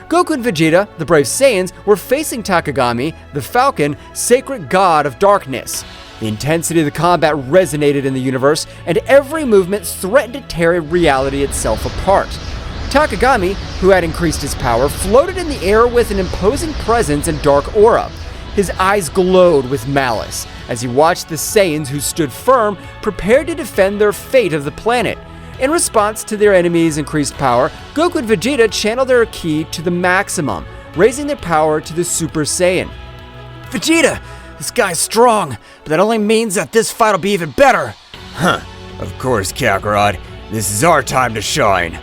Goku and Vegeta, the brave Saiyans, were facing Takagami, the Falcon, sacred god of darkness. The intensity of the combat resonated in the universe, and every movement threatened to tear reality itself apart. Takagami, who had increased his power, floated in the air with an imposing presence and dark aura. His eyes glowed with malice as he watched the Saiyans, who stood firm, prepared to defend their fate of the planet. In response to their enemies' increased power, Goku and Vegeta channeled their ki to the maximum, raising their power to the Super Saiyan. Vegeta, this guy's strong, but that only means that this fight will be even better. Of course, Kakarot. This is our time to shine.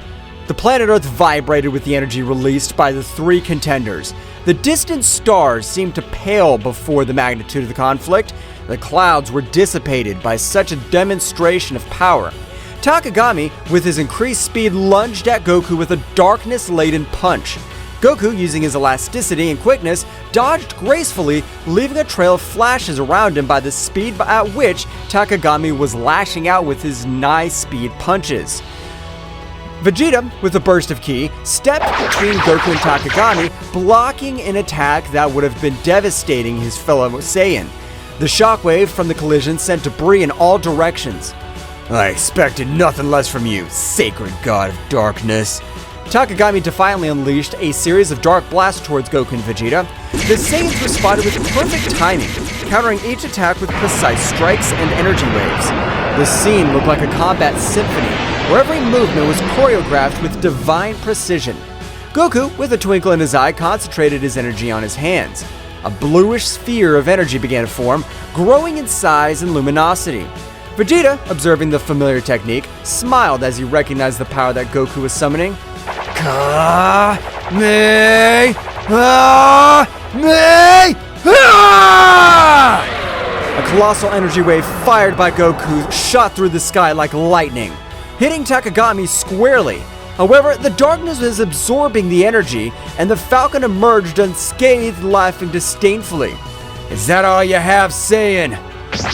The planet Earth vibrated with the energy released by the three contenders. The distant stars seemed to pale before the magnitude of the conflict. The clouds were dissipated by such a demonstration of power. Takagami, with his increased speed, lunged at Goku with a darkness-laden punch. Goku, using his elasticity and quickness, dodged gracefully, leaving a trail of flashes around him by the speed at which Takagami was lashing out with his nigh-speed punches. Vegeta, with a burst of ki, stepped between Goku and Takagami, blocking an attack that would have been devastating his fellow Saiyan. The shockwave from the collision sent debris in all directions. I expected nothing less from you, sacred god of darkness. Takagami defiantly unleashed a series of dark blasts towards Goku and Vegeta. The Saiyans responded with perfect timing, countering each attack with precise strikes and energy waves. The scene looked like a combat symphony, where every movement was choreographed with divine precision. Goku, with a twinkle in his eye, concentrated his energy on his hands. A bluish sphere of energy began to form, growing in size and luminosity. Vegeta, observing the familiar technique, smiled as he recognized the power that Goku was summoning. A colossal energy wave fired by Goku shot through the sky like lightning, hitting Takagami squarely. However, the darkness was absorbing the energy, and the Falcon emerged unscathed, laughing disdainfully. Is that all you have, Saiyan?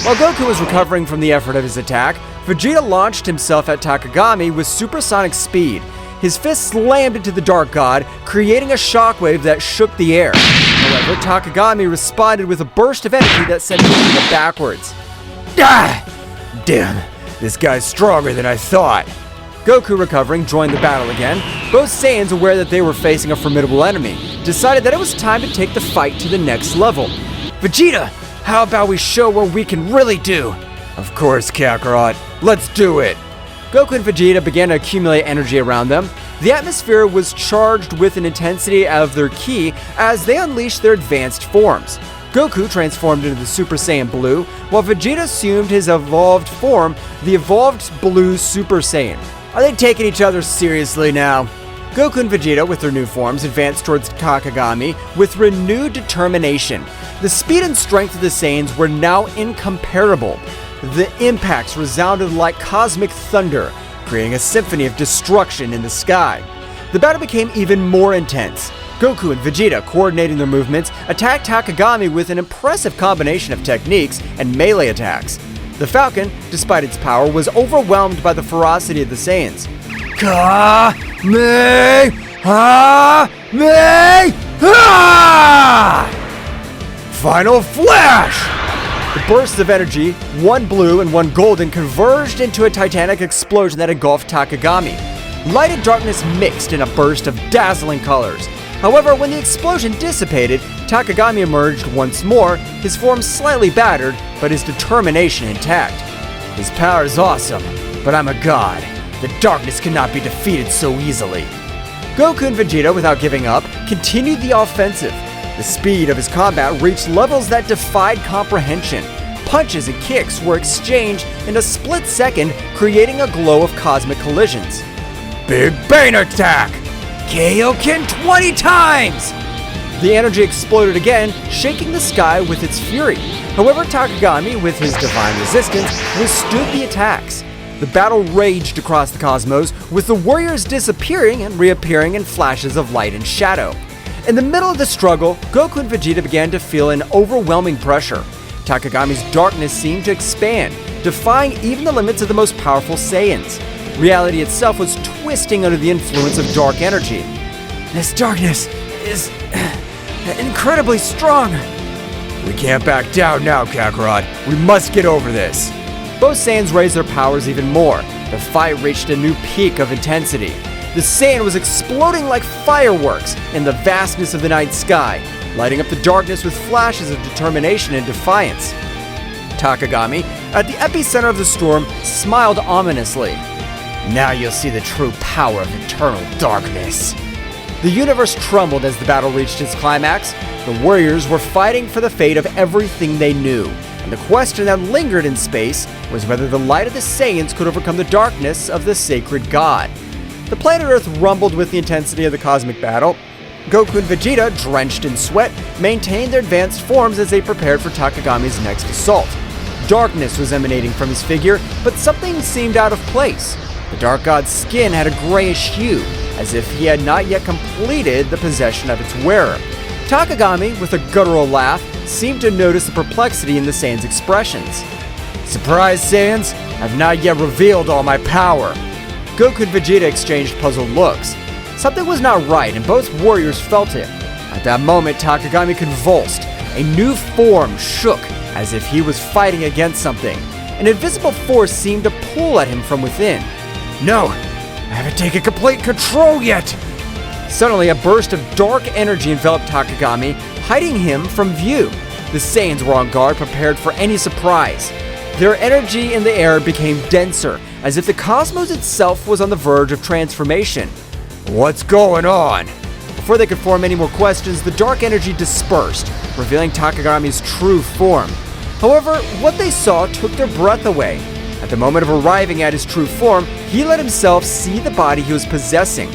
While Goku was recovering from the effort of his attack, Vegeta launched himself at Takagami with supersonic speed. His fist slammed into the Dark God, creating a shockwave that shook the air. However, Takagami responded with a burst of energy that sent Vegeta backwards. Damn, this guy's stronger than I thought. Goku, recovering, joined the battle again. Both Saiyans, aware that they were facing a formidable enemy, decided that it was time to take the fight to the next level. Vegeta, how about we show what we can really do? Of course, Kakarot. Let's do it. Goku and Vegeta began to accumulate energy around them. The atmosphere was charged with an intensity of their ki as they unleashed their advanced forms. Goku transformed into the Super Saiyan Blue, while Vegeta assumed his evolved form, the evolved Blue Super Saiyan. Are they taking each other seriously now? Goku and Vegeta, with their new forms, advanced towards Takagami with renewed determination. The speed and strength of the Saiyans were now incomparable. The impacts resounded like cosmic thunder, creating a symphony of destruction in the sky. The battle became even more intense. Goku and Vegeta, coordinating their movements, attacked Takagami with an impressive combination of techniques and melee attacks. The Falcon, despite its power, was overwhelmed by the ferocity of the Saiyans. Final flash! The bursts of energy, one blue and one golden, converged into a titanic explosion that engulfed Takagami. Light and darkness mixed in a burst of dazzling colors. However, when the explosion dissipated, Takagami emerged once more, his form slightly battered, but his determination intact. His power is awesome, but I'm a god. The darkness cannot be defeated so easily. Goku and Vegeta, without giving up, continued the offensive. The speed of his combat reached levels that defied comprehension. Punches and kicks were exchanged in a split second, creating a glow of cosmic collisions. Big Bang Attack! Kaioken 20 times! The energy exploded again, shaking the sky with its fury. However, Takagami, with his divine resistance, withstood the attacks. The battle raged across the cosmos, with the warriors disappearing and reappearing in flashes of light and shadow. In the middle of the struggle, Goku and Vegeta began to feel an overwhelming pressure. Takagami's darkness seemed to expand, defying even the limits of the most powerful Saiyans. Reality itself was twisting under the influence of dark energy. This darkness is incredibly strong. We can't back down now, Kakarot. We must get over this. Both Saiyans raised their powers even more. The fight reached a new peak of intensity. The Saiyan was exploding like fireworks in the vastness of the night sky, lighting up the darkness with flashes of determination and defiance. Takagami, at the epicenter of the storm, smiled ominously. Now you'll see the true power of eternal darkness. The universe trembled as the battle reached its climax. The warriors were fighting for the fate of everything they knew, and the question that lingered in space was whether the light of the Saiyans could overcome the darkness of the sacred god. The planet Earth rumbled with the intensity of the cosmic battle. Goku and Vegeta, drenched in sweat, maintained their advanced forms as they prepared for Takagami's next assault. Darkness was emanating from his figure, but something seemed out of place. The Dark God's skin had a grayish hue, as if he had not yet completed the possession of its wearer. Takagami, with a guttural laugh, seemed to notice the perplexity in the Saiyans' expressions. Surprise, Saiyans! I've not yet revealed all my power. Goku and Vegeta exchanged puzzled looks. Something was not right, and both warriors felt it. At that moment, Takagami convulsed. A new form shook, as if he was fighting against something. An invisible force seemed to pull at him from within. No! I haven't taken complete control yet! Suddenly, a burst of dark energy enveloped Takagami, hiding him from view. The Saiyans were on guard, prepared for any surprise. Their energy in the air became denser, as if the cosmos itself was on the verge of transformation. What's going on? Before they could form any more questions, the dark energy dispersed, revealing Takagami's true form. However, what they saw took their breath away. At the moment of arriving at his true form, he let himself see the body he was possessing.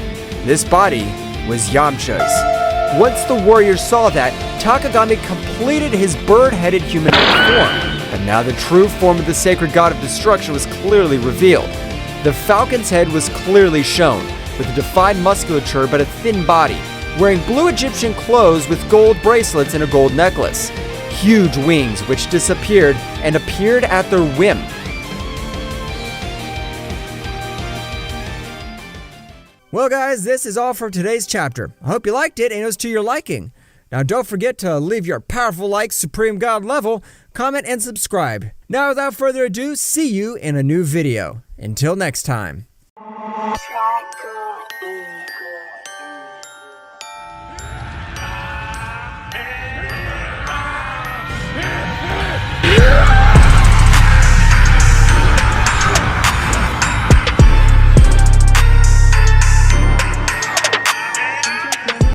This body was Yamcha's. Once the warriors saw that, Takagami completed his bird-headed humanoid form. But now the true form of the sacred god of destruction was clearly revealed. The falcon's head was clearly shown, with a defined musculature but a thin body, wearing blue Egyptian clothes with gold bracelets and a gold necklace. Huge wings which disappeared and appeared at their whim. Well guys, this is all for today's chapter. I hope you liked it and it was to your liking. Now don't forget to leave your powerful like Supreme God level, comment and subscribe. Now without further ado, see you in a new video. Until next time.